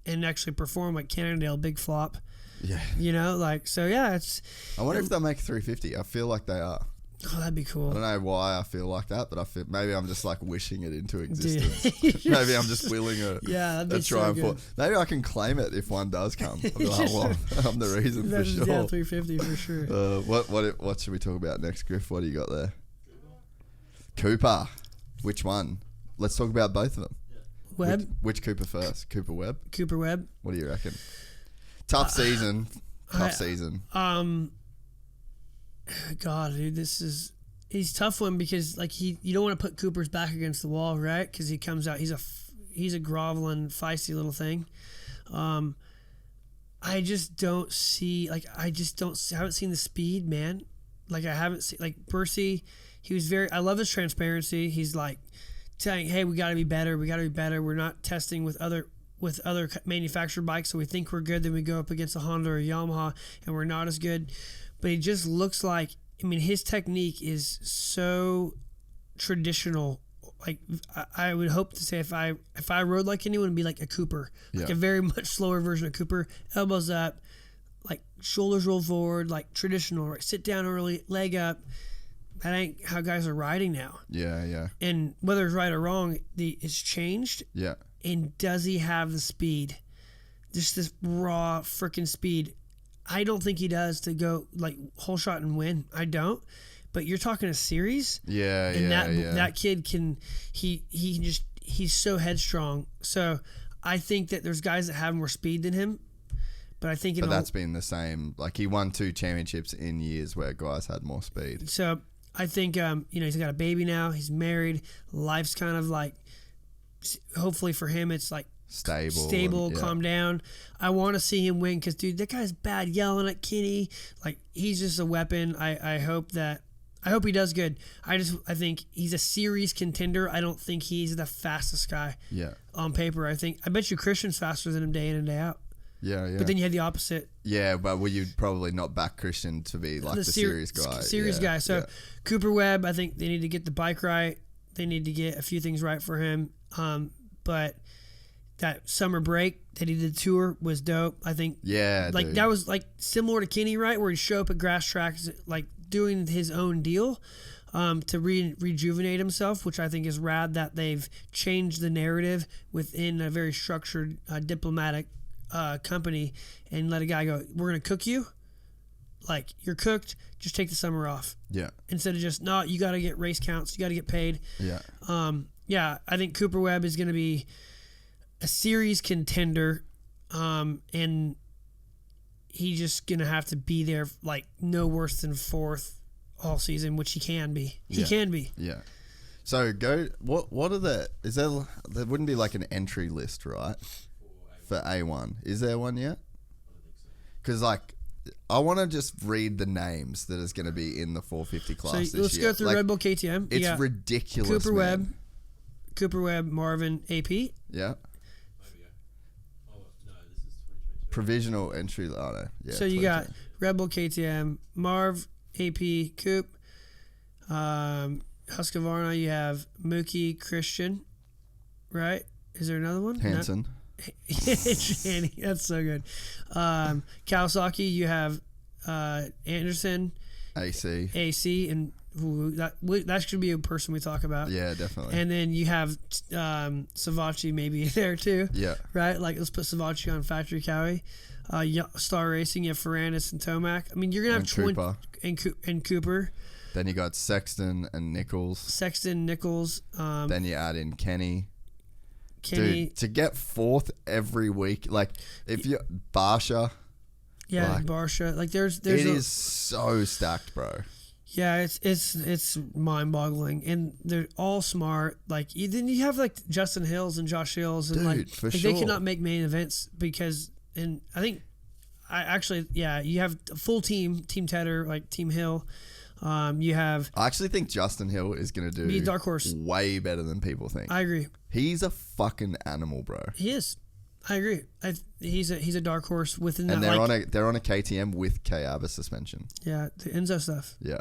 Speaker 3: and actually perform, like Cannondale, big flop.
Speaker 2: Yeah.
Speaker 3: You know, like, so yeah, it's.
Speaker 2: I wonder if they'll make a 350. I feel like they are.
Speaker 3: Oh, that'd be cool.
Speaker 2: I don't know why I feel like that, but I feel maybe I'm just like wishing it into existence. Maybe I'm just willing a Triumph. So maybe I can claim it if one does come. I'll be like, well, I'm the reason for sure.
Speaker 3: Yeah, 350 for sure.
Speaker 2: What should we talk about next, Griff? What do you got there? Cooper. Which one? Let's talk about both of them.
Speaker 3: Webb.
Speaker 2: Which Cooper first? Cooper Webb?
Speaker 3: Cooper Webb.
Speaker 2: What do you reckon? Tough season. Season.
Speaker 3: God, dude, he's a tough one because like you don't want to put Cooper's back against the wall, right? Because he comes out, he's a groveling, feisty little thing. I just don't see, like, I haven't seen the speed, man. Like, I haven't seen, like, Percy, I love his transparency. He's like saying, hey, we got to be better. We're not testing with other manufactured bikes, so we think we're good. Then we go up against a Honda or a Yamaha, and we're not as good. But he just looks like, I mean, his technique is so traditional. Like, I would hope to say if I rode like anyone, it'd be like a Cooper, like a very much slower version of Cooper. Elbows up, like shoulders roll forward, like traditional. Right? Sit down early, leg up. That ain't how guys are riding now.
Speaker 2: Yeah.
Speaker 3: And whether it's right or wrong, it's changed.
Speaker 2: Yeah. And
Speaker 3: does he have the speed? Just this raw freaking speed. I don't think he does to go like whole shot and win. I don't. But you're talking a series.
Speaker 2: Yeah,
Speaker 3: and
Speaker 2: yeah.
Speaker 3: that kid can he's so headstrong. So I think that there's guys that have more speed than him. But I think
Speaker 2: that's been the same. Like he won 2 championships in years where guys had more speed.
Speaker 3: So I think he's got a baby now. He's married. Life's kind of like, hopefully for him, it's like stable,
Speaker 2: and,
Speaker 3: calm down. I want to see him win because, dude, that guy's bad yelling at Kenny. Like, he's just a weapon. I hope he does good. I think he's a series contender. I don't think he's the fastest guy.
Speaker 2: Yeah.
Speaker 3: On paper, I bet you Christian's faster than him day in and day out.
Speaker 2: Yeah, yeah.
Speaker 3: But then you had the opposite.
Speaker 2: Yeah, but you'd probably not back Christian to be like the series guy.
Speaker 3: Series guy. So Cooper Webb, I think they need to get the bike right. They need to get a few things right for him. But that summer break that he did tour was dope. I think.
Speaker 2: Yeah,
Speaker 3: like
Speaker 2: dude.
Speaker 3: That was like similar to Kenny, right? Where he'd show up at grass tracks, like doing his own deal. To rejuvenate himself, which I think is rad that they've changed the narrative within a very structured, diplomatic company and let a guy go, we're going to cook you. Like, you're cooked, just take the summer off.
Speaker 2: Yeah.
Speaker 3: Instead of just, no, you got to get race counts, you got to get paid.
Speaker 2: Yeah.
Speaker 3: I think Cooper Webb is going to be a series contender, and he's just going to have to be there, like, no worse than 4th all season, which he can be. He can be.
Speaker 2: Yeah. So what are there wouldn't be like an entry list, right? For A1. Is there one yet? Because like I want to just read the names that is going to be in the 450 class this year.
Speaker 3: Let's go through Red Bull KTM.
Speaker 2: It's ridiculous.
Speaker 3: Cooper Webb, Marvin, AP.
Speaker 2: Yeah.
Speaker 4: No, this is 2022.
Speaker 2: Provisional entry. Oh no. Yeah.
Speaker 3: So you got Red Bull KTM, Marv, AP, Coop, Husqvarna. You have Mookie, Christian, right? Is there another one?
Speaker 2: Hansen.
Speaker 3: Channy, that's so good. Kawasaki, you have Anderson, AC, and that should be a person we talk about.
Speaker 2: Yeah, definitely.
Speaker 3: And then you have Savachi maybe there too.
Speaker 2: Yeah.
Speaker 3: Right? Like, let's put Savachi on Factory Cowie. Star Racing, you have Ferrandis and Tomac. I mean, you're going to have
Speaker 2: Cooper.
Speaker 3: And Cooper.
Speaker 2: Then you got Sexton and Nichols.
Speaker 3: Then
Speaker 2: you add in Kenny.
Speaker 3: Dude,
Speaker 2: to get 4th every week, like if you Barsha.
Speaker 3: Yeah,
Speaker 2: like,
Speaker 3: Barsha. Like it
Speaker 2: is so stacked, bro.
Speaker 3: Yeah, it's mind-boggling, and they're all smart. Like then you have like Justin Hills and Josh Hills, and
Speaker 2: dude, for
Speaker 3: sure. They cannot make main events because, and I think, you have a full team Tedder, like Team Hill. You have.
Speaker 2: I actually think Justin Hill is going to
Speaker 3: be a dark horse,
Speaker 2: way better than people think.
Speaker 3: I agree.
Speaker 2: He's a fucking animal, bro.
Speaker 3: He is. I agree. He's a dark horse within
Speaker 2: and
Speaker 3: that.
Speaker 2: And they're on a KTM with K-Aba suspension.
Speaker 3: Yeah, the Enzo stuff.
Speaker 2: Yeah.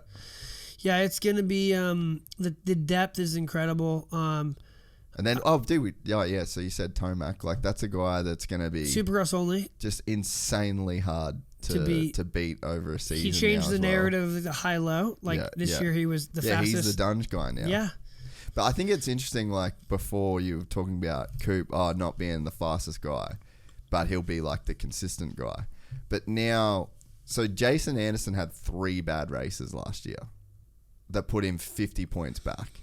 Speaker 3: Yeah, it's gonna be the depth is incredible.
Speaker 2: And then so you said Tomac, like that's a guy that's gonna be
Speaker 3: Supercross only,
Speaker 2: just insanely hard to beat over a season.
Speaker 3: He changed the narrative of the high-low. Like this year, he was the fastest.
Speaker 2: Yeah, he's the Dunge guy now.
Speaker 3: Yeah.
Speaker 2: But I think it's interesting, like, before you were talking about Coop not being the fastest guy, but he'll be, like, the consistent guy. But now, so Jason Anderson had 3 bad races last year that put him 50 points back.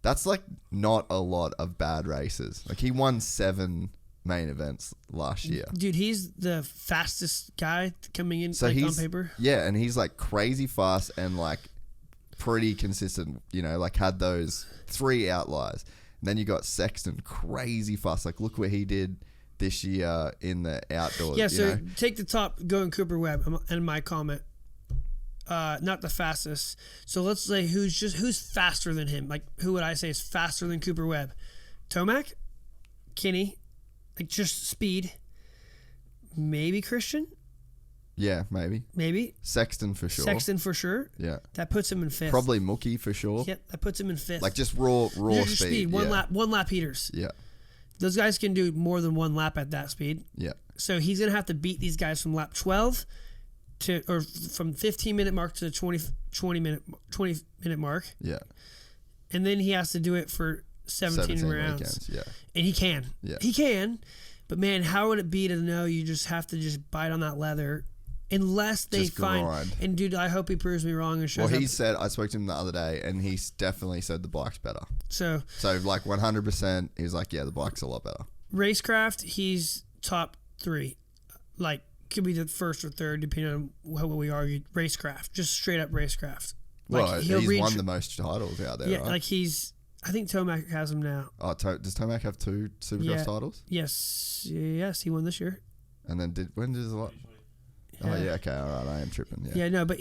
Speaker 2: That's, like, not a lot of bad races. Like, he won 7 main events last year.
Speaker 3: Dude, he's the fastest guy coming in,
Speaker 2: so
Speaker 3: on paper.
Speaker 2: Yeah, and he's, like, crazy fast and, like, pretty consistent, like had those 3 outliers. And then you got Sexton, crazy fast. Like, look what he did this year in the outdoors.
Speaker 3: Yeah, so take the top, go in Cooper Webb, and my comment. Not the fastest. So let's say who's faster than him? Like, who would I say is faster than Cooper Webb? Tomac? Kenny? Like, just speed? Maybe Christian?
Speaker 2: Yeah, maybe. Sexton for sure. Yeah.
Speaker 3: That puts him in 5th.
Speaker 2: Probably Mookie for sure.
Speaker 3: Yep, that puts him in 5th.
Speaker 2: Like just raw speed.
Speaker 3: One lap heaters.
Speaker 2: Yeah.
Speaker 3: Those guys can do more than 1 lap at that speed.
Speaker 2: Yeah.
Speaker 3: So he's gonna have to beat these guys from lap 12 or from 15-minute mark to the 20 minute mark.
Speaker 2: Yeah.
Speaker 3: And then he has to do it for 17 rounds.
Speaker 2: Weekends, yeah.
Speaker 3: And he can.
Speaker 2: Yeah.
Speaker 3: He can. But man, how would it be to know you just have to just bite on that leather unless they
Speaker 2: Just
Speaker 3: find.
Speaker 2: grind.
Speaker 3: And dude, I hope he proves me wrong and shows
Speaker 2: Well,
Speaker 3: up.
Speaker 2: he said, I spoke to him the other day, and he definitely said the bike's better.
Speaker 3: So
Speaker 2: like 100%, he was like, yeah, the bike's a lot better.
Speaker 3: racecraft, he's top 3. Like, could be the first or third, depending on what we argued. Racecraft, just straight up racecraft. Like,
Speaker 2: Well, he's won the most titles out there,
Speaker 3: yeah,
Speaker 2: right?
Speaker 3: like I think Tomac has him now.
Speaker 2: Oh, does Tomac have 2 Supercross titles?
Speaker 3: Yes, he won this year.
Speaker 2: And then when did the lot? Oh yeah, okay, all right, I am tripping. Yeah,
Speaker 3: Yeah, no, but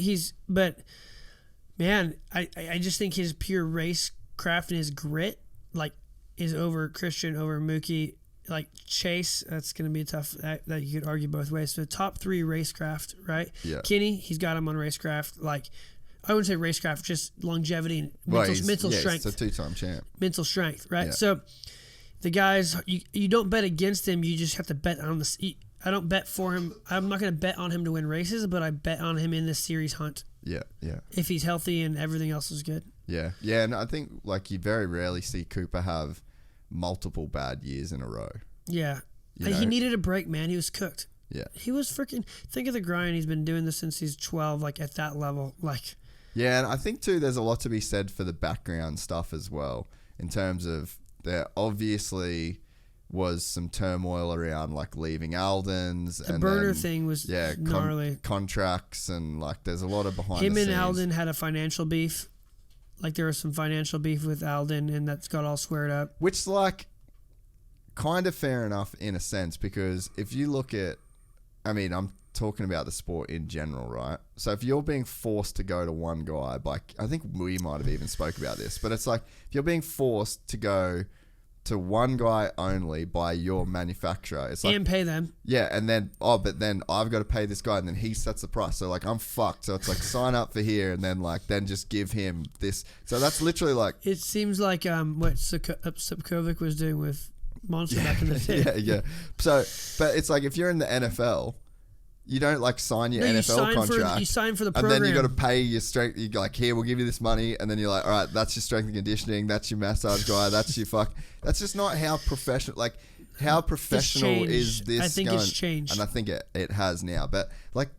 Speaker 3: man, I just think his pure racecraft and his grit, like, is over Christian, over Mookie, like Chase. That's going to be a tough that you could argue both ways. So top 3 racecraft, right?
Speaker 2: Yeah.
Speaker 3: Kenny, he's got him on racecraft. Like, I wouldn't say racecraft, just longevity and
Speaker 2: well,
Speaker 3: mental strength.
Speaker 2: He's a 2-time champ.
Speaker 3: Mental strength, right?
Speaker 2: Yeah.
Speaker 3: So the guys, you don't bet against him. You just have to bet on this. I don't bet for him. I'm not going to bet on him to win races, but I bet on him in this series hunt.
Speaker 2: Yeah, yeah.
Speaker 3: If he's healthy and everything else is good.
Speaker 2: Yeah, yeah, and I think like you very rarely see Cooper have multiple bad years in a row.
Speaker 3: Yeah.
Speaker 2: You know?
Speaker 3: He needed a break, man. He was cooked.
Speaker 2: Yeah.
Speaker 3: He was freaking, think of the grind. He's been doing this since he's 12, like at that level. Like,
Speaker 2: yeah, and I think too there's a lot to be said for the background stuff as well, in terms of there obviously was some turmoil around like leaving Alden's.
Speaker 3: the
Speaker 2: and
Speaker 3: burner
Speaker 2: then,
Speaker 3: thing was
Speaker 2: yeah,
Speaker 3: gnarly.
Speaker 2: contracts, and like there's a lot of behind
Speaker 3: Him
Speaker 2: the
Speaker 3: and
Speaker 2: scenes.
Speaker 3: Alden had a financial beef. Like, there was some financial beef with Alden, and that's got all squared up.
Speaker 2: Which, like, kind of fair enough in a sense, because if you look at, I mean, I'm talking about the sport in general, right? So if you're being forced to go to one guy, like, I think we might have even spoke about this, but it's like, if you're being forced to go to one guy only by your manufacturer, it's like,
Speaker 3: And pay them.
Speaker 2: yeah, and then, but then I've got to pay this guy, and then he sets the price. So, like, I'm fucked. So it's like, sign up for here, and then, like, then just give him this. So that's literally like,
Speaker 3: It seems like what Sipkovic was doing with Monster back in the day.
Speaker 2: yeah. So, but it's like, if you're in the NFL, you don't like sign your
Speaker 3: No, you
Speaker 2: NFL
Speaker 3: sign
Speaker 2: contract.
Speaker 3: you sign for the
Speaker 2: and
Speaker 3: program.
Speaker 2: then you got to pay your strength. You like, here, we'll give you this money, and then you're like, all right, that's your strength and conditioning. That's your massage guy. That's your fuck. That's just not how professional. Like, how professional
Speaker 3: changed.
Speaker 2: is this?
Speaker 3: I think
Speaker 2: going?
Speaker 3: it's changed.
Speaker 2: and I think it has now. But like,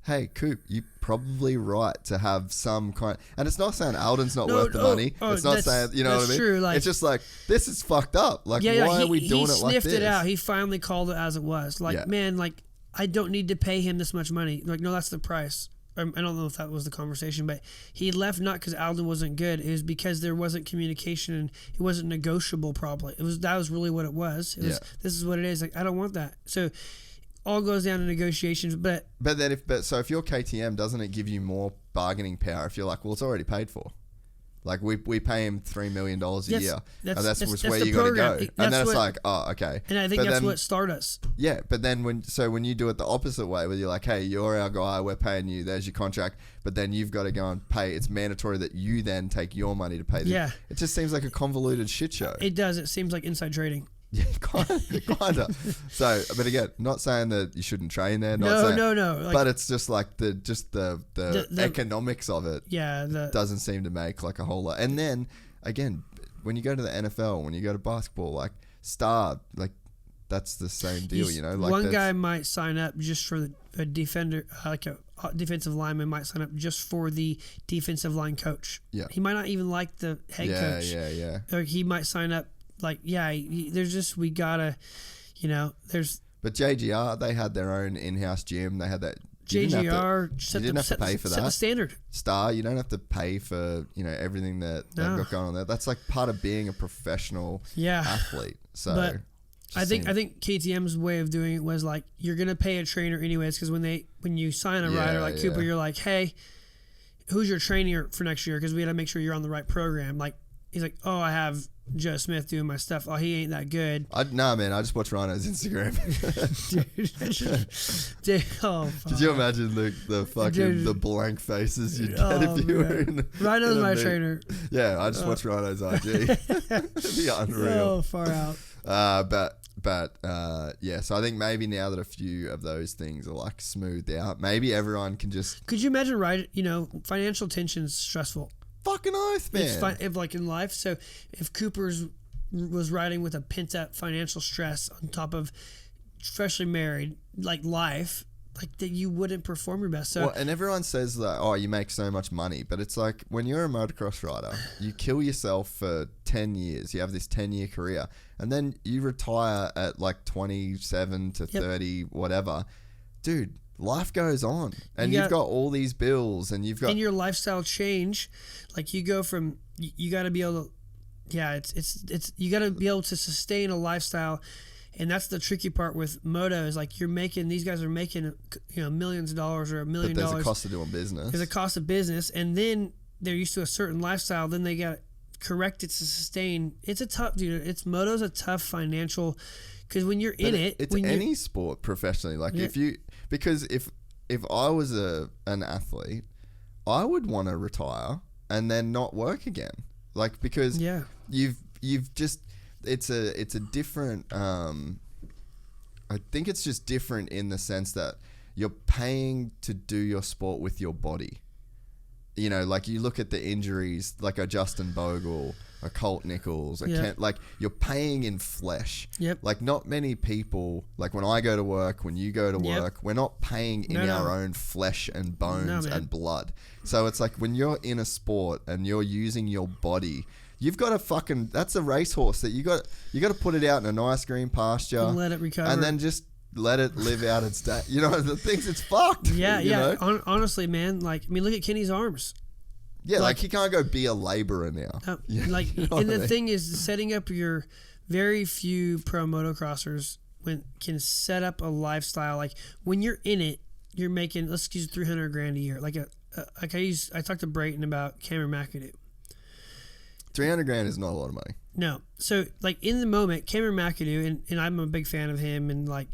Speaker 2: hey, Coop, you're probably right to have some kind. And it's not saying Alden's not worth the money. It's not saying, you know what I mean.
Speaker 3: True, like,
Speaker 2: it's just like, this is fucked up. Like,
Speaker 3: yeah,
Speaker 2: why are we doing
Speaker 3: he
Speaker 2: it like this?
Speaker 3: sniffed it out. He finally called it as it was. Like,
Speaker 2: Yeah.
Speaker 3: man, like, I don't need to pay him this much money. Like, no, that's the price. I don't know if that was the conversation, but he left not because Alden wasn't good. It was because there wasn't communication and it wasn't negotiable. Probably that was really what it was. It was, this is what it is. Like, I don't want that. So all goes down to negotiations. But
Speaker 2: then so if you're KTM, doesn't it give you more bargaining power if you're like, well, it's already paid for? Like, we pay him $3 million a year. That's where
Speaker 3: the
Speaker 2: you got to
Speaker 3: program.
Speaker 2: go. And then it's like, oh, okay.
Speaker 3: And I think
Speaker 2: But
Speaker 3: that's
Speaker 2: then,
Speaker 3: what started us.
Speaker 2: yeah, but then when you do it the opposite way, where you're like, hey, you're our guy, we're paying you, there's your contract, but then you've got to go and pay. It's mandatory that you then take your money to pay them.
Speaker 3: Yeah.
Speaker 2: It just seems like a convoluted shit show.
Speaker 3: It does. It seems like inside trading.
Speaker 2: Yeah, kind of. So, but again, not saying that you shouldn't train there.
Speaker 3: No. Like,
Speaker 2: but it's just like the economics of it.
Speaker 3: Yeah.
Speaker 2: Doesn't seem to make like a whole lot. And then again, when you go to the NFL, when you go to basketball, like star, like that's the same deal, you know. Like,
Speaker 3: one guy might sign up just for a defender, like a defensive lineman might sign up just for the defensive line coach.
Speaker 2: Yeah.
Speaker 3: He might not even like the head coach.
Speaker 2: Yeah.
Speaker 3: Or he might sign up like, there's just, we gotta, you know, there's.
Speaker 2: But JGR, they had their own in-house gym. They had that.
Speaker 3: JGR
Speaker 2: you didn't have to pay for
Speaker 3: set the
Speaker 2: that.
Speaker 3: standard.
Speaker 2: Star, you don't have to pay for, you know, everything that they've got going on there. That's like part of being a professional athlete. So,
Speaker 3: but I think KTM's way of doing it was like, you're gonna pay a trainer anyways, because when you sign a rider like Cooper, you're like, hey, who's your trainer for next year? Because we got to make sure you're on the right program. Like, he's like, oh, I have Joe Smith doing my stuff. Oh, he ain't that good.
Speaker 2: Nah, man, I just watch Rhino's Instagram.
Speaker 3: Dude, oh,
Speaker 2: Could you imagine the fucking the blank faces you'd get if you were in
Speaker 3: Rhino's my
Speaker 2: meet?
Speaker 3: trainer.
Speaker 2: Yeah, I just watch Rhino's IG. It'd be unreal.
Speaker 3: Oh, far out.
Speaker 2: But yeah, so I think maybe now that a few of those things are like smoothed out, maybe everyone can just.
Speaker 3: Could you imagine, financial tension's stressful.
Speaker 2: Fucking oath, man.
Speaker 3: It's fine, if like in life. So if Cooper's was riding with a pent up financial stress on top of freshly married, like life, like that you wouldn't perform your best. So
Speaker 2: Well, and everyone says that, oh, you make so much money. But it's like when you're a motocross rider, you kill yourself for 10 years. You have this 10-year career. And then you retire at like 27 to 30, whatever. Dude, life goes on. And you've got all these bills and you've got...
Speaker 3: And your lifestyle change. Like you go from... You got to be able to... Yeah, it's you got to be able to sustain a lifestyle. And that's the tricky part with moto is like these guys are making, millions of dollars or $1 million.
Speaker 2: But there's a cost of doing business.
Speaker 3: There's a cost of business. And then they're used to a certain lifestyle. Then they got to correct it to sustain. It's a tough, dude. Moto's a tough financial, because when you're in it.
Speaker 2: It's any sport professionally. Like because if I was an athlete, I would want to retire and then not work again. Like, because you've just, it's a different, I think it's just different in the sense that you're paying to do your sport with your body. Like you look at the injuries, like a Justin Bogle, a Colt Nichols, Kent, like you're paying in flesh.
Speaker 3: Yep.
Speaker 2: Like not many people, like when I go to work, when you go to work, we're not paying in our own flesh and bones and blood. So it's like when you're in a sport and you're using your body, you've got to that's a racehorse that you got to put it out in a nice green pasture
Speaker 3: and let it recover,
Speaker 2: and then just let it live out its day. The things, it's fucked.
Speaker 3: Yeah. Honestly, man, like, I mean, look at Kenny's arms.
Speaker 2: Yeah, like he can't go be a laborer now.
Speaker 3: The thing is, setting up your very few pro motocrossers can set up a lifestyle. Like when you're in it, you're making, let's use $300,000 a year. I talked to Brayton about Cameron McAdoo.
Speaker 2: $300,000 is not a lot of money.
Speaker 3: No. So like in the moment, Cameron McAdoo, and I'm a big fan of him, and like,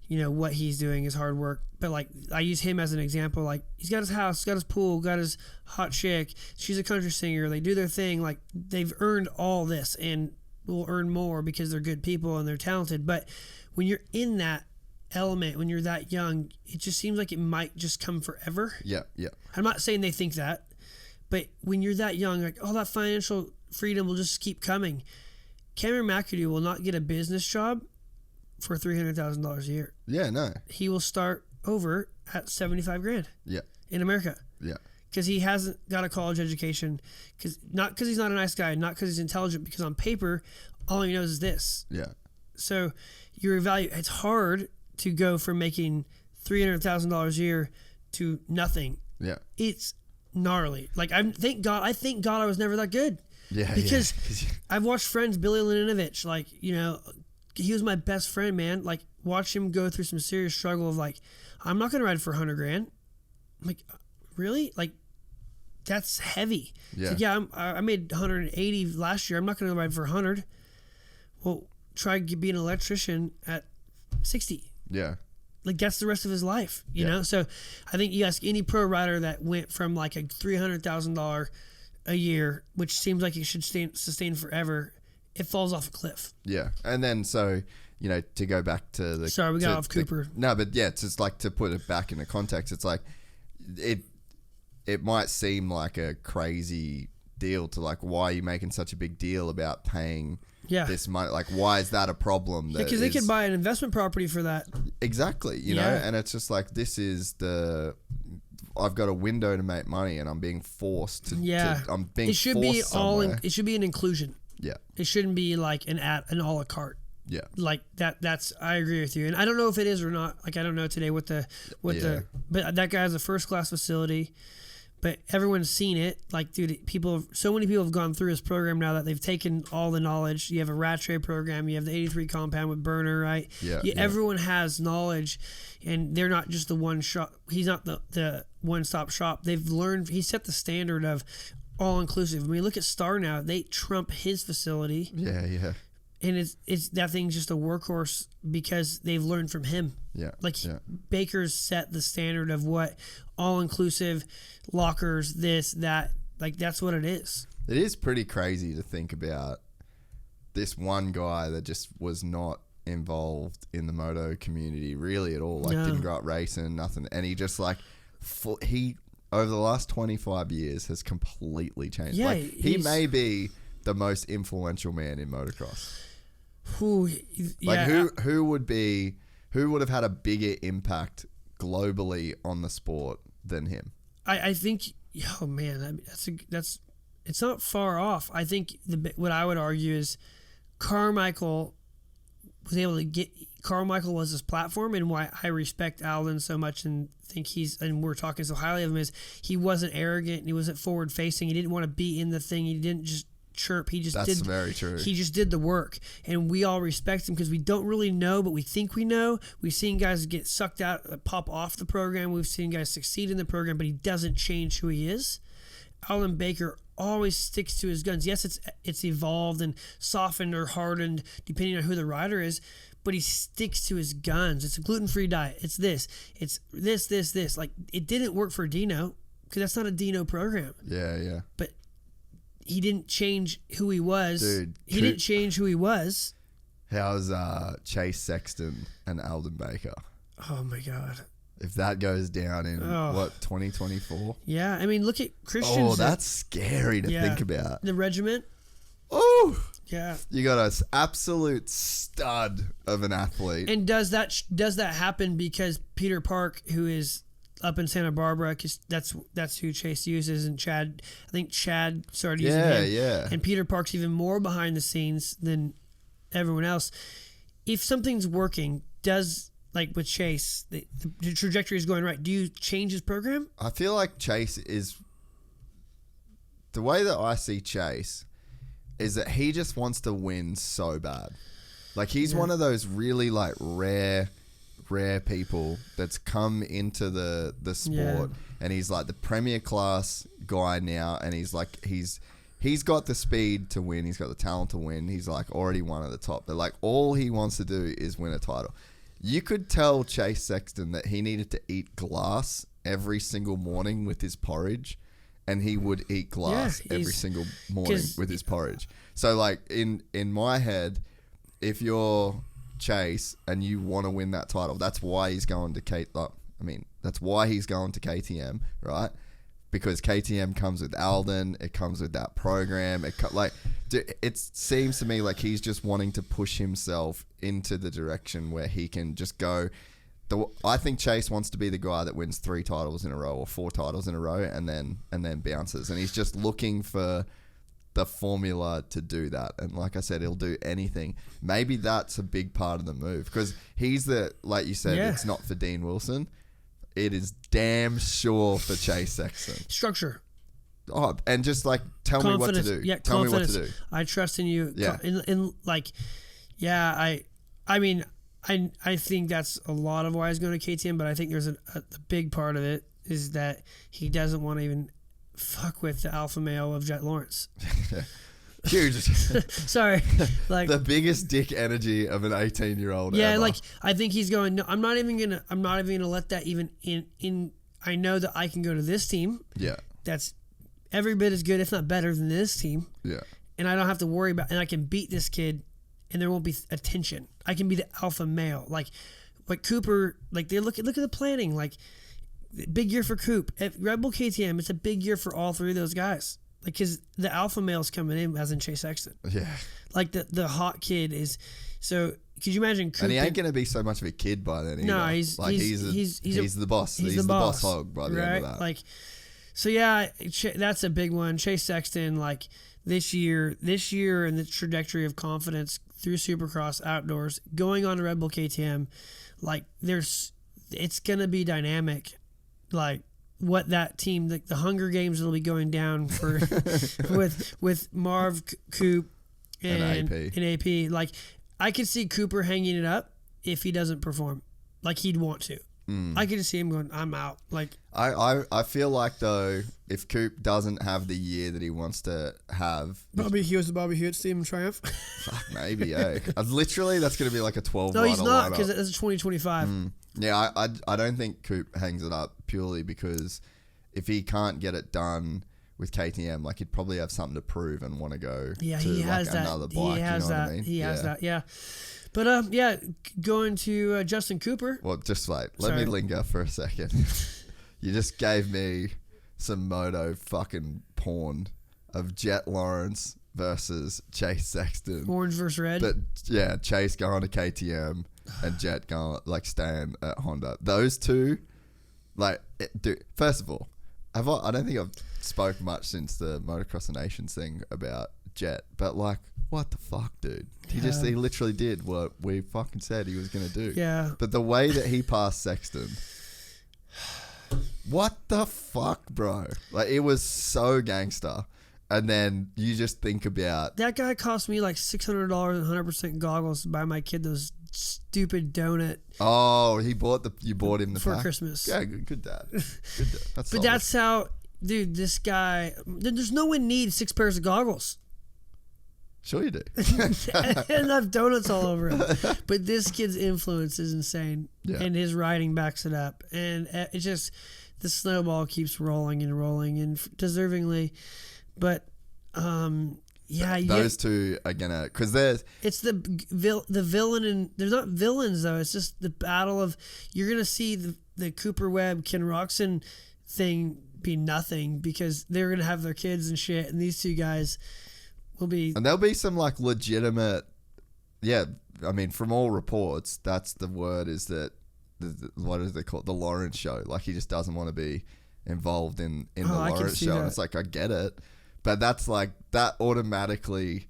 Speaker 3: what he's doing is hard work. But like I use him as an example. Like he's got his house, he's got his pool, got his hot chick. She's a country singer. They do their thing. Like they've earned all this and will earn more because they're good people and they're talented. But when you're in that element, when you're that young, it just seems like it might just come forever.
Speaker 2: Yeah.
Speaker 3: I'm not saying they think that, but when you're that young, like, that financial freedom will just keep coming. Cameron McAdoo will not get a business job for $300,000 a year.
Speaker 2: Yeah, no.
Speaker 3: He will start over at $75,000.
Speaker 2: Yeah.
Speaker 3: In America.
Speaker 2: Yeah. Because
Speaker 3: he hasn't got a college education. Not because he's not a nice guy, not because he's intelligent. Because on paper, all he knows is this.
Speaker 2: Yeah.
Speaker 3: So it's hard to go from making $300,000 a year to nothing.
Speaker 2: Yeah.
Speaker 3: It's gnarly. Like thank God I was never that good.
Speaker 2: Yeah.
Speaker 3: Because I've watched friends, Billy Laninovich, like, he was my best friend, man. Like, watch him go through some serious struggle of like, I'm not gonna ride for $100,000. I'm like, really? Like, that's heavy.
Speaker 2: Yeah.
Speaker 3: Like, I made 180 last year. I'm not gonna ride for 100. Well, try being an electrician at 60.
Speaker 2: Yeah.
Speaker 3: Like, that's the rest of his life, you know? So I think you ask any pro rider that went from like a $300,000 a year, which seems like it should sustain forever, it falls off a cliff.
Speaker 2: Yeah. And then to go back to the...
Speaker 3: Sorry, we got off Cooper.
Speaker 2: No, but yeah, it's just like to put it back into context, it's like, it might seem like a crazy deal to like, why are you making such a big deal about paying this money? Like, why is that a problem?
Speaker 3: Because they could buy an investment property for that.
Speaker 2: Exactly, you know, and it's just like, I've got a window to make money and I'm being forced to, I'm being forced somewhere.
Speaker 3: It should be an inclusion.
Speaker 2: Yeah.
Speaker 3: It shouldn't be like an a la carte.
Speaker 2: Yeah.
Speaker 3: Like that's I agree with you. And I don't know if it is or not. Like, I don't know today but that guy has a first class facility, but everyone's seen it. Like, dude, so many people have gone through his program now that they've taken all the knowledge. You have a Rattray program, you have the 83 compound with burner, right?
Speaker 2: Yeah.
Speaker 3: Everyone has knowledge, and they're not just the one shop. He's not the one-stop shop. They've learned, he set the standard of all-inclusive. When we look at Star now, they trump his facility.
Speaker 2: Yeah.
Speaker 3: And it's that thing's just a workhorse because they've learned from him.
Speaker 2: Yeah.
Speaker 3: Baker's set the standard of what all-inclusive, lockers, this, that. Like, that's what it is.
Speaker 2: It is pretty crazy to think about this one guy that just was not involved in the moto community really at all. Like, didn't grow up racing, nothing. And he just like, he over the last 25 years has completely changed.
Speaker 3: Yeah,
Speaker 2: like, he may be the most influential man in motocross. Who would have had a bigger impact globally on the sport than him.
Speaker 3: I think, oh man, it's not far off. I think what I would argue is Carmichael was able to get. Carmichael was his platform, and why I respect Alden so much and think and we're talking so highly of him is he wasn't arrogant and he wasn't forward facing. He didn't want to be in the thing. He didn't just chirp. That's
Speaker 2: very true.
Speaker 3: He just did the work, and we all respect him because we don't really know, but we think we know. We've seen guys get sucked out, pop off the program. We've seen guys succeed in the program, but he doesn't change who he is. Alan Baker always sticks to his guns. Yes, it's evolved and softened or hardened depending on who the rider is, but he sticks to his guns. It's a gluten-free diet. It's this. It's this. Like, it didn't work for Dino because that's not a Dino program.
Speaker 2: Yeah.
Speaker 3: But he didn't change who he was.
Speaker 2: Dude,
Speaker 3: he didn't change who he was.
Speaker 2: How's Chase Sexton and Alden Baker?
Speaker 3: Oh, my God.
Speaker 2: If that goes down in, 2024?
Speaker 3: Yeah, I mean, look at Christian.
Speaker 2: Oh, that's scary to think about.
Speaker 3: The regiment.
Speaker 2: Oh,
Speaker 3: yeah.
Speaker 2: You got an absolute stud of an athlete.
Speaker 3: And does that happen because Peter Park, who is up in Santa Barbara, because that's who Chase uses, and Chad, I think Chad started using him.
Speaker 2: Yeah.
Speaker 3: And Peter Park's even more behind the scenes than everyone else. If something's working, like with Chase, the trajectory is going right, do you change his program?
Speaker 2: I feel like Chase is... The way that I see Chase is that he just wants to win so bad. Like, he's one of those really, like, rare people that's come into the sport, and he's like the premier class guy now, and he's like he's got the speed to win, he's got the talent to win, he's like already one at the top, but like all he wants to do is win a title. You could tell Chase Sexton that he needed to eat glass every single morning with his porridge, and he would eat glass every single morning with his porridge. So like in my head, if you're Chase and you want to win that title, that's why he's going to that's why he's going to KTM, right? Because KTM comes with Alden, it comes with that program. It seems to me like he's just wanting to push himself into the direction where he can just go. I think Chase wants to be the guy that wins 3 titles in a row or 4 titles in a row and then bounces, and he's just looking for the formula to do that. And like I said, he'll do anything. Maybe that's a big part of the move, because he's like you said, it's not for Dean Wilson. It is damn sure for Chase Sexton.
Speaker 3: Structure.
Speaker 2: Oh, and just like tell me what to do.
Speaker 3: Yeah,
Speaker 2: tell me what to do.
Speaker 3: I trust in you.
Speaker 2: Yeah.
Speaker 3: I think that's a lot of why he's going to KTM, but I think there's a big part of it is that he doesn't want to even fuck with the alpha male of Jet Lawrence.
Speaker 2: Huge.
Speaker 3: Sorry. Like
Speaker 2: the biggest dick energy of an 18-year-old
Speaker 3: Yeah,
Speaker 2: ever.
Speaker 3: like I think he's going, no, I'm not even gonna let that even in I know that I can go to this team.
Speaker 2: Yeah.
Speaker 3: That's every bit as good, if not better than this team.
Speaker 2: Yeah.
Speaker 3: And I don't have to worry about, and I can beat this kid and there won't be attention. I can be the alpha male. Like Cooper, like they look at the planning, like big year for Coop. At Red Bull KTM, it's a big year for all 3 of those guys. Like, because the alpha male's coming in, as in Chase Sexton.
Speaker 2: Yeah.
Speaker 3: Like, the hot kid is... So, could you imagine Coop...
Speaker 2: And he ain't going to be so much of a kid by then either.
Speaker 3: No, he's the
Speaker 2: boss. He's the boss hog by the end of that.
Speaker 3: Like, so, yeah, that's a big one. Chase Sexton, like, this year and the trajectory of confidence through Supercross, outdoors, going on to Red Bull KTM, like, it's going to be dynamic. Like, what that team, the Hunger Games will be going down for with Marv, Coop, and AP. Like, I could see Cooper hanging it up if he doesn't perform like he'd want to. I could just see him going, I'm out. Like,
Speaker 2: I feel like, though, if Coop doesn't have the year that he wants to have,
Speaker 3: Bobby Hewitt's the Bobby Hewitt team Triumph.
Speaker 2: Fuck, maybe, yeah. Literally, that's going to be like a 12.
Speaker 3: No, he's not, because it's 2025.
Speaker 2: Yeah, I don't think Coop hangs it up purely because if he can't get it done with KTM, like, he'd probably have something to prove and want to go to
Speaker 3: he has
Speaker 2: like
Speaker 3: that.
Speaker 2: another bike.
Speaker 3: He has
Speaker 2: you know
Speaker 3: that.
Speaker 2: what I mean?
Speaker 3: He has that. Yeah. But going to Justin Cooper.
Speaker 2: Well, just wait. Let me linger for a second. You just gave me some moto fucking porn of Jet Lawrence versus Chase Sexton.
Speaker 3: Orange versus red.
Speaker 2: But yeah, Chase going to KTM and Jet going, like, staying at Honda. Those two Like, dude, first of all, I don't think I've spoke much since the Motocross of Nations thing about Jet, but like, what the fuck, dude? He literally did what we fucking said he was gonna do.
Speaker 3: Yeah.
Speaker 2: But the way that he passed Sexton, what the fuck, bro? Like, it was so gangster. And then you just think about
Speaker 3: That guy cost me like $600 and 100% goggles to buy my kid those stupid donut
Speaker 2: oh, you bought him the
Speaker 3: for
Speaker 2: pack?
Speaker 3: Christmas.
Speaker 2: Yeah, good dad. Good dad. That's
Speaker 3: But
Speaker 2: solid.
Speaker 3: that's how, dude, this guy, there's no one needs 6 pairs of goggles.
Speaker 2: Sure you do.
Speaker 3: And I've donuts all over him. But this kid's influence is insane.
Speaker 2: Yeah.
Speaker 3: And his riding backs it up. And it's just, the snowball keeps rolling and rolling, and deservingly. But, yeah.
Speaker 2: Those two are gonna, because there's
Speaker 3: It's the villain, and they're not villains though. It's just the battle of, you're gonna see the Cooper Webb Ken Roczens thing be nothing, because they're gonna have their kids and shit, and these two guys will be.
Speaker 2: and there'll be some like legitimate, yeah. I mean, from all reports, that's the word, is that what is they call it? The Lawrence show. Like, he just doesn't want to be involved in the
Speaker 3: I can
Speaker 2: Lawrence
Speaker 3: see
Speaker 2: show.
Speaker 3: that.
Speaker 2: And it's like, I get it, but that's like, that automatically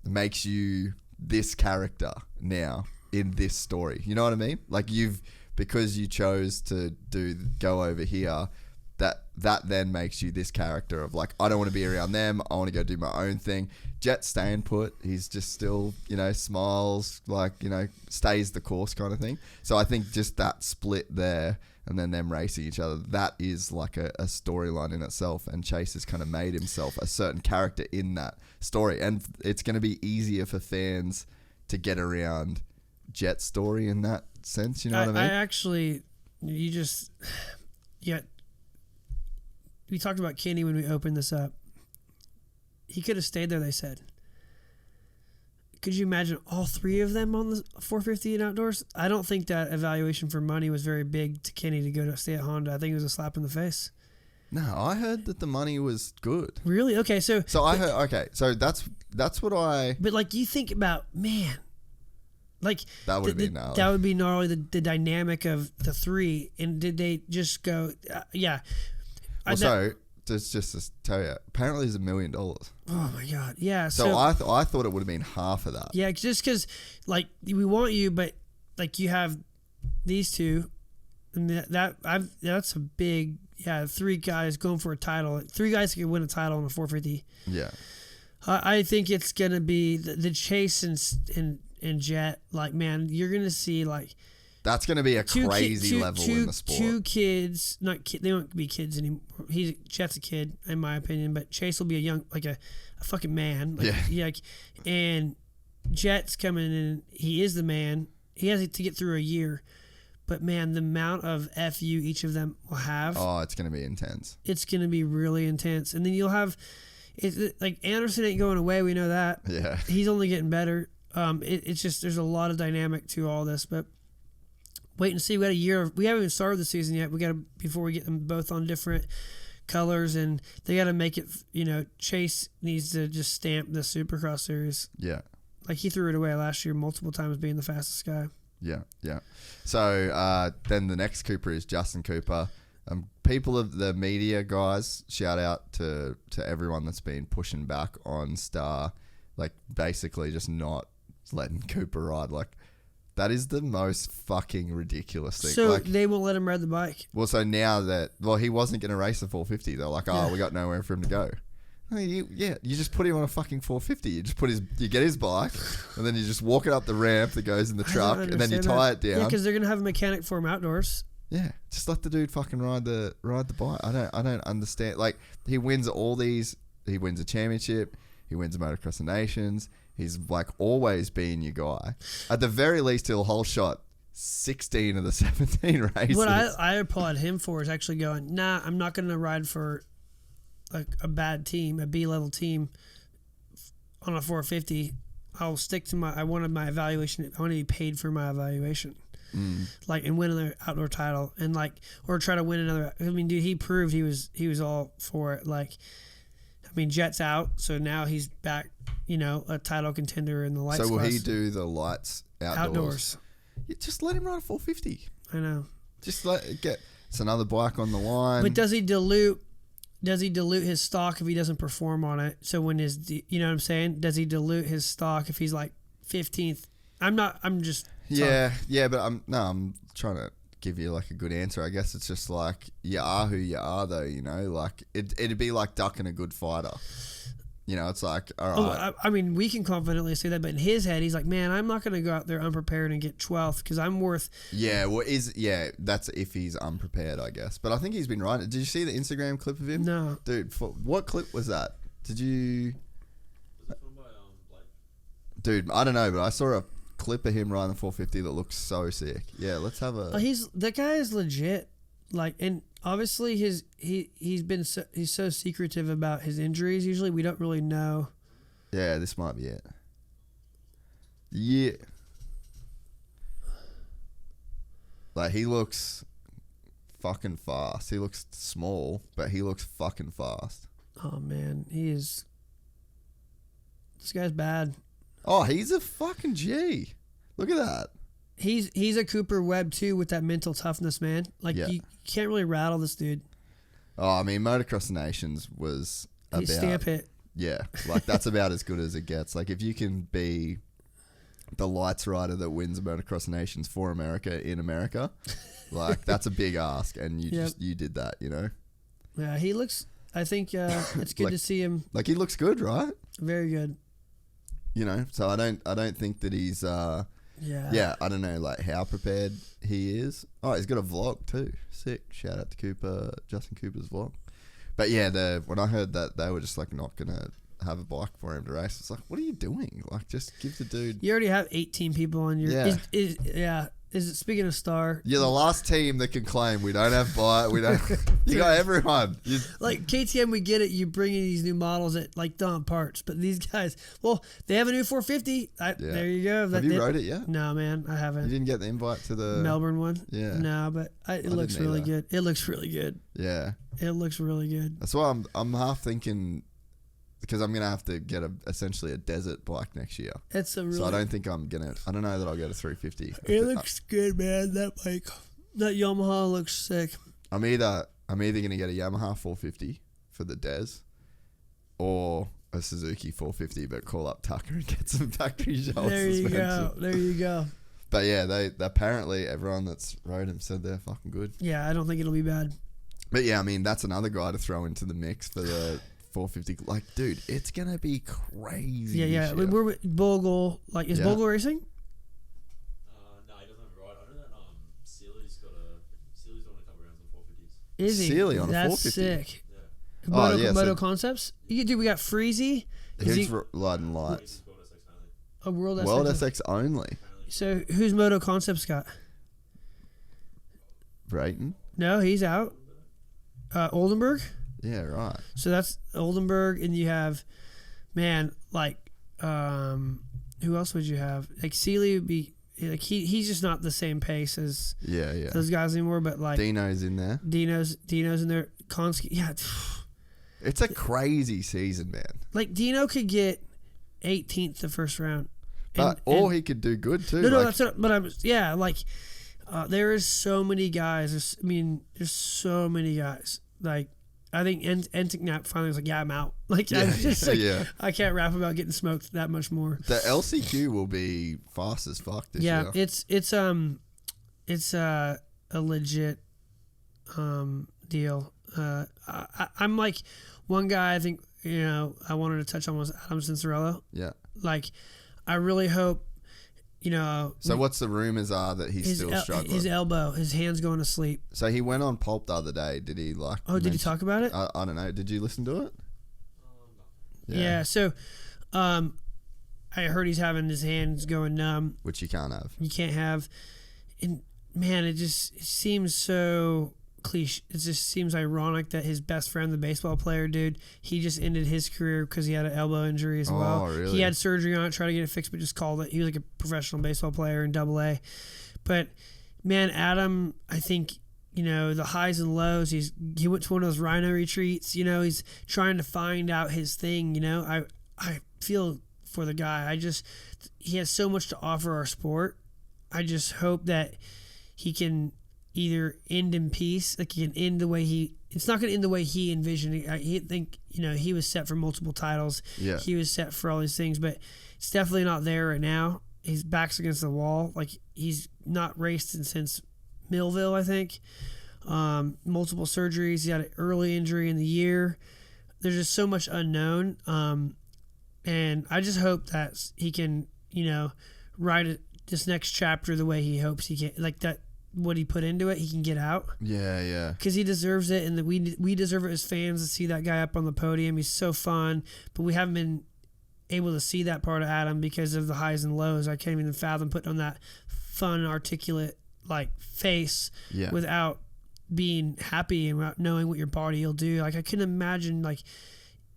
Speaker 2: makes you this character now in this story. You know what I mean? Like, because you chose to go over here, that then makes you this character of like, I don't want to be around them. I want to go do my own thing. Jet staying put. He's just still, smiles, like, stays the course kind of thing. So I think just that split there, and then them racing each other, that is like a storyline in itself. And Chase has kind of made himself a certain character in that story. And it's going to be easier for fans to get around Jet's story in that sense. You know what I mean?
Speaker 3: I actually, we talked about Kenny when we opened this up. He could have stayed there, they said. Could you imagine all 3 of them on the 450 and outdoors? I don't think that evaluation for money was very big to Kenny to go to stay at Honda. I think it was a slap in the face.
Speaker 2: No, I heard that the money was good.
Speaker 3: Really? Okay, so
Speaker 2: I heard, okay, so that's what I...
Speaker 3: But like, you think about, man, like
Speaker 2: That would be gnarly.
Speaker 3: That would be gnarly. The dynamic of the 3, and did they just go? Yeah.
Speaker 2: Well, so just to tell you, apparently it's $1 million.
Speaker 3: Oh my god, yeah.
Speaker 2: So I thought it would have been half of that.
Speaker 3: Yeah, just because like we want you, but like you have these two, and that's a big 3 guys going for a title. 3 guys could win a title on the 450.
Speaker 2: Yeah.
Speaker 3: I think it's gonna be the Chase and Jet. Like, man, you're gonna see like.
Speaker 2: That's going to be a crazy level in the sport. 2
Speaker 3: kids, they won't be kids anymore. Jet's a kid, in my opinion, but Chase will be a fucking man. Like,
Speaker 2: yeah.
Speaker 3: And Jet's coming in, he is the man. He has to get through a year. But, man, the amount of FU each of them will have.
Speaker 2: Oh, it's going to be intense.
Speaker 3: It's going to be really intense. And then you'll have, like, Anderson ain't going away. We know that.
Speaker 2: Yeah.
Speaker 3: He's only getting better. It's just, there's a lot of dynamic to all this, but wait and see. We got a year. We haven't even started the season yet. We got to, before we get them both on different colors, and they got to make it. Chase needs to just stamp the Supercross series.
Speaker 2: Yeah.
Speaker 3: Like, he threw it away last year multiple times, being the fastest guy.
Speaker 2: Yeah. So then the next Cooper is Justin Cooper. People of the media guys, shout out to everyone that's been pushing back on Star, like basically just not letting Cooper ride. Like, that is the most fucking ridiculous thing.
Speaker 3: So
Speaker 2: like,
Speaker 3: they won't let him ride the bike.
Speaker 2: Well, so now that he wasn't going to race the 450, they're like, we got nowhere for him to go. I mean, you just put him on a fucking 450. You just you get his bike, and then you just walk it up the ramp that goes in the truck, and then you tie it down.
Speaker 3: Yeah, because they're gonna have a mechanic for him outdoors.
Speaker 2: Yeah, just let the dude fucking ride the bike. I don't understand. Like, he wins all these. He wins a championship. He wins a Motocross of Nations. He's like always been your guy. At the very least, he'll whole shot 16 of the 17 races.
Speaker 3: What I applaud him for is actually going, nah, I'm not going to ride for like a bad team, a B-level team on a 450. I'll stick to I wanted my evaluation. I want to be paid for my evaluation. Like, and win another outdoor title, and like, or try to win another. I mean, dude, he proved he was all for it. Like, I mean, Jet's out, so now he's back, a title contender in the lights.
Speaker 2: So will
Speaker 3: class.
Speaker 2: he do the lights outdoors? Yeah, just let him ride a 450.
Speaker 3: I know.
Speaker 2: Just It's another bike on the line.
Speaker 3: But does he dilute his stock if he doesn't perform on it? So when you know what I'm saying? Does he dilute his stock if he's like 15th? I'm just
Speaker 2: yeah, but I'm trying to give you like a good answer. I guess it's just like you are who you are, though. You know, like it'd be like ducking a good fighter. You know, it's like, all right.
Speaker 3: I mean, we can confidently say that, but in his head, he's like, man, I'm not going to go out there unprepared and get 12th because I'm worth.
Speaker 2: Yeah, well, that's if he's unprepared, I guess. But I think he's been right. Did you see the Instagram clip of him?
Speaker 3: No.
Speaker 2: Dude, what clip was that? Did you.
Speaker 4: Was it filmed by Blake?
Speaker 2: Dude, I don't know, but I saw a clip of him riding the 450 that looks so sick. Yeah, let's have a.
Speaker 3: That guy is legit. Like, and obviously he's so secretive about his injuries. Usually we don't really know.
Speaker 2: Yeah, this might be it. Yeah. Like, he looks fucking fast. He looks small, but he looks fucking fast.
Speaker 3: Oh man, this guy's bad.
Speaker 2: Oh, he's a fucking G. Look at that.
Speaker 3: He's a Cooper Webb too with that mental toughness, man. Like you can't really rattle this dude.
Speaker 2: Oh, I mean, Motocross Nations was about
Speaker 3: stamp it.
Speaker 2: Yeah, like that's about as good as it gets. Like if you can be the lights rider that wins Motocross Nations for America in America, like that's a big ask, and you did that, you know.
Speaker 3: Yeah, he looks. I think it's good to see him.
Speaker 2: Like he looks good, right?
Speaker 3: Very good.
Speaker 2: You know, so I don't think that he's. Yeah, I don't know, like how prepared he is. Oh, he's got a vlog too. Sick. Shout out to Justin Cooper's vlog. But yeah, when I heard that they were just like not gonna have a bike for him to race, it's like, what are you doing? Like, just give the dude.
Speaker 3: You already have 18 people on your.
Speaker 2: Yeah.
Speaker 3: Is it speaking of Star?
Speaker 2: You're the last team that can claim we don't have bike. We don't. You got everyone.
Speaker 3: Like KTM, we get it. You bring in these new models at like dumb parts, but these guys, well, they have a new 450. There you go.
Speaker 2: Have you rode it yet?
Speaker 3: No, man, I haven't.
Speaker 2: You didn't get the invite to the
Speaker 3: Melbourne one.
Speaker 2: Yeah.
Speaker 3: No, but it looks really good. It looks really good.
Speaker 2: Yeah.
Speaker 3: It looks really good.
Speaker 2: That's why I'm half thinking. Because I'm gonna have to get essentially a desert bike next year. So I don't think I don't know that I'll get a 350.
Speaker 3: It looks good, man. That bike, that Yamaha looks sick.
Speaker 2: I'm either gonna get a Yamaha 450 for the Des, or a Suzuki 450, but call up Tucker and get some factory shell suspension.
Speaker 3: There you go.
Speaker 2: But yeah, they apparently everyone that's rode them said they're fucking good.
Speaker 3: Yeah, I don't think it'll be bad.
Speaker 2: But yeah, I mean that's another guy to throw into the mix for the 450. Like, dude, it's gonna be crazy.
Speaker 3: Yeah. We're with Bogle. Like, is Bogle racing?
Speaker 4: No, he doesn't have a ride. I know that Sealy's doing a couple rounds on 450s.
Speaker 3: Is he?
Speaker 2: Sealy on a
Speaker 3: That's
Speaker 2: 450.
Speaker 3: Sick.
Speaker 2: Yeah.
Speaker 3: Moto Concepts. Dude, we got Freezy.
Speaker 2: Who's riding lights?
Speaker 4: World SX only.
Speaker 3: World
Speaker 2: SX only.
Speaker 3: So who's Moto Concepts got?
Speaker 2: Brayton.
Speaker 3: No, he's out. Oldenburg.
Speaker 2: Yeah, right.
Speaker 3: So that's Oldenburg, and you have, man, like, who else would you have? Like Sealy would be like he's just not the same pace as those guys anymore. But like
Speaker 2: Dino's in there.
Speaker 3: Dino's in there. Konski, yeah.
Speaker 2: It's a crazy season, man.
Speaker 3: Like Dino could get 18th the first round,
Speaker 2: or he could do good too.
Speaker 3: No, that's what. But there is so many guys. There's so many guys. Like, I think Entignap finally was like, yeah, I'm out. Like, I can't rap about getting smoked that much more.
Speaker 2: The LCQ will be fast as fuck this year.
Speaker 3: Yeah, it's a legit deal. I'm like, one guy I think, I wanted to touch on was Adam Cincerello.
Speaker 2: Yeah.
Speaker 3: Like, I really hope,
Speaker 2: So what's the rumors are that he's still struggling?
Speaker 3: His elbow, his hand's going to sleep.
Speaker 2: So he went on Pulp the other day. Did he
Speaker 3: did he talk about it?
Speaker 2: I don't know. Did you listen to it?
Speaker 3: Yeah. So, I heard he's having his hands going numb,
Speaker 2: which you can't have.
Speaker 3: You can't have, and man, it seems so cliche. It just seems ironic that his best friend, the baseball player dude, he just ended his career because he had an elbow injury as well.
Speaker 2: Really?
Speaker 3: He had surgery on it, tried to get it fixed, but just called it. He was like a professional baseball player in AA. But man, Adam, I think, the highs and lows. He went to one of those rhino retreats. He's trying to find out his thing. I feel for the guy. He has so much to offer our sport. I just hope that he can either end in peace, like he can end the way it's not going to end the way he envisioned it. He think, he was set for multiple titles.
Speaker 2: Yeah.
Speaker 3: He was set for all these things, but it's definitely not there right now. His back's against the wall. Like, he's not raced since Millville, I think. Multiple surgeries. He had an early injury in the year. There's just so much unknown. And I just hope that he can, write this next chapter the way he hopes he can. Like, that, what he put into it, he can get out.
Speaker 2: Yeah.
Speaker 3: Because he deserves it, and we deserve it as fans to see that guy up on the podium. He's so fun, but we haven't been able to see that part of Adam because of the highs and lows. I can't even fathom putting on that fun, articulate, like, face without being happy and without knowing what your body will do. Like, I couldn't imagine, like,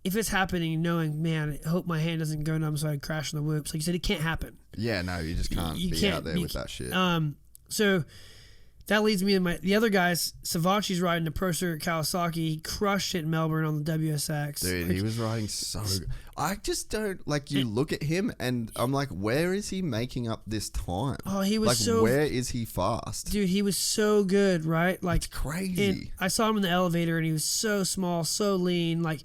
Speaker 3: if it's happening, knowing, man, I hope my hand doesn't go numb so I crash in the whoops. Like you said, it can't happen.
Speaker 2: Yeah, no, you just can't be out there with that shit.
Speaker 3: So that leads me to the other guys. Savachi's riding the Pro Circuit Kawasaki. He crushed it in Melbourne on the WSX.
Speaker 2: Dude, he was riding so good. I just don't, you look at him and I'm like, where is he making up this time?
Speaker 3: Oh, he was
Speaker 2: where is he fast?
Speaker 3: Dude, he was so good, right? Like,
Speaker 2: it's crazy.
Speaker 3: I saw him in the elevator and he was so small, so lean. Like,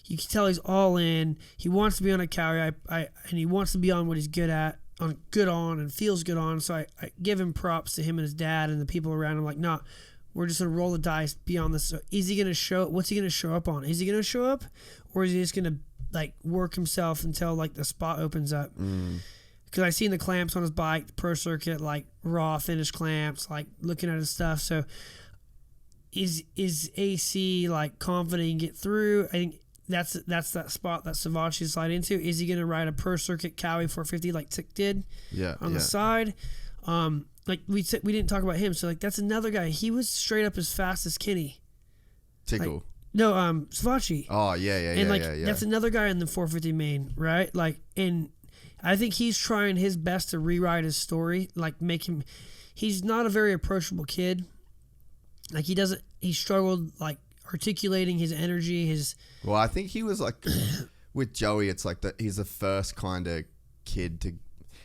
Speaker 3: you can tell he's all in. He wants to be on a carry, and he wants to be on what he's good at, and feels good on. So I give him props to him and his dad and the people around him. Like, no, we're just gonna roll the dice, be on this. So is he gonna show? What's he gonna show up on? Is he gonna show up, or is he just gonna work himself until the spot opens up? Because I seen the clamps on his bike, the Pro Circuit, raw finish clamps, looking at his stuff. So is AC confident he can get through? I think that's that spot that Savachi slide into. Is he gonna ride a Pro Circuit Cowie 450 like Tick did? On the side. We didn't talk about him, so that's another guy. He was straight up as fast as Kenny.
Speaker 2: Tickle.
Speaker 3: No, Savachi.
Speaker 2: Oh yeah.
Speaker 3: And that's another guy in the 450 main, right? And I think he's trying his best to rewrite his story, make him. He's not a very approachable kid. He struggled articulating his energy,
Speaker 2: Well, I think he was with Joey, it's he's the first kind of kid to.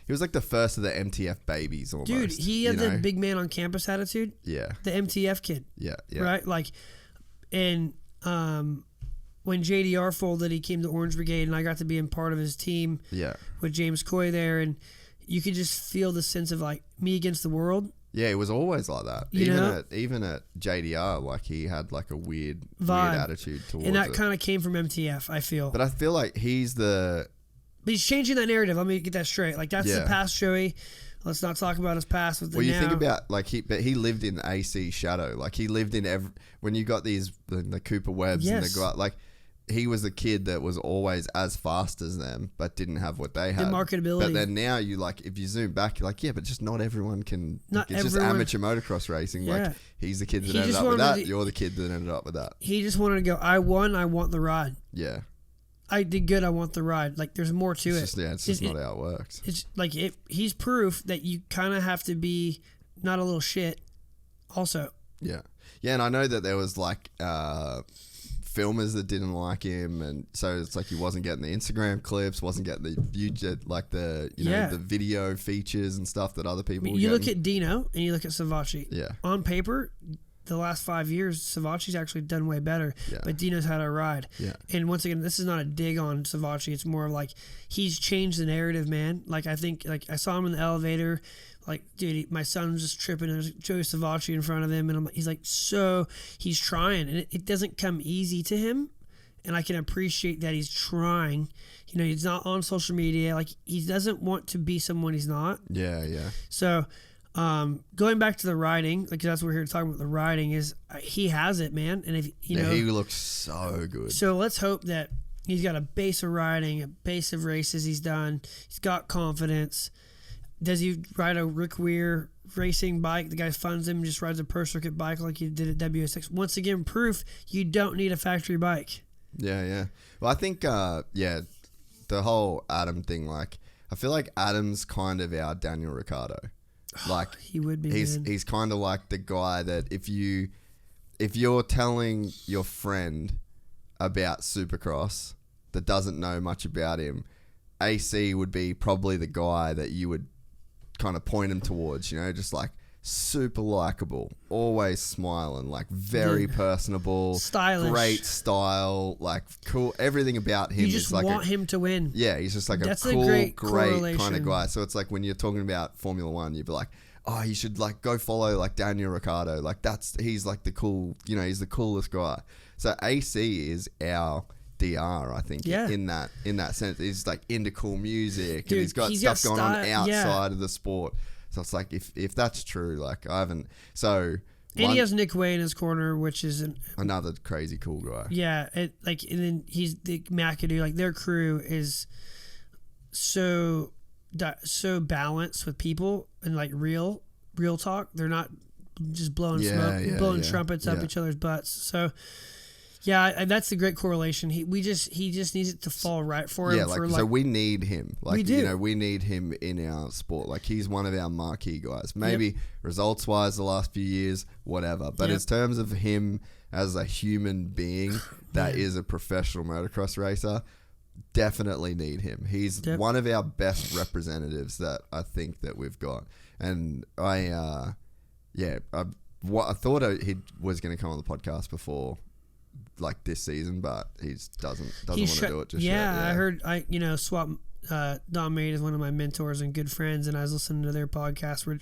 Speaker 2: He was the first of the MTF babies almost.
Speaker 3: Dude, he had the big man on campus attitude.
Speaker 2: Yeah.
Speaker 3: The MTF kid.
Speaker 2: Yeah.
Speaker 3: Right? And when JDR folded, he came to Orange Brigade, and I got to be in part of his team.
Speaker 2: Yeah.
Speaker 3: With James Coy there, and you could just feel the sense of me against the world.
Speaker 2: Yeah, it was always like that. Even at JDR, he had a weird attitude towards it.
Speaker 3: And that kind of came from MTF, I feel.
Speaker 2: But I feel he's the.
Speaker 3: But he's changing that narrative. Let me get that straight. That's the past Joey. Let's not talk about his past with the now.
Speaker 2: Well, you think about he lived in AC shadow. He lived in when you got the Cooper Webbs and the guy he was a kid that was always as fast as them, but didn't have what they had.
Speaker 3: The marketability.
Speaker 2: But then now you if you zoom back, you're but just not everyone can. It's just amateur motocross racing.
Speaker 3: Yeah.
Speaker 2: He's the kid that ended up with that. You're the kid that ended up with that.
Speaker 3: He just wanted to go, I won, I want the ride.
Speaker 2: Yeah.
Speaker 3: I did good, I want the ride. There's more to it.
Speaker 2: It's just not how it works.
Speaker 3: It's he's proof that you kind of have to be not a little shit also.
Speaker 2: Yeah. Yeah, and I know that there was filmers that didn't like him, and so it's he wasn't getting the Instagram clips, wasn't getting the the video features and stuff that other people were
Speaker 3: you
Speaker 2: getting.
Speaker 3: Look at Dino and you look at Savachi.
Speaker 2: Yeah.
Speaker 3: On paper, the last 5 years, Savachi's actually done way better.
Speaker 2: Yeah.
Speaker 3: But Dino's had a ride.
Speaker 2: Yeah.
Speaker 3: And once again, this is not a dig on Savachi. It's more of he's changed the narrative, man. I think I saw him in the elevator. Dude, my son was just tripping. There's Joey Savachi in front of him, and he's trying, and it doesn't come easy to him, and I can appreciate that he's trying. He's not on social media. He doesn't want to be someone he's not.
Speaker 2: Yeah.
Speaker 3: So, going back to the riding, that's what we're here to talk about. The riding is he has it, man, and if he
Speaker 2: looks so good.
Speaker 3: So let's hope that he's got a base of riding, a base of races he's done. He's got confidence. Does he ride a Rick Weir racing bike? The guy funds him and just rides a Pro Circuit bike like he did at WSX. Once again, proof you don't need a factory bike.
Speaker 2: Yeah. Well, I think, the whole Adam thing, I feel Adam's kind of our Daniel Ricciardo.
Speaker 3: He would be.
Speaker 2: He's kind of the guy that if you're telling your friend about Supercross that doesn't know much about him, AC would be probably the guy that you would kind of point him towards, just super likable, always smiling, like very personable,
Speaker 3: stylish,
Speaker 2: great style, like cool. Everything about him
Speaker 3: you just
Speaker 2: is like
Speaker 3: want him to win.
Speaker 2: Yeah, he's just like
Speaker 3: That's
Speaker 2: a cool,
Speaker 3: great
Speaker 2: kind of guy. So it's like when you're talking about Formula One, you'd be like, oh, you should like go follow like Daniel Ricciardo. Like he's like the cool, he's the coolest guy. So AC is our DR, I think, in that sense. He's like into cool music,
Speaker 3: dude,
Speaker 2: and he's got stuff going on outside of the sport. So it's like if that's true, like I haven't. So
Speaker 3: and he has Nick Way in his corner, which is
Speaker 2: another crazy cool guy.
Speaker 3: Yeah, and then he's the McAdoo. Like their crew is so balanced with people and like real talk. They're not just blowing smoke, trumpets up each other's butts. So. Yeah, that's a great correlation. He just needs it to fall right for him.
Speaker 2: Yeah, so we need him. Like
Speaker 3: we do.
Speaker 2: We need him in our sport. Like he's one of our marquee guys. Maybe results wise the last few years, whatever. But in terms of him as a human being that is a professional motocross racer, definitely need him. He's one of our best representatives that I think that we've got. And I thought he was going to come on the podcast before. Like this season, but he doesn't want to do it just yet.
Speaker 3: Yeah, I heard. Swap Don Maid is one of my mentors and good friends, and I was listening to their podcast. We're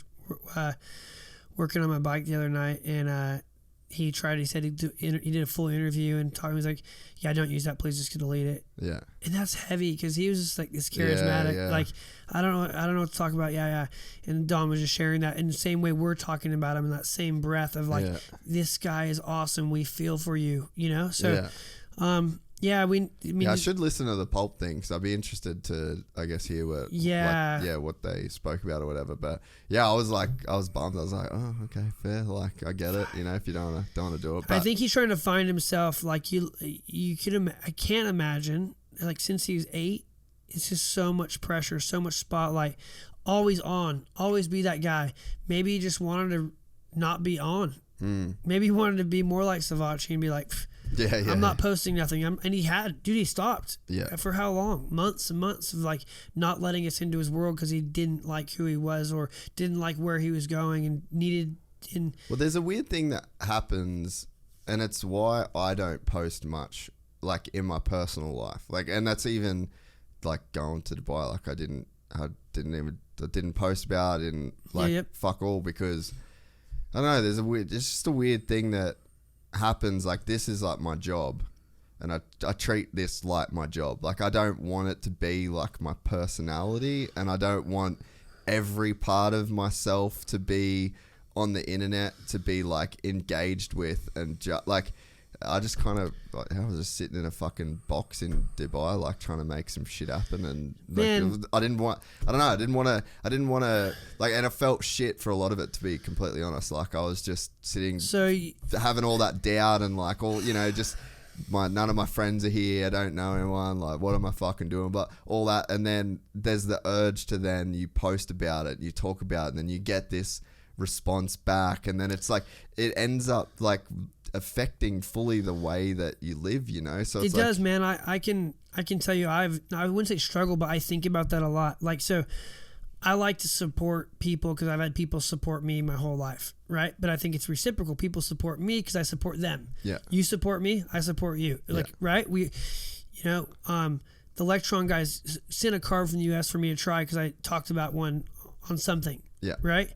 Speaker 3: working on my bike the other night, and he said he did a full interview and talking. He was like, "Yeah, don't use that. Please just delete it." Yeah, and that's heavy because he was just like this charismatic. Yeah. Like I don't know what to talk about. Yeah. And Don was just sharing that in the same way we're talking about him in that same breath of like, this guy is awesome. We feel for you. So. Yeah. I
Speaker 2: should listen to the Pulp thing because I'd be interested to, I guess, hear what they spoke about or whatever. But yeah, I was bummed. I was like, oh, okay, fair. Like, I get it. If you don't want to do it. But
Speaker 3: I think he's trying to find himself. Like you could. I can't imagine. Like since he was 8, it's just so much pressure, so much spotlight. Always on, always be that guy. Maybe he just wanted to not be on. Maybe he wanted to be more like Savachi and be like. I'm not posting nothing. And he stopped. Yeah. For how long? Months and months of like not letting us into his world because he didn't like who he was or didn't like where he was going and needed.
Speaker 2: Well, there's a weird thing that happens, and it's why I don't post much, like in my personal life. Like, and that's even like going to Dubai. Like, I didn't post about it and like fuck all because I don't know. It's just a weird thing that happens. Like this is like my job and I treat this like my job. Like I don't want it to be like my personality and I don't want every part of myself to be on the internet to be like engaged with and like I just kind of like I was just sitting in a fucking box in Dubai like trying to make some shit happen and like, I didn't want to like, and I felt shit for a lot of it, to be completely honest. Like I was just sitting having all that doubt and like all just none of my friends are here, I don't know anyone, like what am I fucking doing, but all that. And then there's the urge to then you post about it, you talk about it, and then you get this response back, and then it's like it ends up like affecting fully the way that you live, so it's
Speaker 3: it does, man. I can tell you I wouldn't say struggle, but I think about that a lot. Like, so I like to support people because I've had people support me my whole life, right? But I think it's reciprocal. People support me because I support them. Yeah. You support me, I support you. Like, right? We, the Electron guys sent a card from the U.S. for me to try because I talked about one on something. Yeah. Right?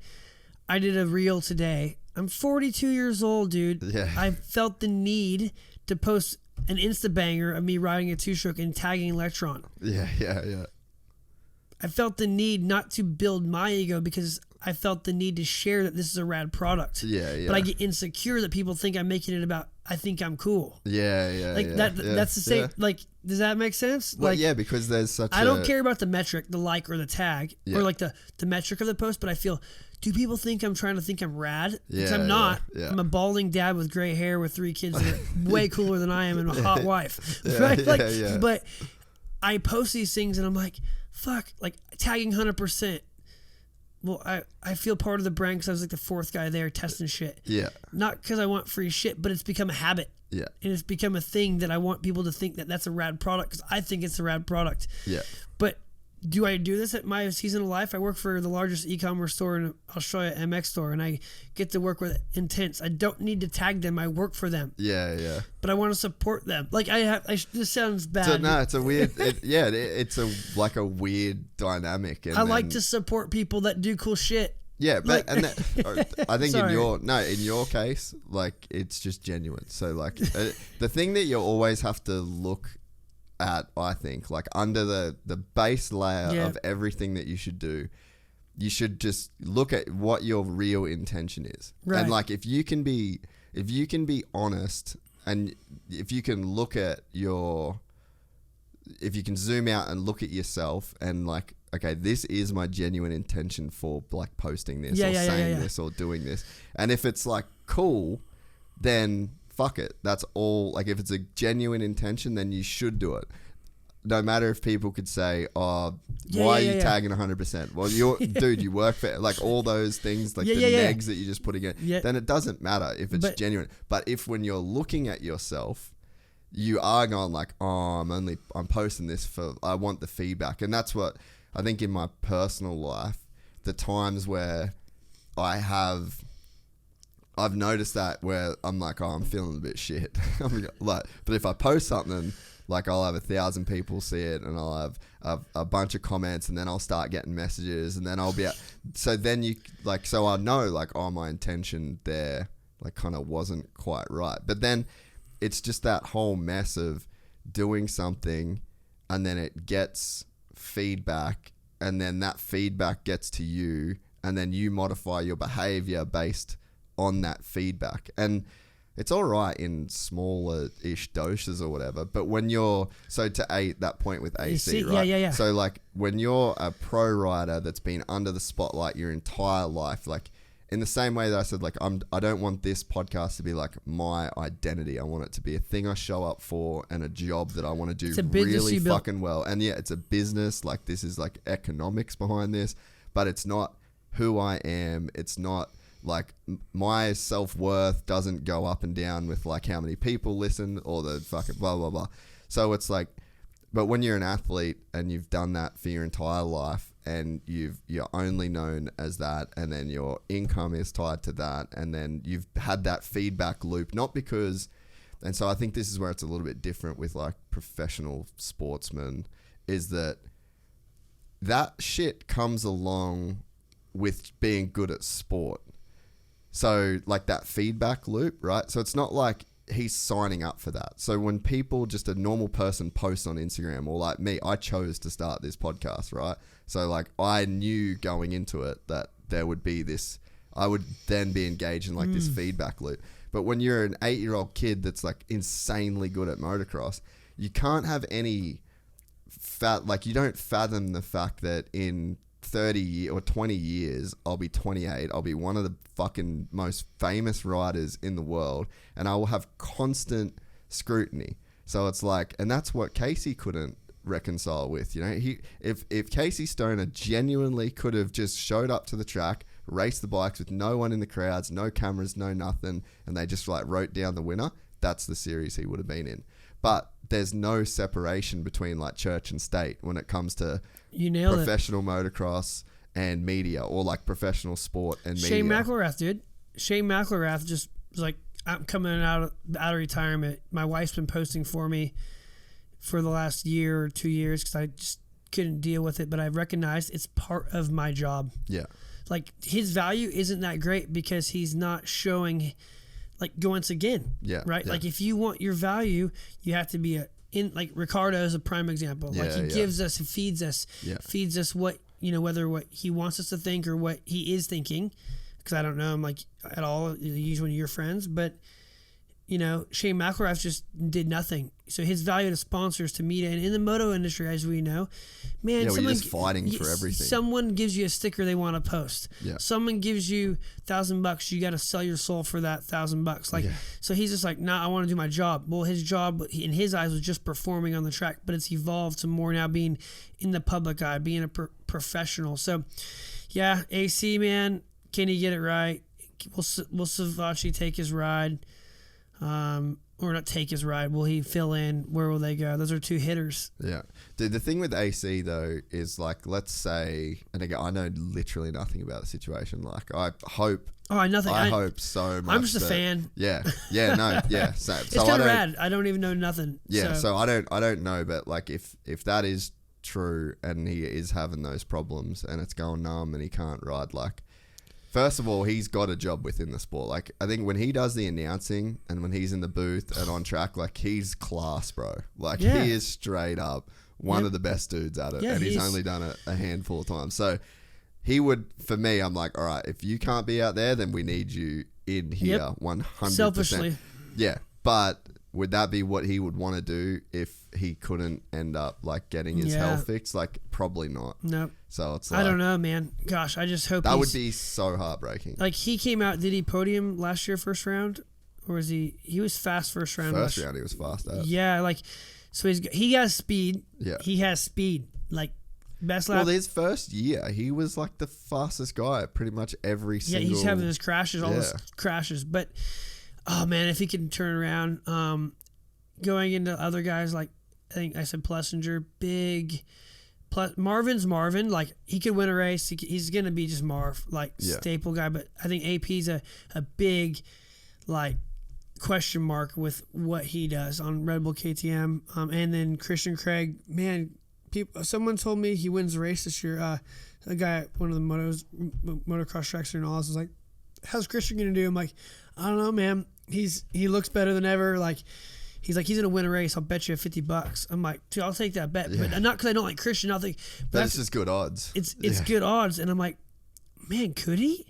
Speaker 3: I did a reel today. I'm 42 years old, dude. Yeah. I felt the need to post an Insta banger of me riding a 2-stroke and tagging Electron. Yeah. I felt the need not to build my ego because I felt the need to share that this is a rad product. Yeah. But I get insecure that people think I'm making it about I think I'm cool. Yeah. Like that's the same. Yeah. Like, does that make sense?
Speaker 2: Well,
Speaker 3: like,
Speaker 2: yeah, because there's such.
Speaker 3: I don't care about the metric, the like or the tag, or like the metric of the post, but I feel. Do people think I'm trying to think I'm rad? Because I'm not. Yeah. I'm a balding dad with gray hair with 3 kids that are way cooler than I am and a hot wife. Right? But I post these things and I'm like, fuck, like tagging 100%. Well, I feel part of the brand because I was like the 4th guy there testing shit. Yeah. Not because I want free shit, but it's become a habit. Yeah. And it's become a thing that I want people to think that that's a rad product because I think it's a rad product. Yeah. But do I do this at my season of life? I work for the largest e-commerce store in Australia, MX store, and I get to work with Intense. I don't need to tag them. I work for them.
Speaker 2: Yeah.
Speaker 3: But I want to support them. Like this sounds bad.
Speaker 2: So no, it's a weird. It's a weird dynamic. And
Speaker 3: I like to support people that do cool shit.
Speaker 2: Yeah, but I think
Speaker 3: Sorry.
Speaker 2: in your case, like it's just genuine. So like the thing that you always have to look at, I think, like under the base layer of everything that you should do, you should just look at what your real intention is.
Speaker 3: Right.
Speaker 2: And like if you can be honest, and if you can zoom out and look at yourself and like, okay, this is my genuine intention for like posting this or saying this or doing this. And if it's like cool, then fuck it. That's all. Like if it's a genuine intention, then you should do it. No matter if people could say, why are you tagging 100%? Well, you work for like all those things, like the negs that you just putting in. Yeah. Then it doesn't matter if it's genuine. But if when you're looking at yourself, you are going like, I'm posting this for, I want the feedback. And that's what I think in my personal life, the times where I've noticed that where I'm like, I'm feeling a bit shit. But if I post something, like I'll have 1,000 people see it and I'll have a bunch of comments and then I'll start getting messages and then I'll be so then you like, so I know like, my intention there like kind of wasn't quite right. But then it's just that whole mess of doing something and then it gets feedback and then that feedback gets to you and then you modify your behavior based on that feedback. And it's all right in smaller-ish doses or whatever, but when you're that point with AC, right?
Speaker 3: Yeah.
Speaker 2: So like when you're a pro rider that's been under the spotlight your entire life, like in the same way that I said, like I don't want this podcast to be like my identity. I want it to be a thing I show up for and a job that I want to do really fucking well. And yeah, it's a business. Like this is like economics behind this, but it's not who I am. It's not. Like my self-worth doesn't go up and down with like how many people listen or the fucking blah, blah, blah. So it's like, but when you're an athlete and you've done that for your entire life and you're only known as that and then your income is tied to that and then you've had that feedback loop, not because, and so I think this is where it's a little bit different with like professional sportsmen is that shit comes along with being good at sport. So like that feedback loop, right? So it's not like he's signing up for that. So when people, just a normal person posts on Instagram or like me, I chose to start this podcast, right? So like I knew going into it that there would be this, I would then be engaged in like this feedback loop. But when you're an 8-year-old kid that's like insanely good at motocross, you can't have any like you don't fathom the fact that in 30 or 20 years, I'll be 28. I'll be one of the fucking most famous riders in the world, and I will have constant scrutiny. So it's like, and that's what Casey couldn't reconcile with. You know, if Casey Stoner genuinely could have just showed up to the track, raced the bikes with no one in the crowds, no cameras, no nothing, and they just like wrote down the winner, that's the series he would have been in. But there's no separation between like church and state when it comes to professional motocross and media, or like professional sport and media.
Speaker 3: Shane McElrath, dude. Shane McElrath just was like, I'm coming out of retirement. My wife's been posting for me for the last year or 2 years because I just couldn't deal with it. But I recognized it's part of my job. Yeah. Like his value isn't that great because he's not showing, like once again. Yeah. Right. Yeah. Like if you want your value, you have to be like Ricardo is a prime example. Yeah, like he gives us, feeds us what, you know, whether what he wants us to think or what he is thinking. Because I don't know him like at all. He's one of your friends, but you know, Shane McElrath just did nothing. So his value to sponsors, to media, and in the moto industry, as we know, man,
Speaker 2: we're just fighting for everything.
Speaker 3: Someone gives you a sticker they want to post. Yeah. Someone gives you $1,000. You got to sell your soul for that $1,000. Like, so he's just like, nah, I want to do my job. Well, his job in his eyes was just performing on the track, but it's evolved to more now being in the public eye, being a professional. So, yeah, AC man, can he get it right? Will Savachi take his ride? or not take his ride? Will he fill in? Where will they go? Those are two hitters.
Speaker 2: Yeah. Dude, the thing with AC, though, is like, let's say, and again, I know literally nothing about the situation. Like, I hope.
Speaker 3: Oh, nothing.
Speaker 2: I hope so much.
Speaker 3: I'm just a
Speaker 2: that-
Speaker 3: fan.
Speaker 2: Yeah. Yeah, no, yeah. So,
Speaker 3: It's
Speaker 2: so
Speaker 3: kind of rad. I don't even know nothing.
Speaker 2: Yeah, so I don't know, but like if that is true and he is having those problems and it's going numb and he can't ride, like, first of all, he's got a job within the sport. Like, I think when he does the announcing and when he's in the booth and on track, like, he's class, bro. Like,
Speaker 3: Yeah.
Speaker 2: he is straight up one of the best dudes at it.
Speaker 3: Yeah,
Speaker 2: and he's
Speaker 3: he's-
Speaker 2: only done it a handful of times. So he would, for me, I'm like, all right, if you can't be out there, then we need you in here 100%.
Speaker 3: Selfishly.
Speaker 2: Yeah, but would that be what he would want to do if he couldn't end up like getting his
Speaker 3: Yeah.
Speaker 2: health fixed? Like, probably not.
Speaker 3: Nope.
Speaker 2: So it's like,
Speaker 3: I don't know, man. Gosh, I just hope
Speaker 2: that
Speaker 3: he's,
Speaker 2: would be so heartbreaking.
Speaker 3: like, he came out. Did he podium last year, first round, or was he? He was fast first round.
Speaker 2: First
Speaker 3: last
Speaker 2: round, he was fast at.
Speaker 3: Yeah, like, so he has speed.
Speaker 2: Yeah.
Speaker 3: He has speed. Like, best lap.
Speaker 2: Well, his first year, he was like the fastest guy at pretty much every
Speaker 3: yeah,
Speaker 2: single.
Speaker 3: he's having his crashes, all his
Speaker 2: Yeah.
Speaker 3: crashes. But oh man, if he can turn around, going into other guys like I think I said Plessinger, big. Marvin's Marvin. Like, he could win a race. He's gonna be just Marv, like staple guy. But I think AP's a big like question mark with what he does on Red Bull KTM. And then Christian Craig, man. Someone told me he wins the race this year. A guy at one of the motocross tracks in Oz was like, "How's Christian gonna do?" I'm like, "I don't know, man. He looks better than ever. Like, he's gonna win a race. I'll bet you $50." I'm like, "Dude, I'll take that bet."
Speaker 2: Yeah.
Speaker 3: But not because I don't like Christian. I'll think,
Speaker 2: But it's just good odds.
Speaker 3: It's
Speaker 2: Yeah.
Speaker 3: good odds, and I'm like, man, could he?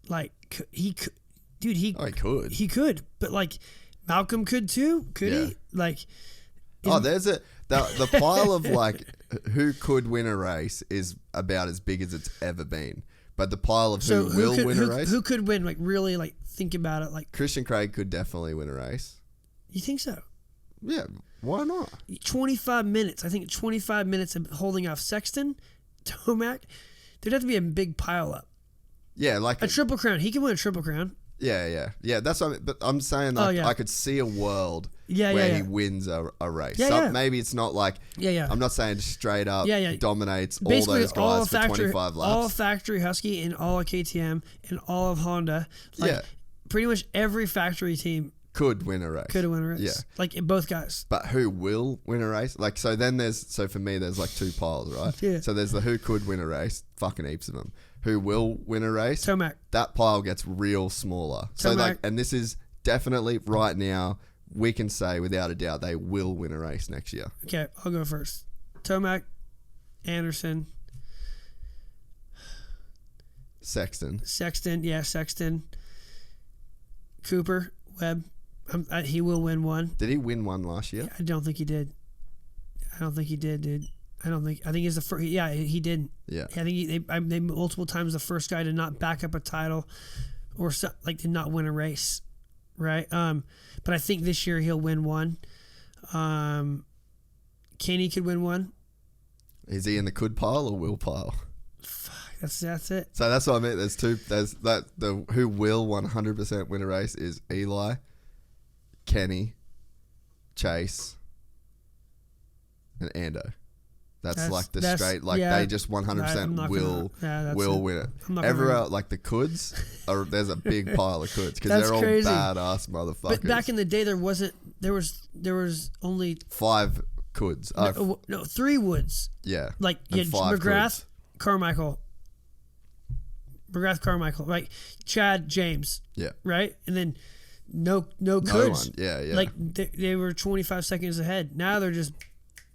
Speaker 3: Like, he could, dude.
Speaker 2: Oh, he could.
Speaker 3: He could, but like, Malcolm could too. Could
Speaker 2: Yeah.
Speaker 3: he? Like,
Speaker 2: There's the pile of like who could win a race is about as big as it's ever been. But the pile of who will win a race,
Speaker 3: who could win? Like, really, like, think about it. Like,
Speaker 2: Christian Craig could definitely win a race.
Speaker 3: you think so?
Speaker 2: Yeah, why not?
Speaker 3: 25 minutes. I think 25 minutes of holding off Sexton, Tomac. There'd have to be a big pile up.
Speaker 2: Yeah, like
Speaker 3: A triple crown. He could win a triple crown.
Speaker 2: yeah. That's what I mean, but I'm saying like
Speaker 3: yeah.
Speaker 2: I could see a world
Speaker 3: Yeah,
Speaker 2: where
Speaker 3: yeah,
Speaker 2: he
Speaker 3: yeah.
Speaker 2: wins a race.
Speaker 3: Yeah,
Speaker 2: So
Speaker 3: yeah.
Speaker 2: maybe it's not like
Speaker 3: Yeah.
Speaker 2: I'm not saying straight up dominates all
Speaker 3: Basically,
Speaker 2: those guys for 25 laps.
Speaker 3: all factory Husky and all of KTM and all of Honda. Like,
Speaker 2: Yeah.
Speaker 3: pretty much every factory team
Speaker 2: could win a race.
Speaker 3: could have won a race.
Speaker 2: Yeah.
Speaker 3: Like, both guys.
Speaker 2: But who will win a race? Like, so then for me, there's like two piles, right?
Speaker 3: Yeah.
Speaker 2: So there's the who could win a race, fucking heaps of them. Who will win a race?
Speaker 3: Tomac.
Speaker 2: That pile gets real smaller. So
Speaker 3: Tomac.
Speaker 2: like, and this is definitely right now, we can say without a doubt they will win a race next year.
Speaker 3: Okay, I'll go first. Tomac, Anderson,
Speaker 2: Sexton.
Speaker 3: Sexton, Cooper, Webb. He will win one.
Speaker 2: Did he win one last year?
Speaker 3: I don't think he did. Dude. I think he's the first. Yeah, he didn't.
Speaker 2: Yeah.
Speaker 3: I think they multiple times the first guy to not back up a title, or did not win a race, right? But I think this year he'll win one. Kenny could win one.
Speaker 2: Is he in the could pile or will pile?
Speaker 3: Fuck, that's it.
Speaker 2: So that's what I meant. There's two. There's that the who will 100% win a race is Eli, Kenny, Chase, and Ando. That's like the straight. Like they just 100% will win it. Everywhere like the coulds, there's a big pile of coulds because they're all
Speaker 3: crazy.
Speaker 2: badass motherfuckers.
Speaker 3: But back in the day, there was only
Speaker 2: 5 coulds.
Speaker 3: no 3 Woods.
Speaker 2: Yeah.
Speaker 3: Like,
Speaker 2: And
Speaker 3: you had
Speaker 2: 5
Speaker 3: McGrath,
Speaker 2: coulds.
Speaker 3: Carmichael, right? Chad, James,
Speaker 2: Yeah.
Speaker 3: right? And then no
Speaker 2: No
Speaker 3: coulds.
Speaker 2: one. Yeah.
Speaker 3: Like, they were 25 seconds ahead. Now they're just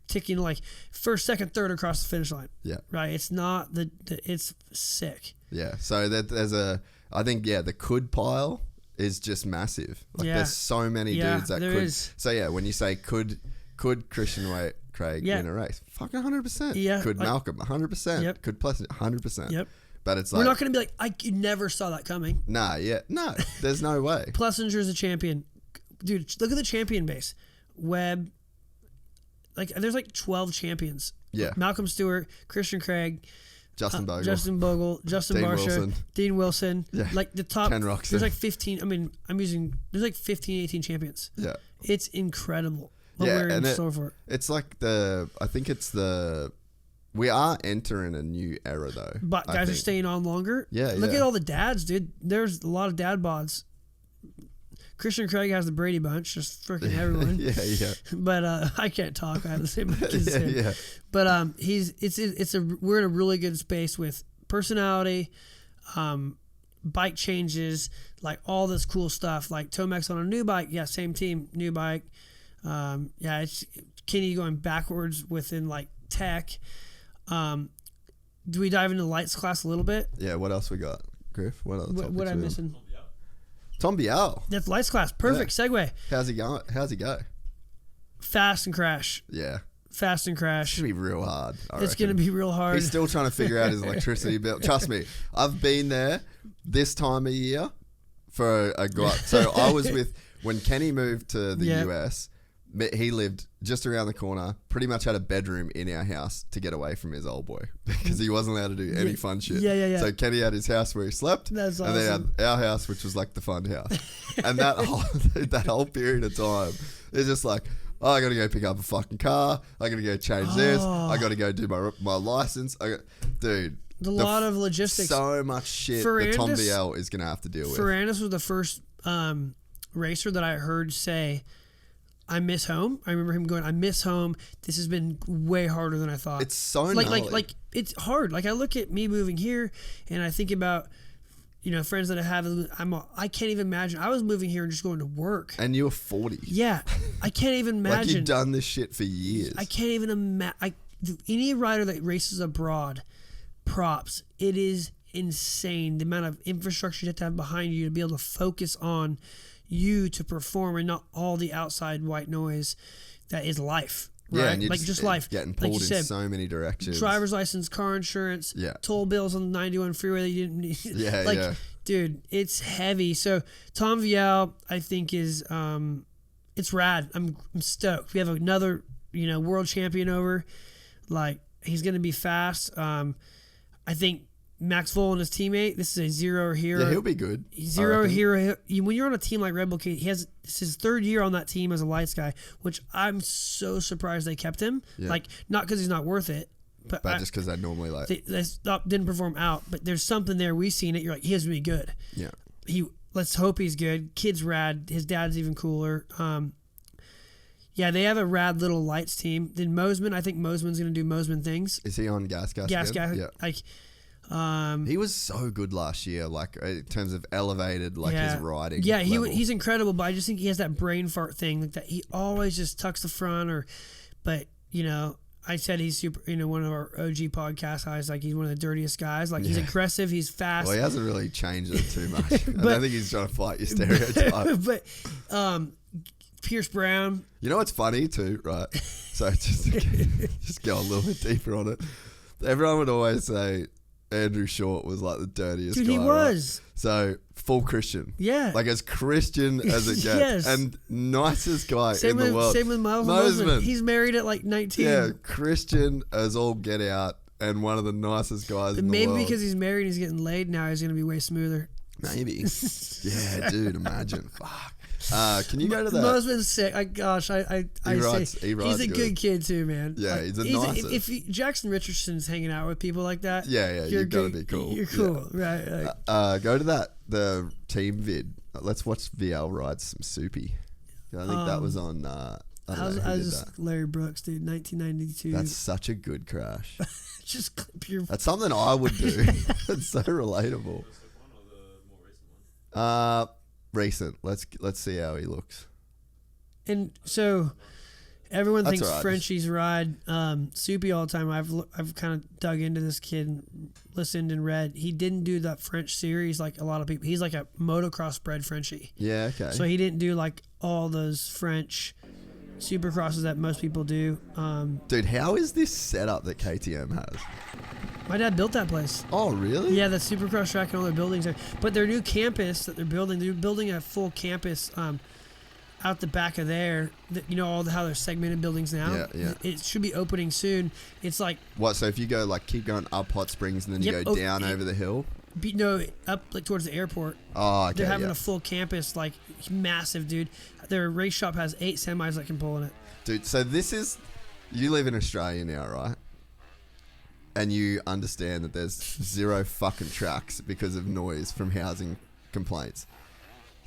Speaker 3: ticking like first, second, third across the finish line.
Speaker 2: Yeah.
Speaker 3: Right. It's not it's sick.
Speaker 2: Yeah. So there's I think the could pile is just massive. Like there's so many dudes that
Speaker 3: there
Speaker 2: could.
Speaker 3: is.
Speaker 2: So yeah, when you say could Christian Craig win a race? Fucking 100%.
Speaker 3: Yeah,
Speaker 2: Could
Speaker 3: like-
Speaker 2: Malcolm 100%.
Speaker 3: Yep.
Speaker 2: Could Plessinger 100%.
Speaker 3: Yep.
Speaker 2: But it's
Speaker 3: We're
Speaker 2: like
Speaker 3: not going to be like, you never saw that coming.
Speaker 2: no, there's no way.
Speaker 3: Plessinger's a champion. Dude, look at the champion base. Webb. Like, there's like 12 champions.
Speaker 2: Yeah.
Speaker 3: Malcolm Stewart, Christian Craig, Justin Bogle, Justin
Speaker 2: Dean
Speaker 3: Barsha,
Speaker 2: Wilson.
Speaker 3: Dean Wilson.
Speaker 2: Yeah.
Speaker 3: Like the top.
Speaker 2: Ken Roczens.
Speaker 3: There's like 15. I mean, there's like 15, 18 champions.
Speaker 2: Yeah.
Speaker 3: It's incredible what
Speaker 2: Yeah,
Speaker 3: we're in
Speaker 2: and
Speaker 3: store for.
Speaker 2: It's like we are entering a new era though.
Speaker 3: But guys are staying on longer.
Speaker 2: Yeah,
Speaker 3: Look
Speaker 2: yeah.
Speaker 3: at all the dads, dude. There's a lot of dad bods. Christian Craig has the Brady Bunch, just freaking everyone.
Speaker 2: yeah.
Speaker 3: But I can't talk. I have the same kids. as him.
Speaker 2: Yeah.
Speaker 3: But we're in a really good space with personality, bike changes, like all this cool stuff. Like Tomac's on a new bike, yeah, same team, new bike. It's Kenny going backwards within like tech. Do we dive into the lights class a little bit?
Speaker 2: Yeah, what else we got? Griff, what other topics
Speaker 3: What am I
Speaker 2: we on?
Speaker 3: missing?
Speaker 2: Tom Bial.
Speaker 3: That's lights class. Perfect segue.
Speaker 2: How's he going? How's he go?
Speaker 3: Fast and crash.
Speaker 2: Yeah.
Speaker 3: Fast and crash.
Speaker 2: It's going to be real hard.
Speaker 3: It's going to be real hard.
Speaker 2: He's still trying to figure out his electricity bill. Trust me, I've been there this time of year for a guy. So I was when Kenny moved to the US, he lived just around the corner, pretty much had a bedroom in our house to get away from his old boy because he wasn't allowed to do any fun shit.
Speaker 3: Yeah.
Speaker 2: So Kenny had his house where he slept,
Speaker 3: That's
Speaker 2: and then
Speaker 3: awesome.
Speaker 2: had our house, which was like the fun house. And that whole period of time, it's just like, oh, I got to go pick up a fucking car. I got to go change this. I got to go do my license. Dude.
Speaker 3: A lot of logistics.
Speaker 2: So much shit that Tom Biel is going to have to deal with.
Speaker 3: Ferrandis was the first racer that I heard say, I miss home. I remember him going, I miss home. This has been way harder than I thought.
Speaker 2: It's so
Speaker 3: like it's hard. Like I look at me moving here and I think about, friends that I have. I can't even imagine. I was moving here and just going to work.
Speaker 2: And you were 40.
Speaker 3: Yeah. I can't even imagine.
Speaker 2: Like you've done this shit for years.
Speaker 3: I can't even imagine. Any rider that races abroad, props. It is insane the amount of infrastructure you have to have behind you to be able to focus on you to perform and not all the outside white noise that is life. Right?
Speaker 2: Yeah, and you're
Speaker 3: just life.
Speaker 2: Getting
Speaker 3: like
Speaker 2: pulled
Speaker 3: you said,
Speaker 2: in so many directions.
Speaker 3: Driver's license, car insurance, toll bills on the 91 freeway that you didn't need.
Speaker 2: Yeah,
Speaker 3: dude, it's heavy. So Tom Vial, I think is it's rad. I'm stoked. We have another world champion over. Like he's gonna be fast. I think Max Voll and his teammate. This is a zero hero.
Speaker 2: Yeah, he'll be good.
Speaker 3: Zero hero. When you're on a team like Red Bull, this is his third year on that team as a lights guy, which I'm so surprised they kept him.
Speaker 2: Yeah.
Speaker 3: Like not because he's not worth it, but
Speaker 2: just because they normally like
Speaker 3: they didn't perform out. But there's something there. We've seen it. You're like, he has to be good.
Speaker 2: Yeah.
Speaker 3: Let's hope he's good. Kid's rad. His dad's even cooler. Yeah, they have a rad little lights team. Then Mosman, I think Mosman's going to do Mosman things.
Speaker 2: Is he on Gas?
Speaker 3: Gas.
Speaker 2: Yeah.
Speaker 3: Like,
Speaker 2: he was so good last year, like in terms of elevated, like his riding.
Speaker 3: Yeah,
Speaker 2: level.
Speaker 3: he's incredible, but I just think he has that brain fart thing, like that he always just tucks the front. But I said he's super. One of our OG podcast guys, like he's one of the dirtiest guys. Like he's aggressive, he's fast.
Speaker 2: Well, he hasn't really changed it too much. I don't think he's trying to fight your stereotype.
Speaker 3: But Pierce Brown.
Speaker 2: You know what's funny too, right? So just go a little bit deeper on it. Everyone would always say Andrew Short was like the dirtiest guy.
Speaker 3: Dude, he was.
Speaker 2: Right? So full Christian.
Speaker 3: Yeah.
Speaker 2: Like as Christian as it gets.
Speaker 3: Yes.
Speaker 2: And nicest guy in the world.
Speaker 3: Same with Miles
Speaker 2: Mosman.
Speaker 3: He's married at like 19.
Speaker 2: Yeah, Christian as all get out and one of the nicest guys in the world.
Speaker 3: Maybe because he's married, he's getting laid now. He's gonna be way smoother.
Speaker 2: Maybe. Yeah, dude, imagine. Fuck. Can you go to that?
Speaker 3: Mosman's sick. He's a good kid too, man.
Speaker 2: Yeah, he's a nicest.
Speaker 3: If Jackson Richardson's hanging out with people like that,
Speaker 2: you've got to be cool.
Speaker 3: You're cool, right? Like,
Speaker 2: go to the team vid. Let's watch VL ride some soupy. I think that was on. I was
Speaker 3: Larry Brooks, dude. 1992.
Speaker 2: That's such a good crash.
Speaker 3: Just clip your.
Speaker 2: That's something I would do. It's so relatable. Recent. Let's see how he looks.
Speaker 3: And so everyone
Speaker 2: That's
Speaker 3: thinks
Speaker 2: all right.
Speaker 3: Frenchies ride soupy all the time. I've kind of dug into this kid and listened and read. He didn't do that French series like a lot of people. He's like a motocross bred Frenchie.
Speaker 2: Yeah, okay.
Speaker 3: So he didn't do like all those French supercrosses that most people do.
Speaker 2: Dude, how is this setup that KTM has?
Speaker 3: My dad built that place.
Speaker 2: Oh, really?
Speaker 3: Yeah, the Supercross track and all their buildings. But their new campus that they're building a full campus out the back of there, you know, how they're segmented buildings now.
Speaker 2: Yeah.
Speaker 3: It should be opening soon. It's like
Speaker 2: What? So if you go like keep going up Hot Springs and then you go down over the hill.
Speaker 3: Up like towards the airport.
Speaker 2: Oh, okay.
Speaker 3: They're having a full campus, like massive, dude. Their race shop has 8 semis that can pull in it.
Speaker 2: Dude, so this is, you live in Australia now, right? And you understand that there's 0 fucking tracks because of noise from housing complaints.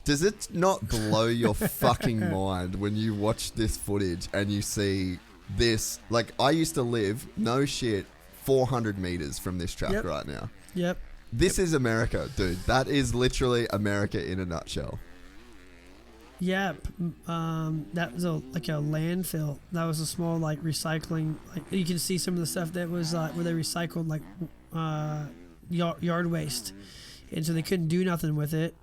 Speaker 2: Does it not blow your fucking mind when you watch this footage and you see this? Like, I used to live, no shit, 400 meters from this track right now.
Speaker 3: Yep.
Speaker 2: This is America, dude. That is literally America in a nutshell.
Speaker 3: Yeah, that was like a landfill. That was a small like recycling. Like you can see some of the stuff that was where they recycled like yard waste, and so they couldn't do nothing with it.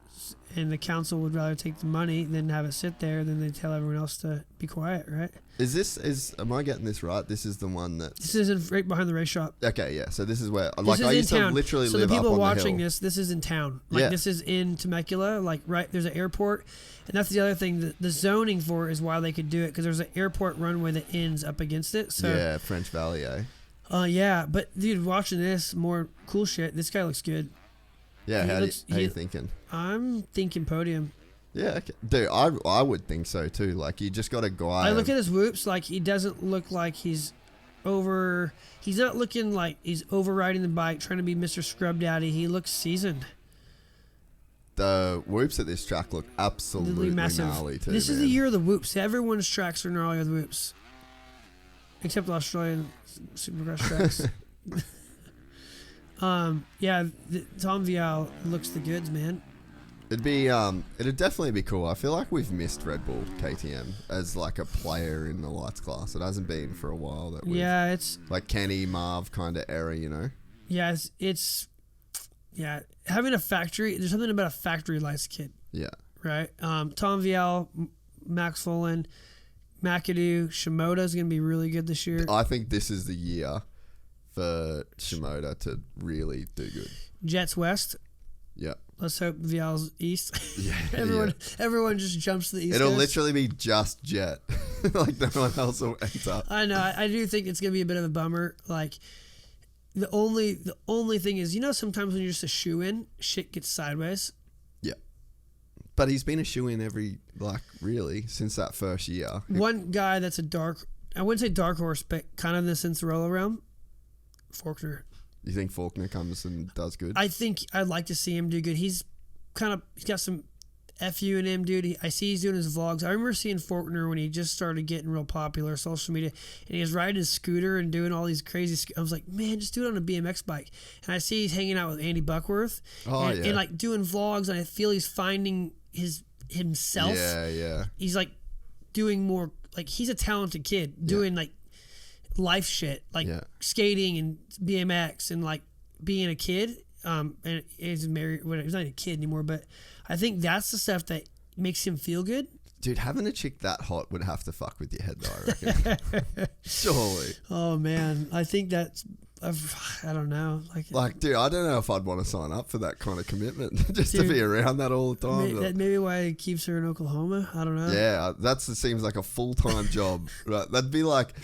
Speaker 3: And the council would rather take the money than have it sit there. Then they tell everyone else to be quiet, right?
Speaker 2: Am I getting this right? This is the one that...
Speaker 3: This is right behind the race shop.
Speaker 2: Okay, yeah. So this is where...
Speaker 3: This is
Speaker 2: I used
Speaker 3: in
Speaker 2: to
Speaker 3: town.
Speaker 2: literally
Speaker 3: so
Speaker 2: live
Speaker 3: the
Speaker 2: up
Speaker 3: people
Speaker 2: on
Speaker 3: watching
Speaker 2: the hill.
Speaker 3: this is in town. Like this is in Temecula. Like right, there's an airport. And that's the other thing. The zoning for it is why they could do it. Because there's an airport runway that ends up against it. So
Speaker 2: Yeah, French Valley, eh?
Speaker 3: Yeah. But dude, watching this, more cool shit. This guy looks good.
Speaker 2: Yeah, how you thinking?
Speaker 3: I'm thinking podium.
Speaker 2: Yeah, okay. Dude, I would think so too. Like, you just got a guy...
Speaker 3: I look at his whoops, like, he doesn't look like he's not looking like he's overriding the bike, trying to be Mr. Scrub Daddy. He looks seasoned.
Speaker 2: The whoops at this track look absolutely
Speaker 3: massive.
Speaker 2: gnarly too,
Speaker 3: This is the year of the whoops. Everyone's tracks are gnarly with whoops. Except the Australian Supercross tracks. Tom Vial looks the goods, man.
Speaker 2: It'd definitely be cool. I feel like we've missed Red Bull KTM as like a player in the lights class. It hasn't been for a while. That
Speaker 3: it's
Speaker 2: like Kenny Marv kind of era, you know.
Speaker 3: Yeah, it's having a factory. There's something about a factory lights kid.
Speaker 2: Yeah.
Speaker 3: Right. Tom Vial, Max Follin, McAdoo, Shimoda's gonna be really good this year.
Speaker 2: I think this is the year for Shimoda to really do good.
Speaker 3: Jets West.
Speaker 2: Yeah.
Speaker 3: Let's hope Vial's East.
Speaker 2: Yeah.
Speaker 3: Everyone just jumps to the East
Speaker 2: It'll
Speaker 3: Coast.
Speaker 2: literally be just Jet. Like no one else will enter.
Speaker 3: I know. I do think it's gonna be a bit of a bummer. Like the only thing is, you know, sometimes when you're just a shoe-in, shit gets sideways.
Speaker 2: Yeah. But he's been a shoe-in really since that first year.
Speaker 3: One guy that's I wouldn't say dark horse, but kind of in the Cinderella realm, Faulkner.
Speaker 2: You think Faulkner comes and does good?
Speaker 3: I think I'd like to see him do good. He's got some FU in him, dude. I see he's doing his vlogs. I remember seeing Faulkner when he just started getting real popular, social media, and he was riding his scooter and doing all these crazy. I was like, man, just do it on a BMX bike. And I see he's hanging out with Andy Buckworth, and like doing vlogs, and I feel he's finding himself.
Speaker 2: Yeah.
Speaker 3: He's like doing more. Like he's a talented kid doing like life shit, like skating and BMX and like being a kid. And he's married. He's not a kid anymore, but I think that's the stuff that makes him feel good.
Speaker 2: Dude, having a chick that hot would have to fuck with your head, though, I reckon. Surely.
Speaker 3: Oh man, I think that's. I don't know.
Speaker 2: Like, dude, I don't know if I'd want to sign up for that kind of commitment just to be around that all the time.
Speaker 3: Maybe why he keeps her in Oklahoma. I don't know.
Speaker 2: Yeah, seems like a full-time job. Right? That'd be like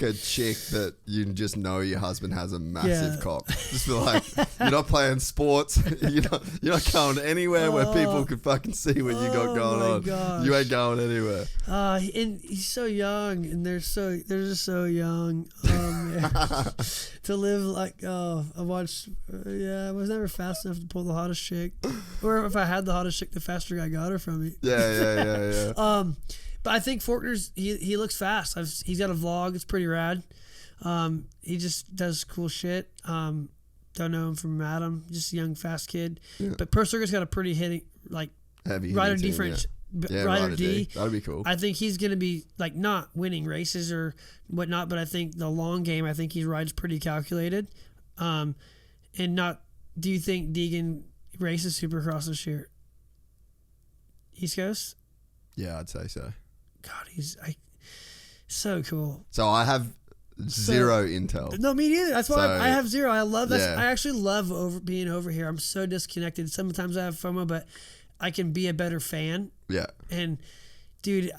Speaker 2: a chick that you just know your husband has a massive cock. Just be like, you're not playing sports. you're not going anywhere where people can fucking see what you got going on.
Speaker 3: Gosh.
Speaker 2: You ain't going anywhere.
Speaker 3: And he's so young, and they're just so young. Man. To live like I watched I was never fast enough to pull the hottest chick, or if I had the hottest chick, the faster I got her from me.
Speaker 2: Yeah.
Speaker 3: But I think Faulkner's he looks fast. He's got a vlog. It's pretty rad. He just does cool shit. Don't know him from Adam. Just a young fast kid. But Pro Circuit's got a pretty
Speaker 2: heavy
Speaker 3: rider D
Speaker 2: team,
Speaker 3: French.
Speaker 2: Rider D. That'd be cool.
Speaker 3: I think he's going to be like not winning races or whatnot, but I think the long game, I think he rides pretty calculated. And not, do you think Deegan races Supercross this year? East Coast?
Speaker 2: Yeah, I'd say so.
Speaker 3: God, he's so cool.
Speaker 2: So I have zero intel.
Speaker 3: No, me neither. That's why I have zero. I love that.
Speaker 2: Yeah.
Speaker 3: I actually love being over here. I'm so disconnected. Sometimes I have FOMO, but I can be a better fan.
Speaker 2: Yeah.
Speaker 3: And Dude,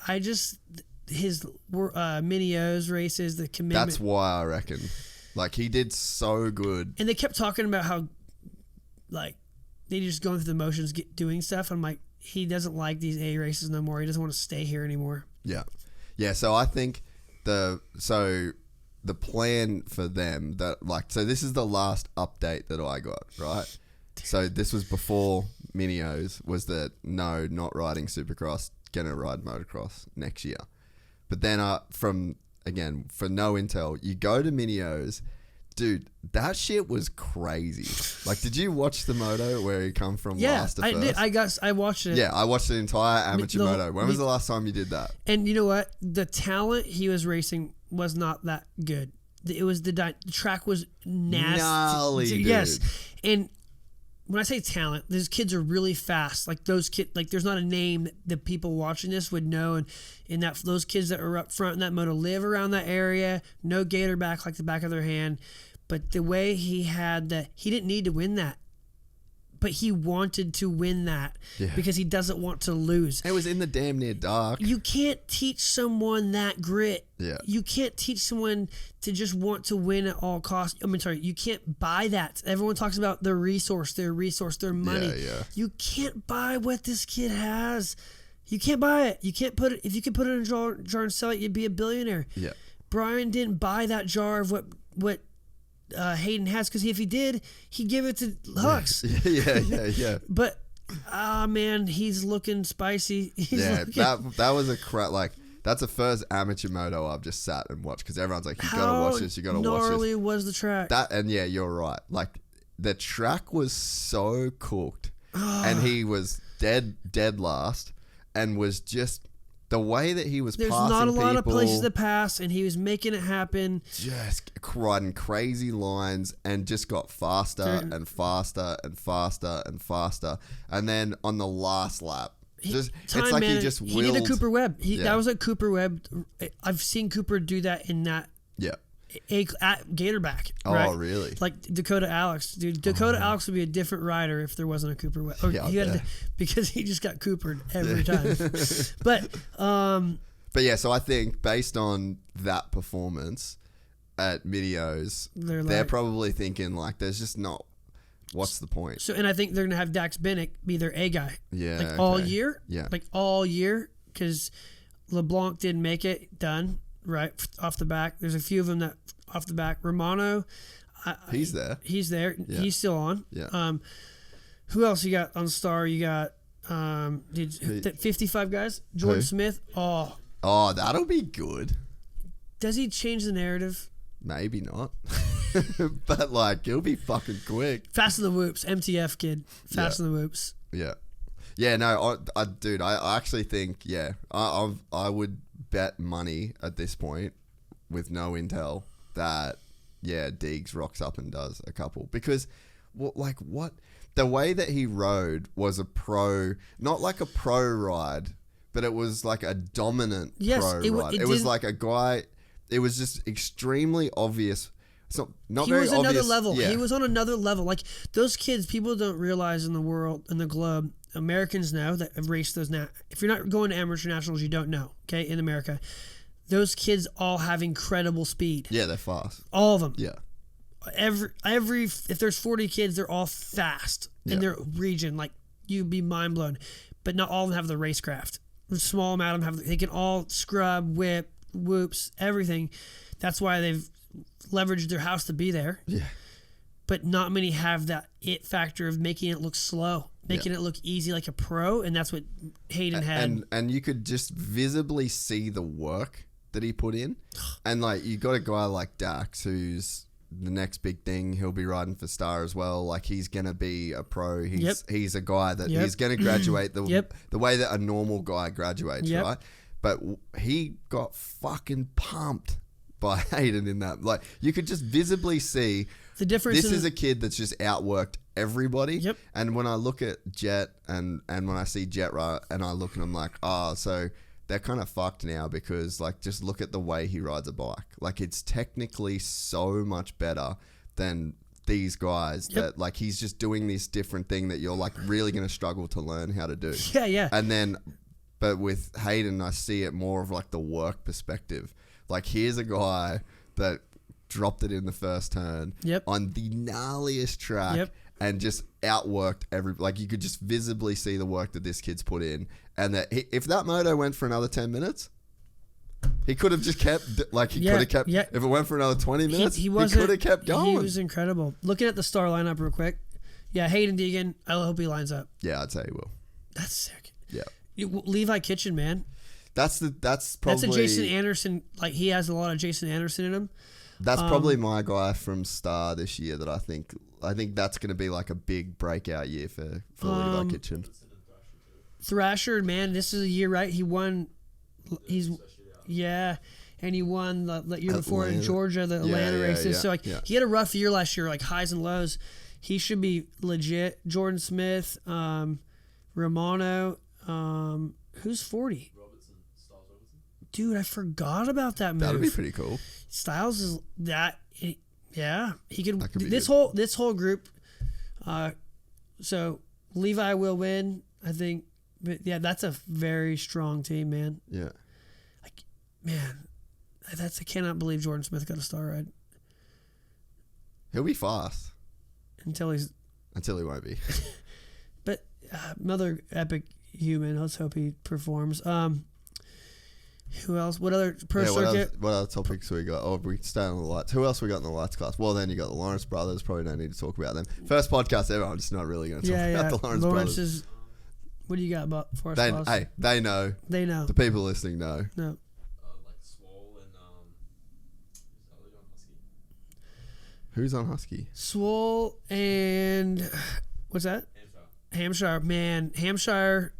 Speaker 3: his mini O's races, the commitment.
Speaker 2: That's why I reckon. Like, he did so good.
Speaker 3: And they kept talking about how, like, they just going through the motions, doing stuff. I'm like, he doesn't like these A races no more. He doesn't want to stay here anymore.
Speaker 2: Yeah. Yeah, so I think the plan for them, so this is the last update that I got, right? So this was before Mini-O's, was that no, not riding Supercross, gonna ride motocross next year. But then for no intel, you go to Mini-O's, dude, that shit was crazy. Like, did you watch the moto where he come from last to first?
Speaker 3: I did. I watched it.
Speaker 2: Yeah, I watched the entire amateur moto. When was the last time you did that?
Speaker 3: And you know what? The talent he was racing was not that good. It was the track was nasty.
Speaker 2: Gnarly, dude.
Speaker 3: Yes, and when I say talent, those kids are really fast. Like those kids, like there's not a name that people watching this would know. And that those kids that are up front in that moto live around that area. No gator back like the back of their hand. But the way he had that, he didn't need to win that. But he wanted to win that because he doesn't want to lose.
Speaker 2: It was in the damn near dark.
Speaker 3: You can't teach someone that grit.
Speaker 2: Yeah.
Speaker 3: You can't teach someone to just want to win at all costs. You can't buy that. Everyone talks about their resource, their money.
Speaker 2: Yeah.
Speaker 3: You can't buy what this kid has. You can't buy it. You can't put it. If you could put it in a jar and sell it, you'd be a billionaire.
Speaker 2: Yeah.
Speaker 3: Brian didn't buy that jar of what Hayden has, because if he did, he'd give it to Hux.
Speaker 2: Yeah.
Speaker 3: But man, he's looking spicy.
Speaker 2: That was a crap. Like, that's the first amateur moto I've just sat and watched, because everyone's like, you gotta watch this. You gotta watch this.
Speaker 3: Gnarly was the track.
Speaker 2: You're right. Like, the track was so cooked, and he was dead last, and was just. The way that he was
Speaker 3: There's
Speaker 2: passing
Speaker 3: not a lot of
Speaker 2: people,
Speaker 3: places to pass, and he was making it happen.
Speaker 2: just riding crazy lines, and just got faster and faster and faster and faster. And then on the last lap, it's like he just willed.
Speaker 3: He did a Cooper Webb. That was a Cooper Webb. I've seen Cooper do that in that.
Speaker 2: Yeah.
Speaker 3: At Gatorback.
Speaker 2: Oh,
Speaker 3: right?
Speaker 2: really?
Speaker 3: Like Dakota Alex, dude. Dakota Alex would be a different rider if there wasn't a Cooper Webb. Because he just got Coopered every time. But
Speaker 2: yeah, so I think based on that performance at Mini-O's, they're probably thinking like, there's just not. What's the point?
Speaker 3: So, and I think they're gonna have Dax Bennick be their A guy.
Speaker 2: Yeah.
Speaker 3: Like all year.
Speaker 2: Yeah.
Speaker 3: Like all year, because LeBlanc didn't make it. Done. Right off the back. There's a few of them that off the back. Romano,
Speaker 2: he's there.
Speaker 3: He's there. Yeah. He's still on.
Speaker 2: Yeah.
Speaker 3: Who else you got on Star? You got 55 guys. Jordan Smith. Oh,
Speaker 2: that'll be good.
Speaker 3: Does he change the narrative?
Speaker 2: Maybe not. But like, he'll be fucking quick.
Speaker 3: Fast in the whoops. MTF kid. Fast in the whoops.
Speaker 2: Yeah. Yeah. No, dude. I actually think I would bet money at this point with no intel that Deegs rocks up and does a couple, because what the way that he rode was a pro, not like a pro ride, but it was like a dominant pro ride. It was like a guy. It was just extremely obvious. It's not very obvious.
Speaker 3: He was another level.
Speaker 2: Yeah.
Speaker 3: He was on another level. Like those kids, people don't realize in the world, in the globe, Americans know that have raced those now. If you're not going to amateur nationals, you don't know. Okay, in America, those kids all have incredible speed.
Speaker 2: Yeah, they're fast.
Speaker 3: All of them.
Speaker 2: Yeah.
Speaker 3: Every if there's 40 kids, they're all fast in their region. Like, you'd be mind blown. But not all of them have the racecraft. A small amount of them they can all scrub, whip, whoops, everything. That's why they've leveraged their house to be there.
Speaker 2: Yeah.
Speaker 3: But not many have that it factor of making it look slow, making it look easy like a pro, and that's what Hayden had.
Speaker 2: And you could just visibly see the work that he put in. And like, you got a guy like Dax, who's the next big thing. He'll be riding for Star as well. Like, he's gonna be a pro. He's a guy that he's gonna graduate the way that a normal guy graduates, right? But he got fucking pumped by Hayden in that. Like, you could just visibly see
Speaker 3: the difference.
Speaker 2: This is a kid that's just outworked everybody.
Speaker 3: Yep.
Speaker 2: And when I look at Jet and when I see Jet right, and I look and I'm like, so they're kind of fucked now, because like, just look at the way he rides a bike. Like, it's technically so much better than these guys that like, he's just doing this different thing that you're like really going to struggle to learn how to do.
Speaker 3: Yeah.
Speaker 2: And then, But with Hayden, I see it more of like the work perspective. Like, here's a guy that dropped it in the first turn on the gnarliest track and just outworked like, you could just visibly see the work that this kid's put in. And that if that moto went for another 10 minutes, he could have just kept, like, he could have kept, if it went for another 20 minutes, he could have kept going.
Speaker 3: He was incredible. Looking at the star lineup real quick. Yeah, Hayden Deegan, I hope he lines up.
Speaker 2: Yeah, I'd say he will.
Speaker 3: That's sick.
Speaker 2: Yeah.
Speaker 3: Levi Kitchen, man.
Speaker 2: That's probably...
Speaker 3: That's a Jason Anderson, like, he has a lot of Jason Anderson in him.
Speaker 2: That's probably my guy from Star this year that I think that's going to be like a big breakout year for Levi Kitchen.
Speaker 3: Thrasher, man, this is a year, right? He won, and he won the year before in Georgia, the Atlanta races. So, like, he had a rough year last year, like highs and lows. He should be legit. Jordan Smith, Romano, who's 40? Dude, I forgot about that move.
Speaker 2: That'd be pretty cool.
Speaker 3: Styles is that, he could this whole group. So Levi will win, I think. But yeah, that's a very strong team, man.
Speaker 2: Yeah.
Speaker 3: Like, man, I cannot believe Jordan Smith got a star ride.
Speaker 2: He'll be fast
Speaker 3: until he
Speaker 2: won't be.
Speaker 3: But another epic human. Let's hope he performs. Who else? What other circuit?
Speaker 2: What other topics we got? Oh, we stay on the lights. Who else we got in the lights class? Well, then you got the Lawrence brothers. Probably don't need to talk about them. First podcast ever. I'm just not really going to talk about the Lawrence brothers.
Speaker 3: What do you got for us?
Speaker 2: They know.
Speaker 3: They know.
Speaker 2: The people listening know.
Speaker 3: No.
Speaker 4: Like Swole and
Speaker 2: who's on Husky?
Speaker 3: Swole and what's that? Hampshire. Man, Hampshire.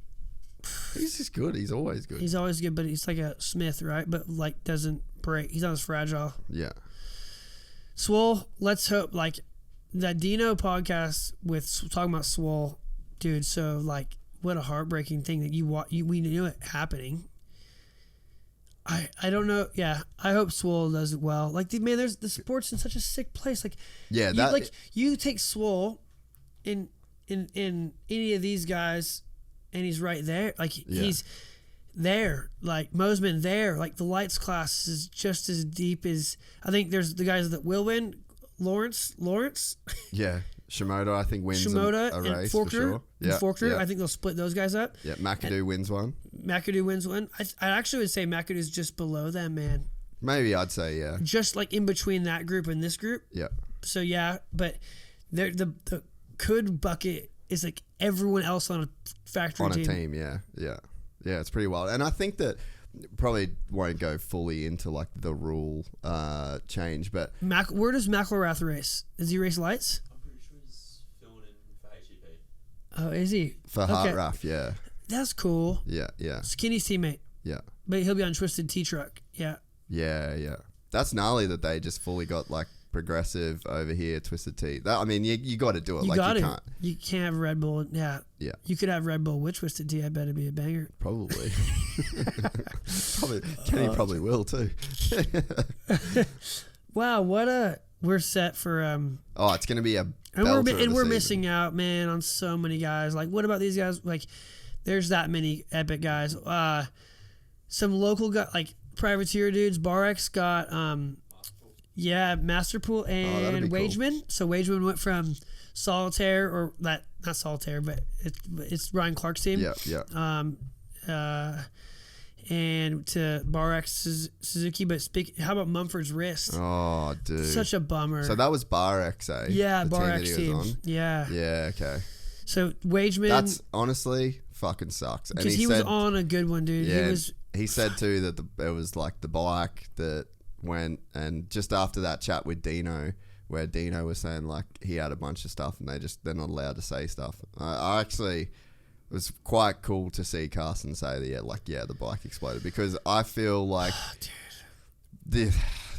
Speaker 2: He's just good. He's always good.
Speaker 3: He's always good, but he's like a Smith, right? But like doesn't break. He's not as fragile.
Speaker 2: Yeah.
Speaker 3: Swole, let's hope like that Dino podcast with talking about Swole, dude. So like, what a heartbreaking thing that we knew it happening. I don't know. Yeah, I hope Swole does it well. Like, man, there's the sport's in such a sick place. Like, you take Swole in any of these guys. And he's right there. Like, he's there. Like, Mosman there. Like, the lights class is just as deep as... I think there's the guys that will win. Lawrence.
Speaker 2: Yeah. Shimoda, I think, wins a race
Speaker 3: Faulkner,
Speaker 2: for sure. Yeah.
Speaker 3: Faulkner, I think they'll split those guys up.
Speaker 2: Yeah, McAdoo wins one.
Speaker 3: McAdoo wins one. I actually would say McAdoo's just below them, man.
Speaker 2: Maybe I'd say, yeah.
Speaker 3: Just, like, in between that group and this group.
Speaker 2: Yeah.
Speaker 3: So, yeah. But the could bucket... is like everyone else on a factory
Speaker 2: team. Yeah, it's pretty wild. And I think that probably won't go fully into like the rule change, but
Speaker 3: where does McElrath race? Does he race lights?
Speaker 4: I'm pretty sure he's filling in for HEP.
Speaker 3: Oh, is he?
Speaker 2: For Hartraff, yeah.
Speaker 3: That's cool.
Speaker 2: Yeah.
Speaker 3: Skinny's teammate.
Speaker 2: Yeah.
Speaker 3: But he'll be on Twisted T-Truck. Yeah.
Speaker 2: Yeah. That's gnarly that they just fully got like Progressive over here, Twisted Tea. That, I mean, you got to do it. You can't.
Speaker 3: You can't have Red Bull. Yeah. You could have Red Bull with Twisted Tea. I bet it'd be a banger.
Speaker 2: Probably. Kenny probably will too.
Speaker 3: Wow, we're set for
Speaker 2: it's gonna be a
Speaker 3: we're missing out, man, on so many guys. Like, what about these guys? Like, there's that many epic guys. Some local guys like privateer dudes. Barex got Masterpool and Wageman. Cool. So Wageman went from Solitaire, or not Solitaire, but it's Ryan Clark's team.
Speaker 2: Yeah.
Speaker 3: And to Barex Suzuki. But how about Mumford's Wrist?
Speaker 2: Oh, dude,
Speaker 3: such a bummer.
Speaker 2: So that was Barex, eh?
Speaker 3: Yeah, Barex team. Yeah.
Speaker 2: Yeah. Okay.
Speaker 3: So Wageman.
Speaker 2: That's honestly fucking sucks.
Speaker 3: Because he was on a good one, dude.
Speaker 2: Yeah. He said too that it was like the bike that went, and just after that chat with Dino, where Dino was saying like he had a bunch of stuff and they're not allowed to say stuff. I actually, it was quite cool to see Carson say that the bike exploded, because I feel like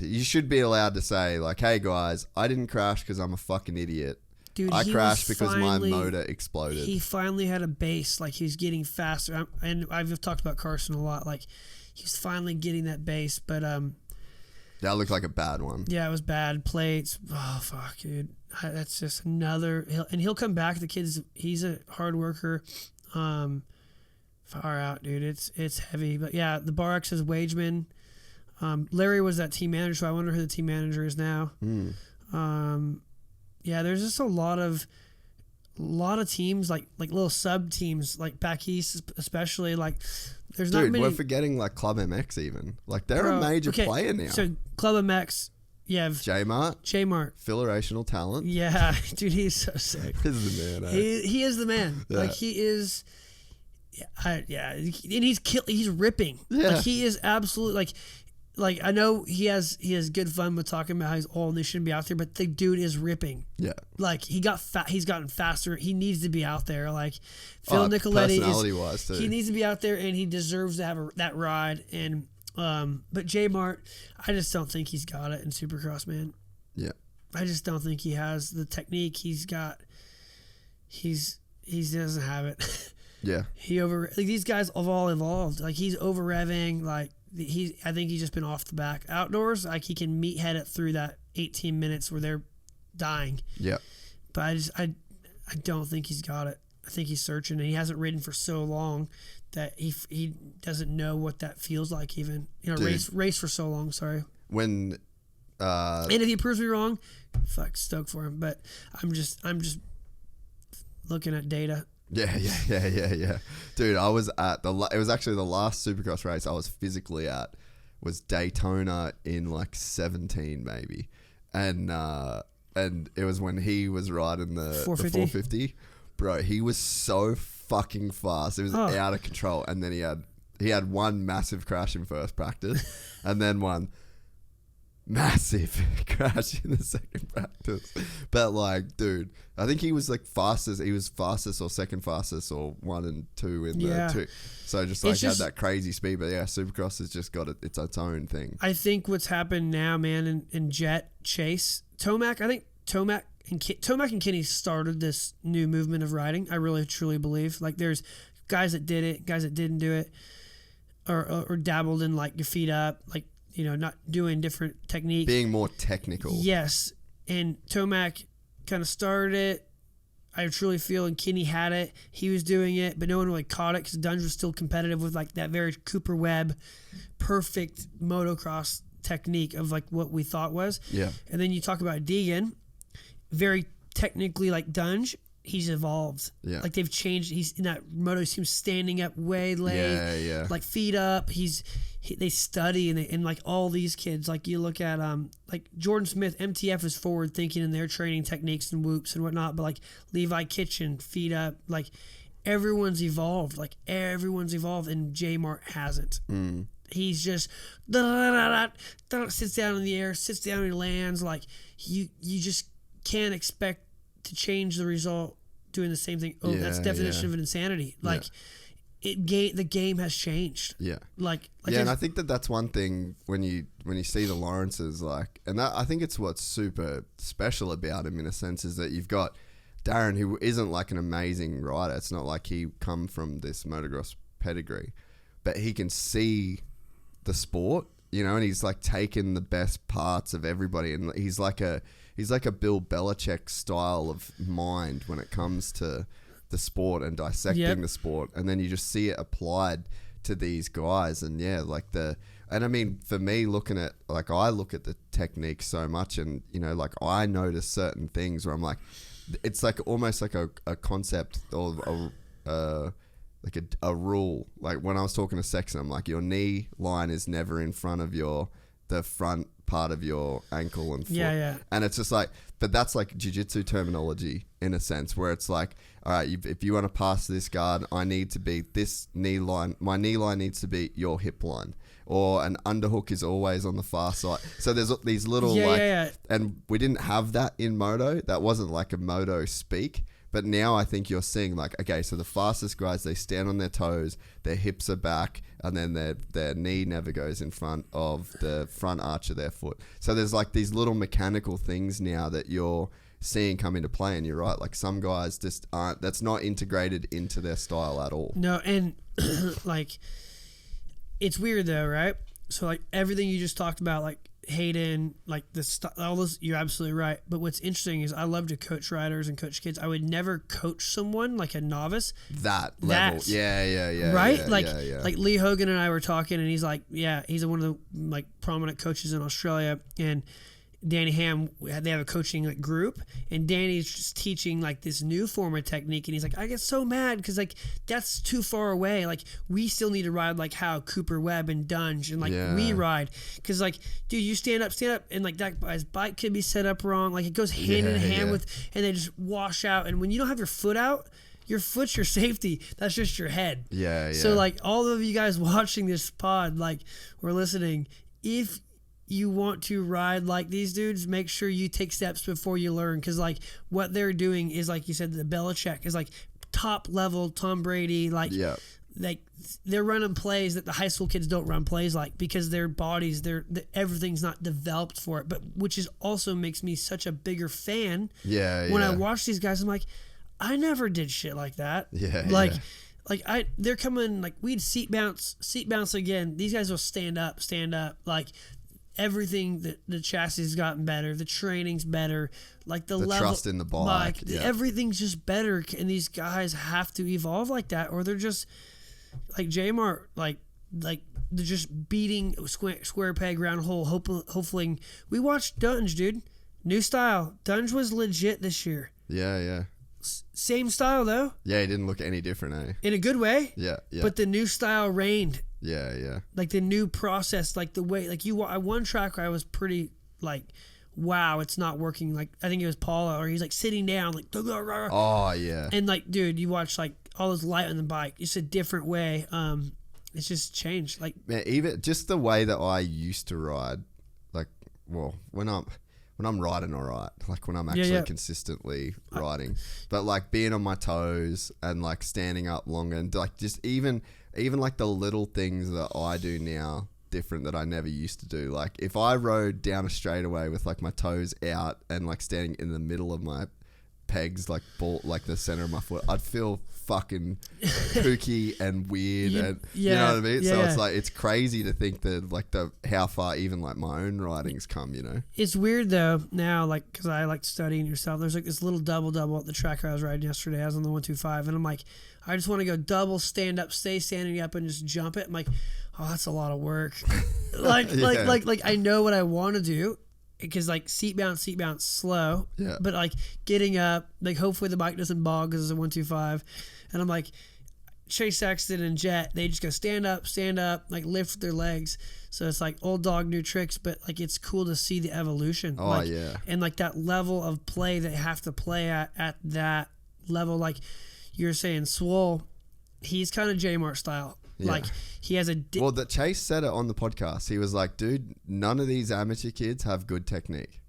Speaker 2: you should be allowed to say like, hey guys, I didn't crash because I'm a fucking idiot. Dude, I crashed because my motor exploded.
Speaker 3: He finally had a base, like he's getting faster. And I've talked about Carson a lot. Like, he's finally getting that base, but
Speaker 2: that looked like a bad one.
Speaker 3: Yeah, it was bad. Plates. Oh, fuck, dude. That's just another... He'll come back. The kid's... He's a hard worker. Far out, dude. It's heavy. But yeah, the Bar X is Wageman. Larry was that team manager, so I wonder who the team manager is now. Yeah, there's just a lot of teams like little sub teams like back east, especially like there's not many.
Speaker 2: We're forgetting like Club MX even. Like they're a major player now.
Speaker 3: So Club MX, you have
Speaker 2: J-Mart, Federational talent.
Speaker 3: Yeah, dude, he's so sick.
Speaker 2: He's the man. Eh?
Speaker 3: He is the man.
Speaker 2: Yeah.
Speaker 3: Like he is. Yeah, and he's ripping.
Speaker 2: Yeah.
Speaker 3: Like he is absolutely like I know he has good fun with talking about how he's old and they shouldn't be out there, but the dude is ripping.
Speaker 2: Yeah.
Speaker 3: Like he's gotten faster. He needs to be out there. Like Phil Nicoletti
Speaker 2: personality-wise too.
Speaker 3: He needs to be out there and he deserves to have that ride. And but J Mart, I just don't think he's got it in Supercross, man.
Speaker 2: Yeah.
Speaker 3: I just don't think he has the technique. He doesn't have it.
Speaker 2: Yeah.
Speaker 3: These guys have all evolved. Like he's over revving. Like I think he's just been off the back. Outdoors, like he can meathead it through that 18 minutes where they're dying.
Speaker 2: Yeah.
Speaker 3: But I don't think he's got it. I think he's searching, and he hasn't ridden for so long that he doesn't know what that feels like. Even race for so long. Sorry.
Speaker 2: When.
Speaker 3: And if he proves me wrong, stoked for him. But I'm just looking at data.
Speaker 2: Yeah. Dude, I was at it was actually the last Supercross race I was physically at was Daytona in like 17 maybe. And it was when he was riding the 450. Bro, he was so fucking fast. It was out of control. And then he had one massive crash in first practice and then one massive crash in the second practice. But like, dude, I think he was like fastest. He was fastest or second fastest or 1 and 2 in the two. So just like had that crazy speed. But yeah, Supercross has just got its own thing.
Speaker 3: I think what's happened now, man, in Jet Chase, Tomac. I think Tomac and Kenny started this new movement of riding. I really truly believe. Like there's guys that did it, guys that didn't do it, or dabbled in like your feet up, like. You know, not doing different techniques. Being
Speaker 2: more technical.
Speaker 3: Yes. And Tomac kind of started it. I truly feel, and Kenny had it. He was doing it, but no one really caught it because Dunge was still competitive with like that very Cooper Webb, perfect motocross technique of like what we thought was.
Speaker 2: Yeah.
Speaker 3: And then you talk about Deegan, very technically like Dunge. He's evolved.
Speaker 2: Yeah.
Speaker 3: Like they've changed. He's in that moto team standing up way late.
Speaker 2: Yeah.
Speaker 3: Like feet up. They study and like all these kids. Like you look at like Jordan Smith, MTF is forward thinking in their training techniques and whoops and whatnot. But like Levi Kitchen, feet up. Like everyone's evolved. And J Mart hasn't. He's just sits down in the air, sits down and lands. Like you just can't expect to change the result doing the same thing. That's definition of an insanity. Like the game has changed. Like
Speaker 2: and I think that's one thing when you see the Lawrences, like, and that I think it's what's super special about him in a sense is that you've got Darren, who isn't like an amazing rider. It's not like he come from this motocross pedigree, but he can see the sport, you know, and he's like taken the best parts of everybody, and he's like a Bill Belichick style of mind when it comes to the sport and dissecting the sport, and then you just see it applied to these guys. And and I mean, for me, looking at, like, I look at the technique so much, and you know, like, I notice certain things where I'm like, it's like almost like a concept or like a rule. Like when I was talking to Sexton, I'm like, your knee line is never in front of the front part of your ankle and foot. And it's just like, but that's like jiu-jitsu terminology in a sense, where it's like, all right, if you want to pass this guard, I need to be this knee line. My knee line needs to be your hip line, or an underhook is always on the far side. So there's these little and we didn't have that in moto. That wasn't like a moto speak. But now I think you're seeing like, okay, so the fastest guys, they stand on their toes, their hips are back, and then their knee never goes in front of the front arch of their foot. So there's like these little mechanical things now that you're seeing come into play, and you're right, like some guys just aren't, that's not integrated into their style at all.
Speaker 3: No, and like, it's weird though, right? so like everything you just talked about, like Hayden, like all this, you're absolutely right. But what's interesting is I love to coach riders and coach kids. I would never coach someone like a novice.
Speaker 2: That level. Yeah.
Speaker 3: Right?
Speaker 2: Yeah,
Speaker 3: like Lee Hogan and I were talking, and he's like, yeah, he's one of the like prominent coaches in Australia, and Danny Ham, they have a coaching like group, and Danny's just teaching like this new form of technique, and he's like, I get so mad because like that's too far away. Like we still need to ride like how Cooper Webb and Dunge and like we ride, because like dude, you stand up, and like that guy's bike could be set up wrong. Like it goes hand in hand with, and they just wash out. And when you don't have your foot out, your foot's your safety. That's just your head.
Speaker 2: Yeah.
Speaker 3: So like all of you guys watching this pod, like or listening, if you want to ride like these dudes, make sure you take steps before you learn, because like what they're doing is, like you said, the Belichick is like top level Tom Brady, like they're running plays that the high school kids don't run plays like, because their bodies, everything's not developed for it. But which is also makes me such a bigger fan. When I watch these guys, I'm like, I never did shit like that. They're coming, like we'd seat bounce again. These guys will stand up, like everything. The chassis has gotten better, the training's better, like the level,
Speaker 2: trust in the bike,
Speaker 3: everything's just better. And these guys have to evolve like that, or they're just like JMR, like they're just beating square peg round hole. Hopefully, we watched Dunge, dude. New style. Dunge was legit this year. Same style though.
Speaker 2: Yeah, he didn't look any different, eh?
Speaker 3: In a good way.
Speaker 2: Yeah.
Speaker 3: But the new style reigned.
Speaker 2: Yeah.
Speaker 3: Like the new process, like the way, like I one track where I was pretty like, wow, it's not working. Like I think it was Paula, or he's like sitting down, like
Speaker 2: oh yeah.
Speaker 3: And like, dude, you watch like all this light on the bike, it's a different way. It's just changed. Like
Speaker 2: man, even just the way that I used to ride, like when I'm riding all right, like when I'm actually consistently riding, but like being on my toes and like standing up longer, and like just even like the little things that I do now different that I never used to do. Like if I rode down a straightaway with like my toes out and like standing in the middle of my pegs, like the center of my foot, I'd feel fucking kooky and weird, and you know what I mean. So it's like it's crazy to think that like how far even like my own riding's come. You know,
Speaker 3: it's weird though now, like because I like studying yourself. There's like this little double at the track I was riding yesterday. I was on the 125, and I'm like, I just want to go double, stand up, stay standing up, and just jump it. I'm like, oh, that's a lot of work. like I know what I want to do. Because like seat bounce slow, but like getting up, like hopefully the bike doesn't bog because it's a 125, and I'm like Chase Sexton and Jet, they just go stand up, like lift their legs. So it's like old dog new tricks, but like it's cool to see the evolution. And like that level of play they have to play at that level. Like you're saying, Swole, he's kind of J-Mart style. Yeah. Like he has well,
Speaker 2: that Chase said it on the podcast. He was like, dude, none of these amateur kids have good technique.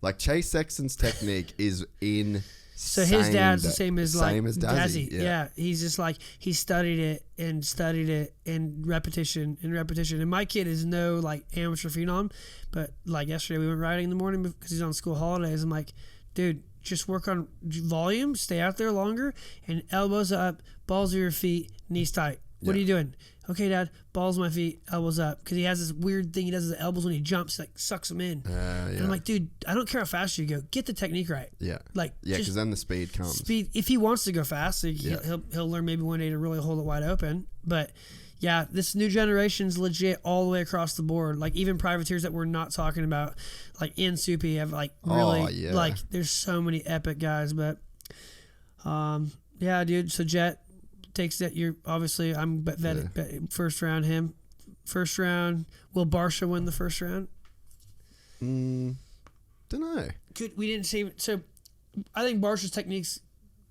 Speaker 2: Like Chase Sexton's technique is insane.
Speaker 3: So his dad's the same as
Speaker 2: Dazzy.
Speaker 3: Yeah, he's just like he studied it and repetition. And my kid is no like amateur phenom, but like yesterday we went riding in the morning because he's on school holidays. I'm like, dude, just work on volume, stay out there longer, and elbows up, balls of your feet, knees tight. What are you doing? Okay, Dad, balls my feet, elbows up. Because he has this weird thing he does with the elbows when he jumps, like sucks them in. And I'm like, dude, I don't care how fast you go. Get the technique right.
Speaker 2: Because then the speed comes.
Speaker 3: If he wants to go fast, he'll learn maybe one day to really hold it wide open. But yeah, this new generation's legit all the way across the board. Like even privateers that we're not talking about, like in Soupy, have like really, like there's so many epic guys. But yeah, dude, so Jet takes that. You're obviously I'm vetted first round him. First round, will Barsha win the first round?
Speaker 2: Don't know.
Speaker 3: We didn't say so. I think Barsha's techniques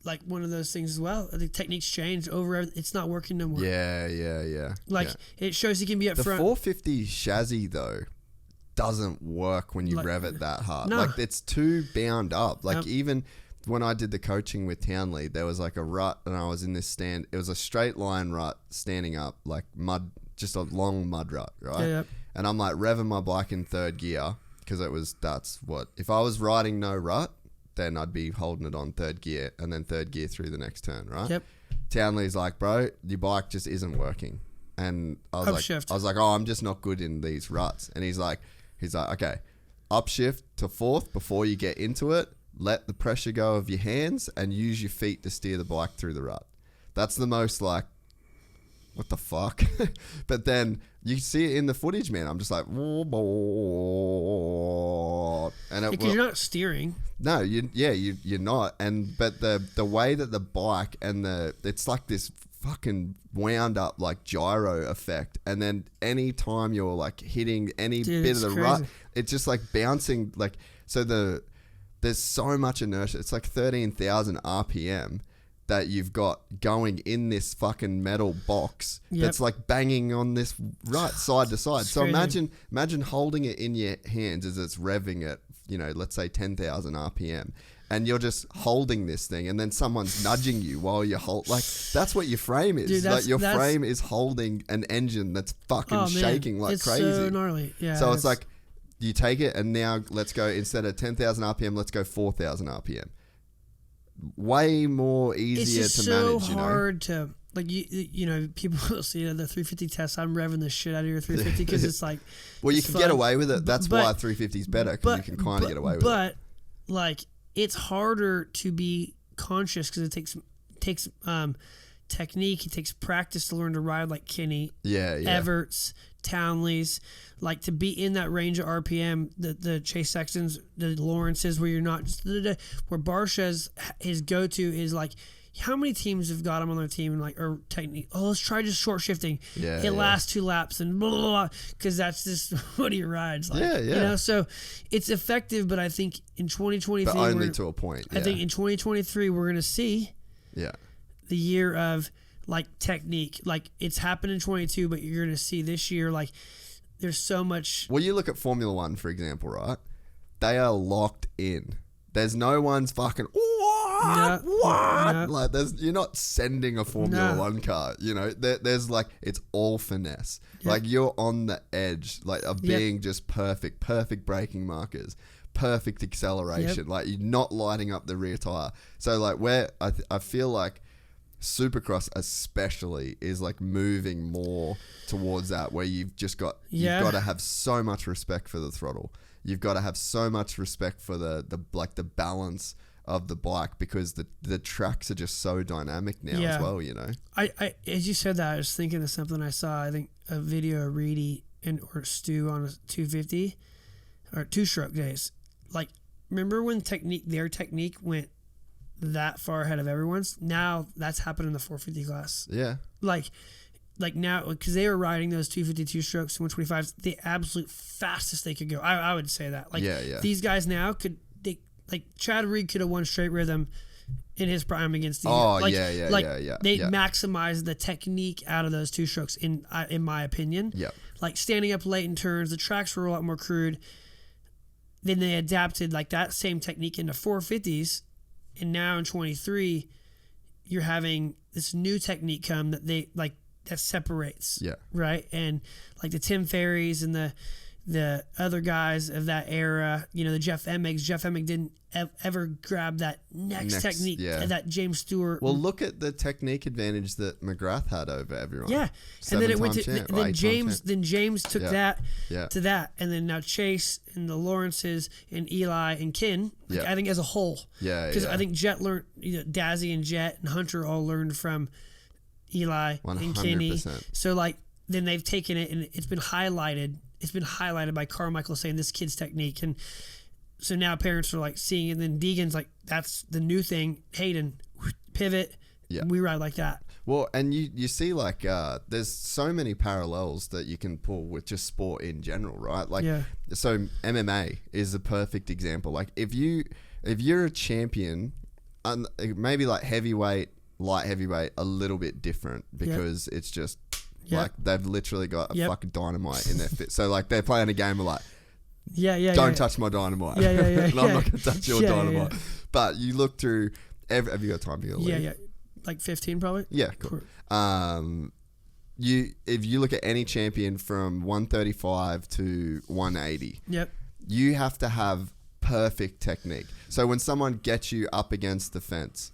Speaker 3: like one of those things as well. I think techniques changed over. It's not working no more.
Speaker 2: Yeah.
Speaker 3: Like it shows he can be up front.
Speaker 2: The 450 chassis though doesn't work when you rev it that hard.
Speaker 3: No.
Speaker 2: Like it's too bound up. Like even when I did the coaching with Townley, there was like a rut and I was in this stand. It was a straight line rut standing up, like mud, just a long mud rut, right?
Speaker 3: Yeah.
Speaker 2: And I'm like revving my bike in third gear because if I was riding no rut, then I'd be holding it on third gear and then third gear through the next turn, right?
Speaker 3: Yep.
Speaker 2: Townley's like, bro, your bike just isn't working. and I was
Speaker 3: Upshift.
Speaker 2: like, oh, I'm just not good in these ruts. And he's like, okay, upshift to fourth before you get into it. Let the pressure go of your hands and use your feet to steer the bike through the rut. That's the most like, what the fuck? But then you see it in the footage, man. I'm just like, and
Speaker 3: Because you're not steering.
Speaker 2: No, you're not. But the way that the bike and it's like this fucking wound up like gyro effect, and then any time you're like hitting any bit of the rut, it's just like bouncing like so. There's so much inertia. It's like 13,000 RPM that you've got going in this fucking metal box that's like banging on this rut side to side. So imagine holding it in your hands as it's revving at, let's say 10,000 RPM, and you're just holding this thing, and then someone's nudging you while you hold. Like that's what your frame is.
Speaker 3: Dude,
Speaker 2: like your frame is holding an engine that's fucking shaking like
Speaker 3: it's
Speaker 2: crazy.
Speaker 3: So gnarly. Yeah.
Speaker 2: So it's like you take it, and now let's go, instead of 10,000 RPM, let's go 4,000 RPM. Way more easier to manage.
Speaker 3: It's so hard to like people will see the 350 test. I'm revving the shit out of your 350 because it's like.
Speaker 2: Well, you can get away with it. That's why 350 is better, because you can kind of get away with it.
Speaker 3: But like it's harder to be conscious because it takes technique. It takes practice to learn to ride like Kenny, Everts, Townley's, like to be in that range of RPM. The Chase Sextons, the Lawrences, where you're not just where Barsha's his go to is like. How many teams have got him on their team and like or technique? Oh, let's try just short shifting. It lasts 2 laps and blah blah blah because that's just what he rides. Like, so it's effective, but I think in 2023,
Speaker 2: but only to a point.
Speaker 3: I think in 2023 we're gonna see the year of like technique. Like it's happened in 22, but you're gonna see this year like there's so much.
Speaker 2: Well, you look at Formula One, for example, right? They are locked in. There's no one's fucking what? Like you're not sending a Formula One car. There's like it's all finesse. Like you're on the edge, like of being just perfect braking markers, perfect acceleration. Like you're not lighting up the rear tire. So like where I feel like Supercross especially is like moving more towards that, where you've just got you've got to have so much respect for the throttle. You've got to have so much respect for the balance of the bike, because the tracks are just so dynamic now as well,
Speaker 3: I as you said that, I was thinking of something I saw. I think a video of Reedy or Stu on a 250 or 2-stroke days. Like, remember when their technique went that far ahead of everyone's? Now that's happened in the 450 class. Yeah. Like now, because they were riding those 252 strokes, 125s, the absolute fastest they could go. I would say that. Like these guys now like Chad Reed could have won straight rhythm in his prime against these. They maximized the technique out of those 2 strokes in my opinion. Yeah. Like standing up late in turns, the tracks were a lot more crude. Then they adapted like that same technique into 450s, and now in 23, you're having this new technique come that they like. That separates, right? And like the Tim Ferries and the other guys of that era, the Jeff Emmigs. Jeff Emmig didn't ever grab that next technique that James Stewart.
Speaker 2: Well, look at the technique advantage that McGrath had over everyone.
Speaker 3: Yeah, and then it went to then James took that to that, and then now Chase and the Lawrences and Eli and Ken. I think as a whole, because I think Jet learned, Dazzy and Jet and Hunter all learned from Eli 100%. And Kenny. So like then they've taken it and it's been highlighted. It's been highlighted by Carmichael saying this kid's technique, and so now parents are like seeing it. And then Deegan's like, that's the new thing. Hayden, pivot. Yeah, we ride like that.
Speaker 2: Well, and you see like there's so many parallels that you can pull with just sport in general, right? Like so MMA is a perfect example. Like if you're a champion, maybe like heavyweight, light heavyweight, a little bit different, because it's just like they've literally got a fucking dynamite in their fit. So like they're playing a game of like, don't touch my dynamite. And I'm not gonna touch your dynamite. But you look through have you got time to go?
Speaker 3: Like 15 probably.
Speaker 2: Yeah, cool. If you look at any champion from 135 to 180, you have to have perfect technique. So when someone gets you up against the fence,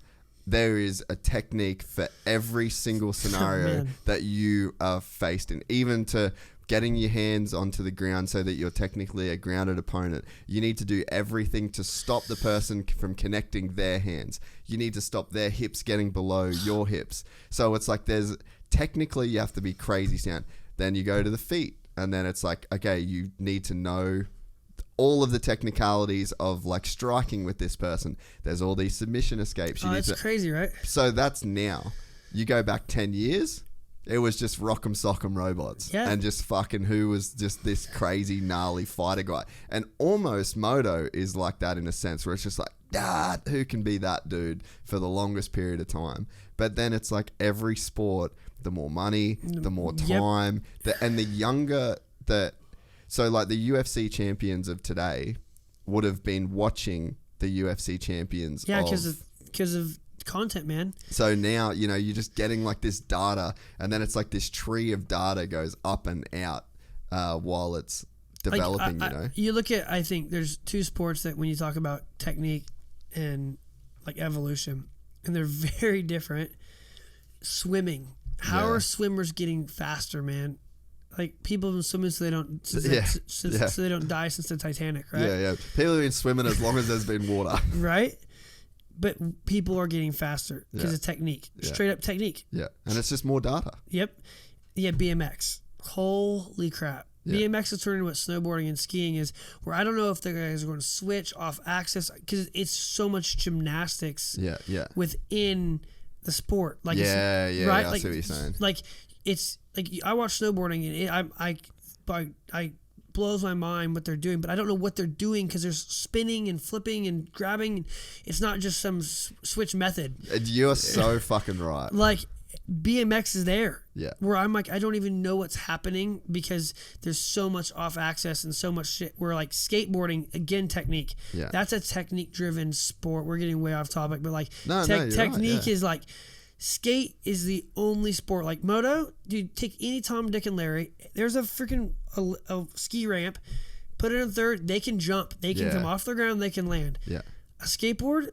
Speaker 2: there is a technique for every single scenario
Speaker 3: man.
Speaker 2: that you are faced in, even to getting your hands onto the ground so that you're technically a grounded opponent. You need to do everything to stop the person from connecting their hands. You need to stop their hips getting below your hips. So it's like there's technically you have to be crazy sound. Then you go to the feet, and then it's like, okay, you need to know all of the technicalities of like striking with this person. There's all these submission escapes. You need
Speaker 3: That's crazy, right?
Speaker 2: So that's now. You go back 10 years, it was just rock'em sock'em robots.
Speaker 3: Yeah.
Speaker 2: And just fucking who was just this crazy, gnarly fighter guy. And almost Moto is like that in a sense where it's just like, who can be that dude for the longest period of time? But then it's like every sport, the more money, the more time, and the younger that... So like the UFC champions of today would have been watching the UFC champions
Speaker 3: because of content, man.
Speaker 2: So now, you know, you're just getting like this data, and then it's like this tree of data goes up and out while it's developing,
Speaker 3: You look at, I think there's two sports that when you talk about technique and like evolution, and they're very different. Swimming. How are swimmers getting faster, man? Like people have been swimming so they don't so they don't die since the Titanic, right?
Speaker 2: Yeah. People have been swimming as long as there's been water.
Speaker 3: Right? But people are getting faster because of technique. Straight up technique.
Speaker 2: Yeah. And it's just more data.
Speaker 3: Yep. Yeah, BMX. Holy crap.
Speaker 2: Yeah.
Speaker 3: BMX is turning what snowboarding and skiing is, where I don't know if the guys are going to switch off axis because it's so much gymnastics within the sport. Like
Speaker 2: right? I
Speaker 3: Like,
Speaker 2: see what you're saying.
Speaker 3: Like it's like I watch snowboarding and I blows my mind what they're doing, but I don't know what they're doing because there's spinning and flipping and grabbing. It's not just some switch method.
Speaker 2: You're so fucking right.
Speaker 3: Like BMX is there.
Speaker 2: Yeah.
Speaker 3: Where I'm like, I don't even know what's happening because there's so much off access and so much shit. Where like skateboarding, again, technique.
Speaker 2: Yeah.
Speaker 3: That's a technique driven sport. We're getting way off topic, but like
Speaker 2: you're
Speaker 3: technique
Speaker 2: right,
Speaker 3: is like, skate is the only sport. Like moto, dude, take any Tom, Dick, and Larry. There's a freaking a ski ramp. Put it in third. They can jump. They can come off the ground. They can land.
Speaker 2: Yeah.
Speaker 3: A skateboard,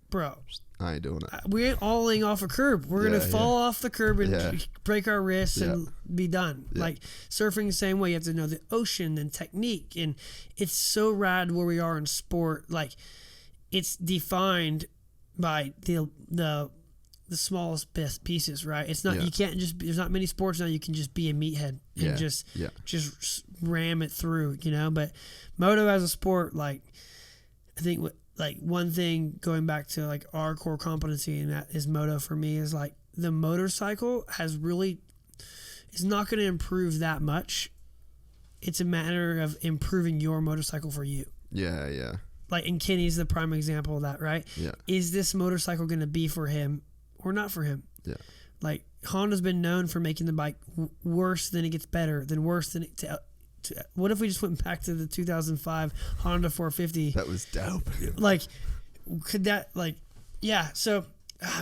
Speaker 3: bro.
Speaker 2: I ain't doing it.
Speaker 3: We ain't all laying off a curb. We're gonna fall off the curb and break our wrists and be done. Yeah. Like surfing the same way. You have to know the ocean and technique, and it's so rad where we are in sport. Like it's defined by the smallest best pieces, right? It's not you can't just. There's not many sports now you can just be a meathead and just ram it through, you know. But moto as a sport, like I think like one thing going back to like our core competency, and that is moto for me, is like the motorcycle is not going to improve that much. It's a matter of improving your motorcycle for you.
Speaker 2: Yeah.
Speaker 3: Like, and Kenny's the prime example of that, right?
Speaker 2: Yeah.
Speaker 3: Is this motorcycle going to be for him or not for him?
Speaker 2: Yeah.
Speaker 3: Like Honda's been known for making the bike worse than it gets better, then worse than it. What if we just went back to the 2005 Honda 450?
Speaker 2: That was dope.
Speaker 3: Like, could that So,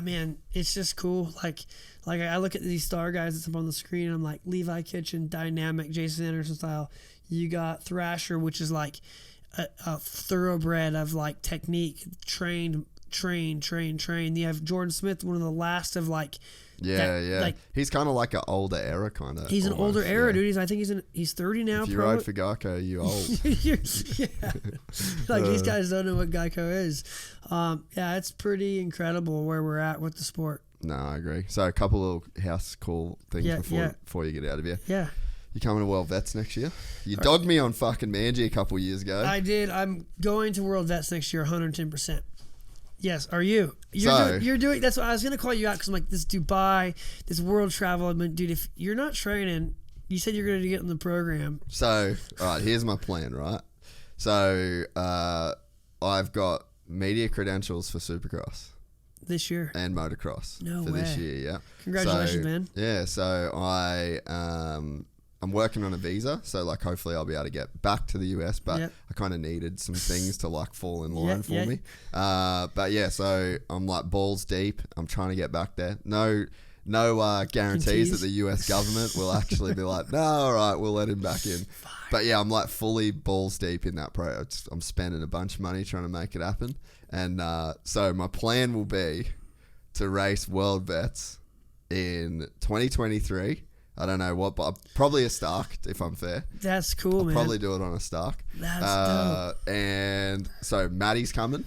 Speaker 3: man, it's just cool. Like I look at these star guys that's up on the screen, and I'm like, Levi Kitchen, dynamic, Jason Anderson style. You got Thrasher, which is like a thoroughbred of like technique, trained. You have Jordan Smith, one of the last of like.
Speaker 2: Yeah. Like, he's kind of like an older era kind of.
Speaker 3: He's an older era, dude. I think he's 30 now.
Speaker 2: If you rode for Geico, you old.
Speaker 3: Like these guys don't know what Geico is. It's pretty incredible where we're at with the sport.
Speaker 2: No, I agree. So a couple of house call things before you get out of here.
Speaker 3: Yeah.
Speaker 2: You coming to World Vets next year? You dogged me on fucking Manji a couple years ago.
Speaker 3: I did. I'm going to World Vets next year, 110%. Yes, are you? You're doing. That's what I was gonna call you out because I'm like, this Dubai, this world travel. I mean, dude, if you're not training, you said you're gonna get in the program.
Speaker 2: So, all right, here's my plan. Right, so I've got media credentials for Supercross
Speaker 3: this year
Speaker 2: and motocross
Speaker 3: for
Speaker 2: this year. Yeah,
Speaker 3: congratulations, man.
Speaker 2: Yeah, so I'm working on a visa, so like hopefully I'll be able to get back to the US, but I kind of needed some things to like fall in line for me. But yeah, so I'm like balls deep. I'm trying to get back there. No guarantees that the US government will actually be like, no, all right, we'll let him back in. But yeah, I'm like fully balls deep in that I'm spending a bunch of money trying to make it happen. And so my plan will be to race World Vets in 2023. I don't know what, but probably a Stark, if I'm fair.
Speaker 3: That's cool, man.
Speaker 2: Probably do it on a Stark.
Speaker 3: That's dope.
Speaker 2: And so Maddie's coming.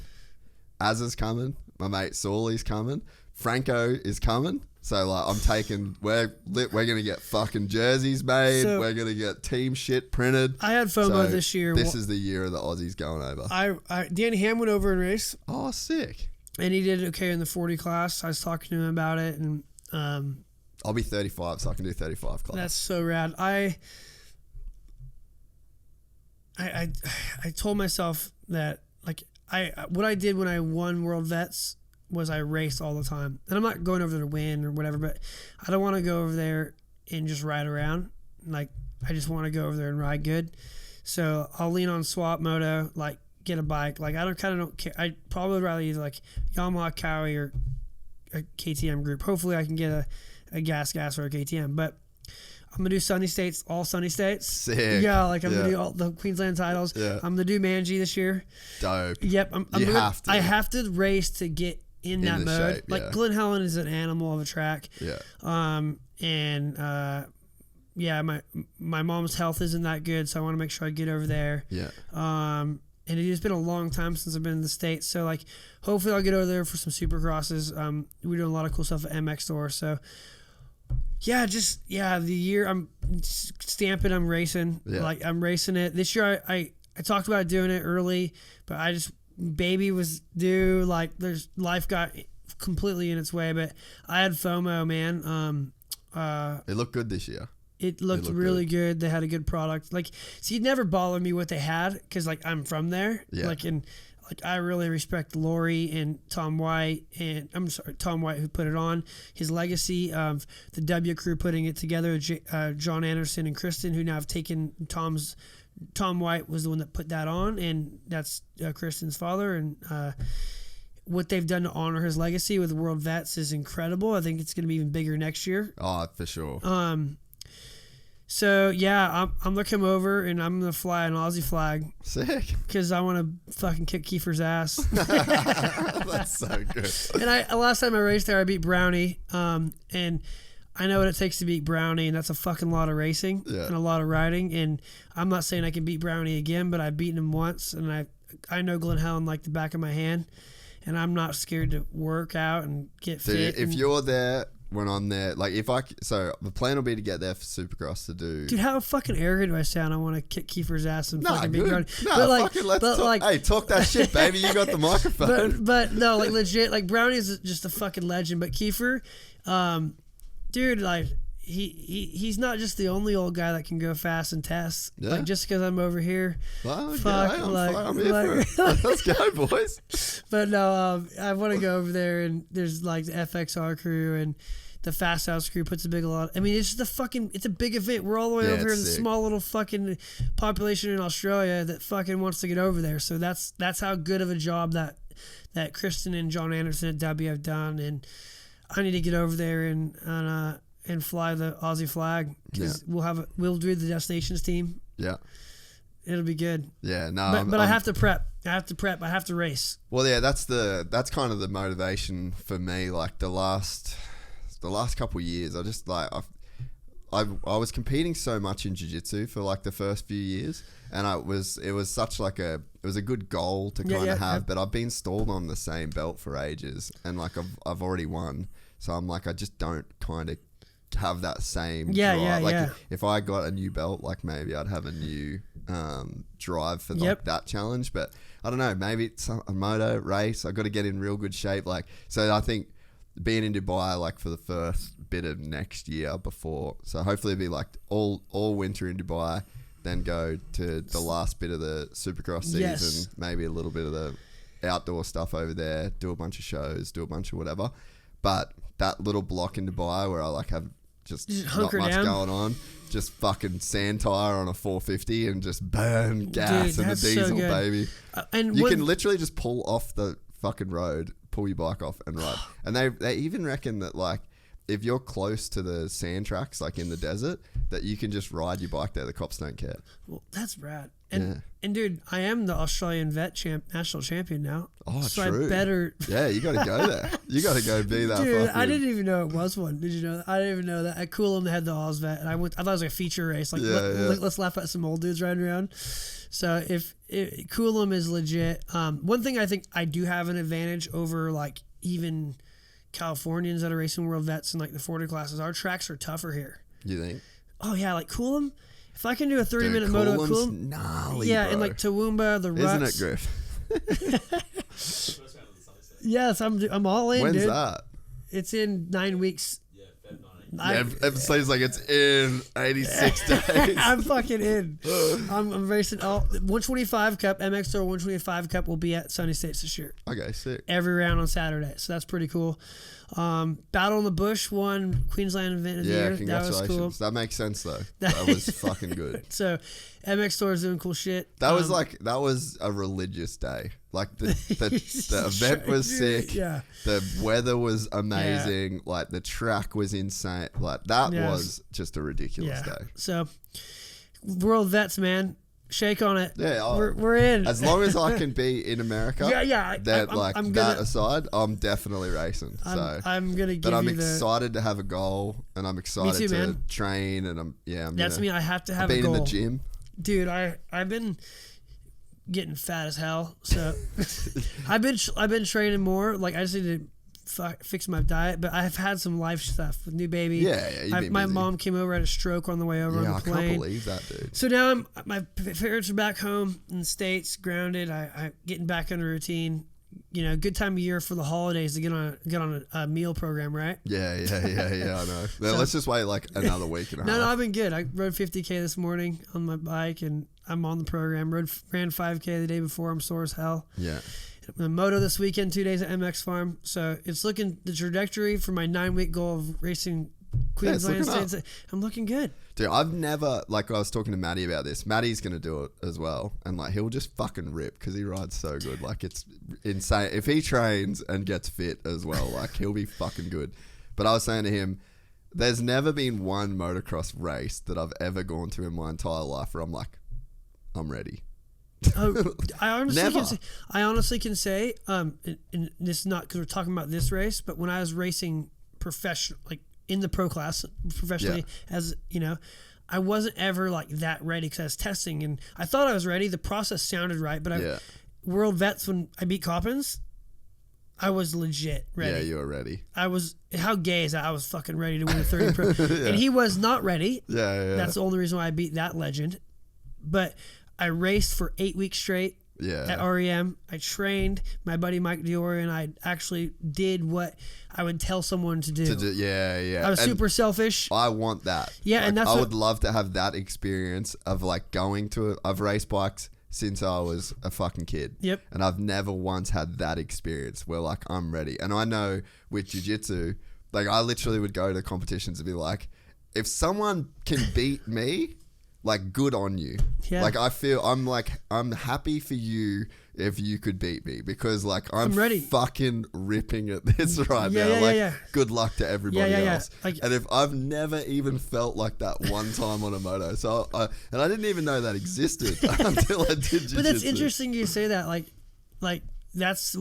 Speaker 2: Azza's coming. My mate Sawley's coming. Franco is coming. So like I'm taking, we're gonna get fucking jerseys made.
Speaker 3: So,
Speaker 2: we're gonna get team shit printed.
Speaker 3: I had FOMO this year.
Speaker 2: This is the year of the Aussies going over.
Speaker 3: Danny Ham went over and raced.
Speaker 2: Oh, sick.
Speaker 3: And he did okay in the 40 class. I was talking to him about it, and
Speaker 2: I'll be 35, so I can do 35 class.
Speaker 3: that's so rad. I told myself that like what I did when I won World Vets was I raced all the time. And I'm not going over there to win or whatever, but I don't want to go over there and just ride around. Like, I just want to go over there and ride good. So I'll lean on swap moto, like get a bike. Like, I don't care. I'd probably rather either like Yamaha, Cowie, or a KTM group. Hopefully I can get a gas or a KTM. But I'm going to do Sunny States, all Sunny States.
Speaker 2: Sick.
Speaker 3: Yeah, like I'm going to do all the Queensland titles.
Speaker 2: Yeah.
Speaker 3: I'm going to do Manji this year.
Speaker 2: Dope.
Speaker 3: Yep.
Speaker 2: I
Speaker 3: have to race to get in that mode.
Speaker 2: Shape,
Speaker 3: like
Speaker 2: yeah.
Speaker 3: Glen Helen is an animal of a track.
Speaker 2: Yeah.
Speaker 3: My mom's health isn't that good, so I want to make sure I get over there.
Speaker 2: Yeah.
Speaker 3: And it has been a long time since I've been in the States, so like hopefully I'll get over there for some supercrosses. We're doing a lot of cool stuff at MX Store, so the year I'm stamping, I'm racing.
Speaker 2: Yeah.
Speaker 3: Like I'm racing it. This year I talked about doing it early, but baby was due. Like life got completely in its way, but I had FOMO, man.
Speaker 2: It looked good this year.
Speaker 3: It looked really good. They had a good product. Like, see, it never bothered me what they had because, like, I'm from there.
Speaker 2: Yeah.
Speaker 3: Like, I really respect Lori and Tom White, Tom White who put it on. His legacy of the W crew putting it together. John Anderson and Kristen, who now have taken Tom White was the one that put that on, and that's Kristen's father. And what they've done to honor his legacy with World Vets is incredible. I think it's going to be even bigger next year.
Speaker 2: Oh, for sure.
Speaker 3: So yeah, I'm gonna come over and I'm gonna fly an Aussie flag.
Speaker 2: Sick.
Speaker 3: Because I want to fucking kick Kiefer's ass.
Speaker 2: That's so good.
Speaker 3: And last time I raced there, I beat Brownie. And I know what it takes to beat Brownie, and that's a fucking lot of racing and a lot of riding. And I'm not saying I can beat Brownie again, but I've beaten him once, and I know Glen Helen like the back of my hand, and I'm not scared to work out and get fit.
Speaker 2: If you're there when I'm there, like so the plan will be to get there for Supercross to do.
Speaker 3: Dude, how fucking arrogant do I sound? I want to kick Kiefer's ass and fucking beat Brownie.
Speaker 2: Let's talk. Hey, talk that shit, baby. You got the microphone.
Speaker 3: But no, like legit, like Brownie is just a fucking legend. But Kiefer, dude, like he's not just the only old guy that can go fast and test.
Speaker 2: Yeah.
Speaker 3: Like just because I'm over here,
Speaker 2: well,
Speaker 3: fuck,
Speaker 2: yeah,
Speaker 3: I'm
Speaker 2: here for it. Let's go, boys.
Speaker 3: But no, I want to go over there, and there's like the FXR crew and the Fast House crew puts a big lot. I mean, it's just it's a big event. We're all the way over here in the small little fucking population in Australia that fucking wants to get over there. So that's how good of a job that Kristen and John Anderson at W have done, and I need to get over there and fly the Aussie flag because we'll do the destinations team. Yeah, it'll be good.
Speaker 2: Yeah, no,
Speaker 3: but I have to prep. I have to race.
Speaker 2: Well, yeah, that's kind of the motivation for me. Like the last couple of years, I just like I was competing so much in jiu-jitsu for like the first few years, and it was such like it was a good goal to kind of have. But I've been stalled on the same belt for ages, and like I've already won, so I'm like I just don't kind of have that same drive. If I got a new belt, like maybe I'd have a new drive for like that challenge. But I don't know, maybe it's a moto race. I got to get in real good shape. Like so, I think being in Dubai like for the first bit of next year before. So hopefully it'll be like all winter in Dubai, then go to the last bit of the Supercross season, maybe a little bit of the outdoor stuff over there, do a bunch of shows, do a bunch of whatever. But that little block in Dubai where I like have just not much going on, just fucking sand tire on a 450 and just burn gas and a diesel, baby. And you can literally just pull off the fucking road, pull your bike off and ride. And they even reckon that like if you're close to the sand tracks, like in the desert, that you can just ride your bike there. The cops don't care.
Speaker 3: Well, that's rad. And dude, I am the Australian national champion now.
Speaker 2: Oh,
Speaker 3: so
Speaker 2: true.
Speaker 3: I better.
Speaker 2: Yeah, you got to go there. You got to go be that.
Speaker 3: Dude,
Speaker 2: fucking...
Speaker 3: I didn't even know it was one. Did you know that? I didn't even know that. At Coolum, they had the Ozvet, and I thought it was like a feature race. Like, let's laugh at some old dudes riding around. So if Coolum is legit, one thing I think I do have an advantage over like even Californians that are racing world vets and like the 40 classes. Our tracks are tougher here.
Speaker 2: You think?
Speaker 3: Oh yeah, like Coolum. If I can do a 30-minute moto at Coolum,
Speaker 2: gnarly,
Speaker 3: yeah,
Speaker 2: bro.
Speaker 3: and like Toowoomba, the
Speaker 2: Isn't
Speaker 3: ruts.
Speaker 2: it, Griff?
Speaker 4: First round of the Sunny State.
Speaker 3: Yes, I'm all in,
Speaker 2: When's
Speaker 3: dude.
Speaker 2: that?
Speaker 3: It's in 9 weeks.
Speaker 4: Yeah, Feb 19.
Speaker 2: Episode's like it's in 86 days.
Speaker 3: I'm fucking in. I'm racing. 125 Cup, MX Tour 125 Cup will be at Sunny States this year.
Speaker 2: Okay, sick.
Speaker 3: Every round on Saturday, so that's pretty cool. Battle in the Bush won Queensland Event of the
Speaker 2: Yeah,
Speaker 3: Year. That
Speaker 2: congratulations.
Speaker 3: was cool.
Speaker 2: That makes sense though. That was fucking good.
Speaker 3: So, MX Tour is doing cool shit.
Speaker 2: That was a religious day. Like the event was sick.
Speaker 3: Yeah.
Speaker 2: The weather was amazing. Like the track was insane. Like that
Speaker 3: Yes.
Speaker 2: was just a ridiculous day.
Speaker 3: So, World Vets, man, shake on it.
Speaker 2: Yeah,
Speaker 3: we're in.
Speaker 2: As long as I can be in America.
Speaker 3: Yeah.
Speaker 2: That aside, I'm definitely racing. So
Speaker 3: I'm gonna give
Speaker 2: but I'm
Speaker 3: you the.
Speaker 2: excited to have a goal, and I'm excited
Speaker 3: too,
Speaker 2: to
Speaker 3: man.
Speaker 2: train, and
Speaker 3: That's me. I have to have a
Speaker 2: been
Speaker 3: goal.
Speaker 2: in the gym.
Speaker 3: Dude, I've been getting fat as hell. So I've been training more. Like I just need to fix my diet, but I've had some life stuff with new baby.
Speaker 2: Yeah.
Speaker 3: My mom came over, had a stroke on the way over on the
Speaker 2: I
Speaker 3: plane.
Speaker 2: can't believe that, dude.
Speaker 3: So now my parents are back home in the States, grounded. I getting back on a routine. You know, good time of year for the holidays to get on a meal program, right?
Speaker 2: Yeah, I know. Now, let's just wait like another week and a half.
Speaker 3: No, I've been good. I rode 50K this morning on my bike, and I'm on the program. Ran 5K the day before. I'm sore as hell.
Speaker 2: Yeah.
Speaker 3: The moto this weekend, 2 days at MX Farm. So it's looking the trajectory for my 9-week goal of racing Queensland States. I'm looking good.
Speaker 2: Dude, I've never, like I was talking to Matty about this. Matty's going to do it as well. And like he'll just fucking rip because he rides so good. Like it's insane. If he trains and gets fit as well, like he'll be fucking good. But I was saying to him, there's never been one motocross race that I've ever gone to in my entire life where I'm like, I'm ready.
Speaker 3: Oh, I honestly
Speaker 2: Never.
Speaker 3: can say, and this is not because we're talking about this race, but when I was racing professional, like in the pro class professionally, as you know, I wasn't ever like that ready because I was testing and I thought I was ready. The process sounded right, but World Vets, when I beat Coppins, I was legit ready.
Speaker 2: Yeah, you were ready.
Speaker 3: I was, how gay is that? I was fucking ready to win a 30 pro. And he was not ready.
Speaker 2: Yeah.
Speaker 3: That's the only reason why I beat that legend. But I raced for 8 weeks straight at REM. I trained. My buddy Mike Diori and I actually did what I would tell someone to do. I was super selfish.
Speaker 2: I want that.
Speaker 3: Yeah,
Speaker 2: like,
Speaker 3: and that's
Speaker 2: I would love to have that experience of like going to I've raced bikes since I was a fucking kid.
Speaker 3: Yep.
Speaker 2: And I've never once had that experience where like I'm ready. And I know with jiu-jitsu, like I literally would go to competitions and be like, if someone can beat me, like good on you.
Speaker 3: Yeah.
Speaker 2: Like I feel I'm happy for you if you could beat me because like I'm
Speaker 3: ready.
Speaker 2: fucking ripping at this right now. Good luck to everybody else.
Speaker 3: Like,
Speaker 2: and if I've never even felt like that one time on a moto, so I didn't even know that existed until I did jiu-jitsu.
Speaker 3: But that's interesting you say that. Like that's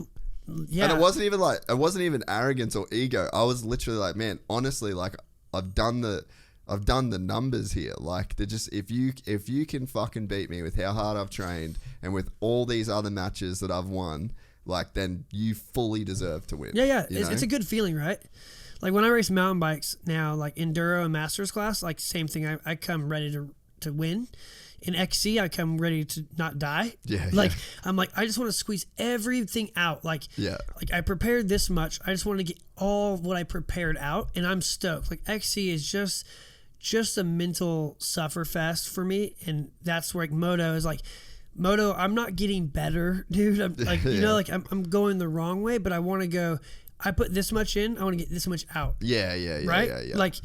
Speaker 2: And it wasn't even arrogance or ego. I was literally like, man, honestly, like I've done the numbers here. Like they're just if you can fucking beat me with how hard I've trained and with all these other matches that I've won, like then you fully deserve to win.
Speaker 3: Yeah. It's a good feeling, right? Like when I race mountain bikes now, like enduro and masters class, like same thing. I come ready to win. In XC, I come ready to not die. I'm like, I just want to squeeze everything out. Like I prepared this much. I just want to get all what I prepared out, and I'm stoked. Like XC is just a mental sufferfest for me, and that's where like moto is like. Moto, I'm not getting better, dude. I'm like, I'm going the wrong way, but I want to go. I put this much in. I want to get this much out. Right?
Speaker 2: Yeah.
Speaker 3: Like,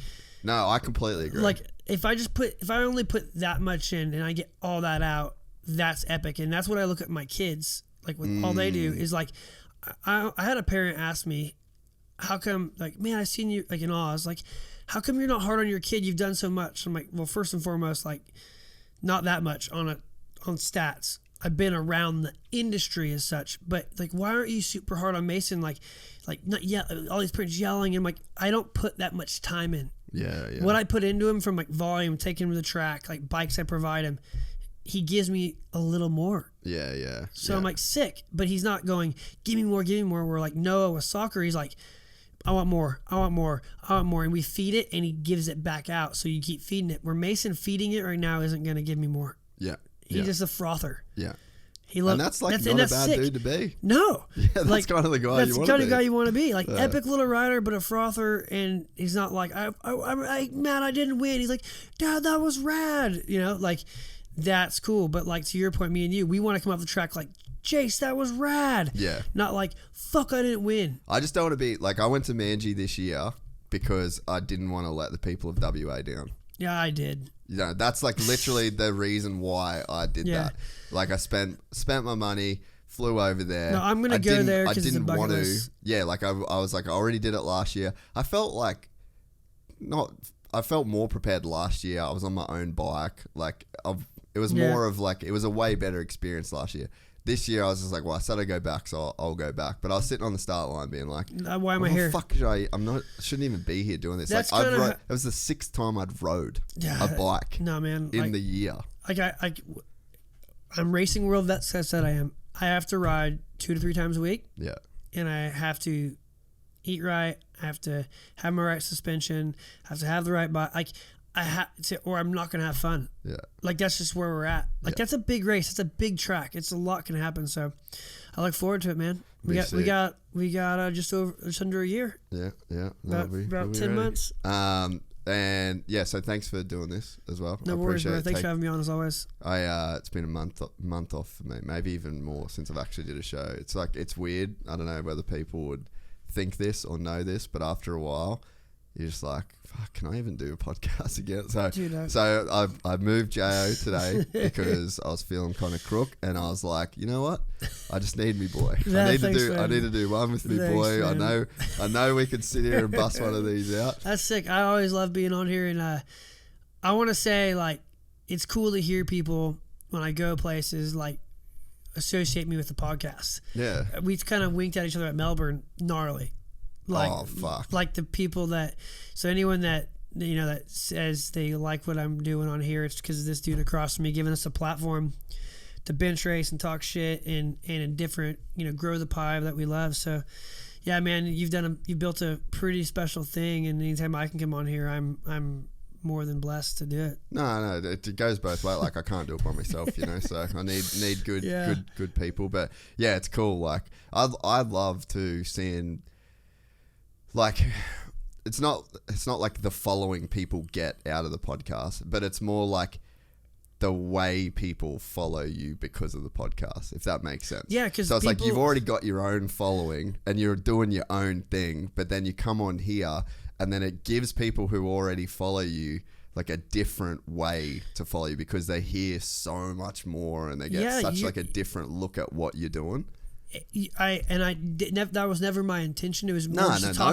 Speaker 2: no, I completely agree.
Speaker 3: Like, if I only put that much in and I get all that out, that's epic. And that's what I look at my kids, like with all they do is like, I had a parent ask me, how come, like, man, I seen you, like, in Oz, like, how come you're not hard on your kid? You've done so much. I'm like, well, first and foremost, like, not that much on stats. I've been around the industry as such, but like, why aren't you super hard on Mason? Like not all these parents yelling, and I'm like, I don't put that much time in.
Speaker 2: Yeah.
Speaker 3: What I put into him from like volume, taking him to the track, like bikes I provide him, he gives me a little more.
Speaker 2: Yeah.
Speaker 3: So I'm like, sick, but he's not going, give me more. We're like, Noah with soccer, he's like, I want more. And we feed it and he gives it back out. So you keep feeding it. Where Mason feeding it right now isn't going to give me more.
Speaker 2: Yeah.
Speaker 3: He's just a frother.
Speaker 2: Yeah.
Speaker 3: And
Speaker 2: that's like not a bad dude to be.
Speaker 3: No.
Speaker 2: Yeah, that's
Speaker 3: like,
Speaker 2: kind of the guy you want to be.
Speaker 3: That's the kind of guy you want to be. Like, epic little rider, but a frother, and he's not like, man, I didn't win. He's like, Dad, that was rad. You know, like, that's cool. But like, to your point, me and you, we want to come off the track like, Jace, that was rad.
Speaker 2: Yeah.
Speaker 3: Not like, fuck, I didn't win.
Speaker 2: I just don't want to be, like, I went to Manji this year because I didn't want to let the people of WA down.
Speaker 3: Yeah, I did.
Speaker 2: You know, that's like literally the reason why I did that. Like, I spent my money, flew over there.
Speaker 3: No, I'm gonna go there because it's a bucket
Speaker 2: want to.
Speaker 3: list.
Speaker 2: Yeah, like I was like, I already did it last year. I felt more prepared last year. I was on my own bike. Like, it was more of like, it was a way better experience last year. This year I was just like, well, I said I'd go back, so I'll go back. But I was sitting on the start line being like,
Speaker 3: why am I here?
Speaker 2: Fuck, shouldn't even be here doing this.
Speaker 3: That's
Speaker 2: like,
Speaker 3: kinda
Speaker 2: it was the 6th time I'd rode a bike
Speaker 3: no, man,
Speaker 2: in the year.
Speaker 3: Like, I'm Racing World Vet said I am. I have to ride 2 to 3 times a week.
Speaker 2: Yeah.
Speaker 3: And I have to eat right. I have to have my right suspension. I have to have the right bike. Like, I have to, or I'm not going to have fun.
Speaker 2: Yeah.
Speaker 3: Like, that's just where we're at. Like, that's a big race. It's a big track. It's a lot can happen. So I look forward to it, man. We got just under a year.
Speaker 2: Yeah.
Speaker 3: About 10 months.
Speaker 2: And yeah, so thanks for doing this as well.
Speaker 3: No worries, bro. Thanks for having me on as always.
Speaker 2: It's been a month off for me, maybe even more since I've actually did a show. It's like, it's weird. I don't know whether people would think this or know this, but after a while, you're just like, fuck, can I even do a podcast again? So I moved Jo today because I was feeling kind of crook, and I was like, you know what? I just need me boy. I need to do one with me boy. Man. I know we could sit here and bust one of these out.
Speaker 3: That's sick. I always love being on here, and I want to say, like, it's cool to hear people when I go places like associate me with the podcast.
Speaker 2: Yeah.
Speaker 3: We kind of winked at each other at Melbourne, gnarly. Like,
Speaker 2: oh, fuck.
Speaker 3: Like the people so anyone that, you know, that says they like what I'm doing on here, it's because of this dude across from me giving us a platform to bench race and talk shit and in different, you know, grow the pie that we love. So yeah, man, you built a pretty special thing, and anytime I can come on here, I'm more than blessed to do it.
Speaker 2: No, it goes both ways. Like, I can't do it by myself, you know. So I need good people. But yeah, it's cool. Like, I'd love to see. Like, it's not like the following people get out of the podcast, but it's more like the way people follow you because of the podcast, if that makes sense.
Speaker 3: Yeah, because
Speaker 2: so it's like you've already got your own following and you're doing your own thing, but then you come on here and then it gives people who already follow you like a different way to follow you because they hear so much more and they get like a different look at what you're doing.
Speaker 3: That was never my intention. It was more
Speaker 2: no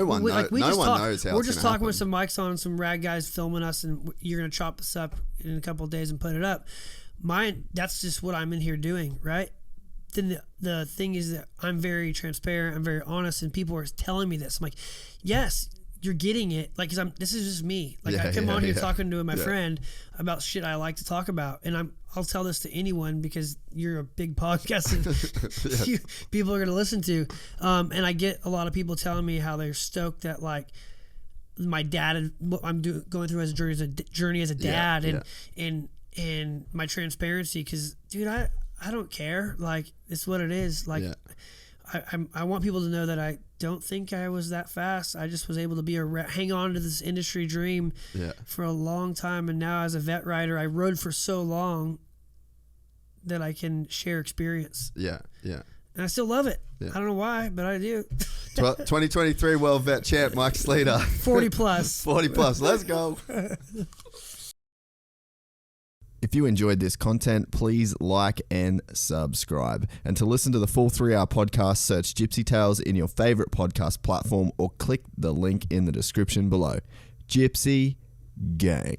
Speaker 2: one knows how.
Speaker 3: We're just talking with some mics on, some rad guys filming us, and you're gonna chop this up in a couple of days and put it up. That's just what I'm in here doing, right? Then the thing is that I'm very transparent, I'm very honest, and people are telling me this. I'm like, yes, you're getting it. Like, cause this is just me. Like, I come on here talking to my friend about shit I like to talk about, and I'll tell this to anyone because you're a big podcast and people are going to listen to. And I get a lot of people telling me how they're stoked that, like, my dad and what I'm going through as a journey as a dad and my transparency. Cause dude, I don't care. Like, it's what it is. Like, I want people to know that I don't think I was that fast. I just was able to hang on to this industry dream for a long time. And now as a vet rider, I rode for so long that I can share experience. Yeah. And I still love it. Yeah. I don't know why, but I do.
Speaker 2: 2023 World Vet Champ, Mike Sleeter.
Speaker 3: 40 plus.
Speaker 2: 40 plus. Let's go. If you enjoyed this content, please like and subscribe. And to listen to the full 3-hour podcast, search Gypsy Tales in your favorite podcast platform or click the link in the description below. Gypsy Gang.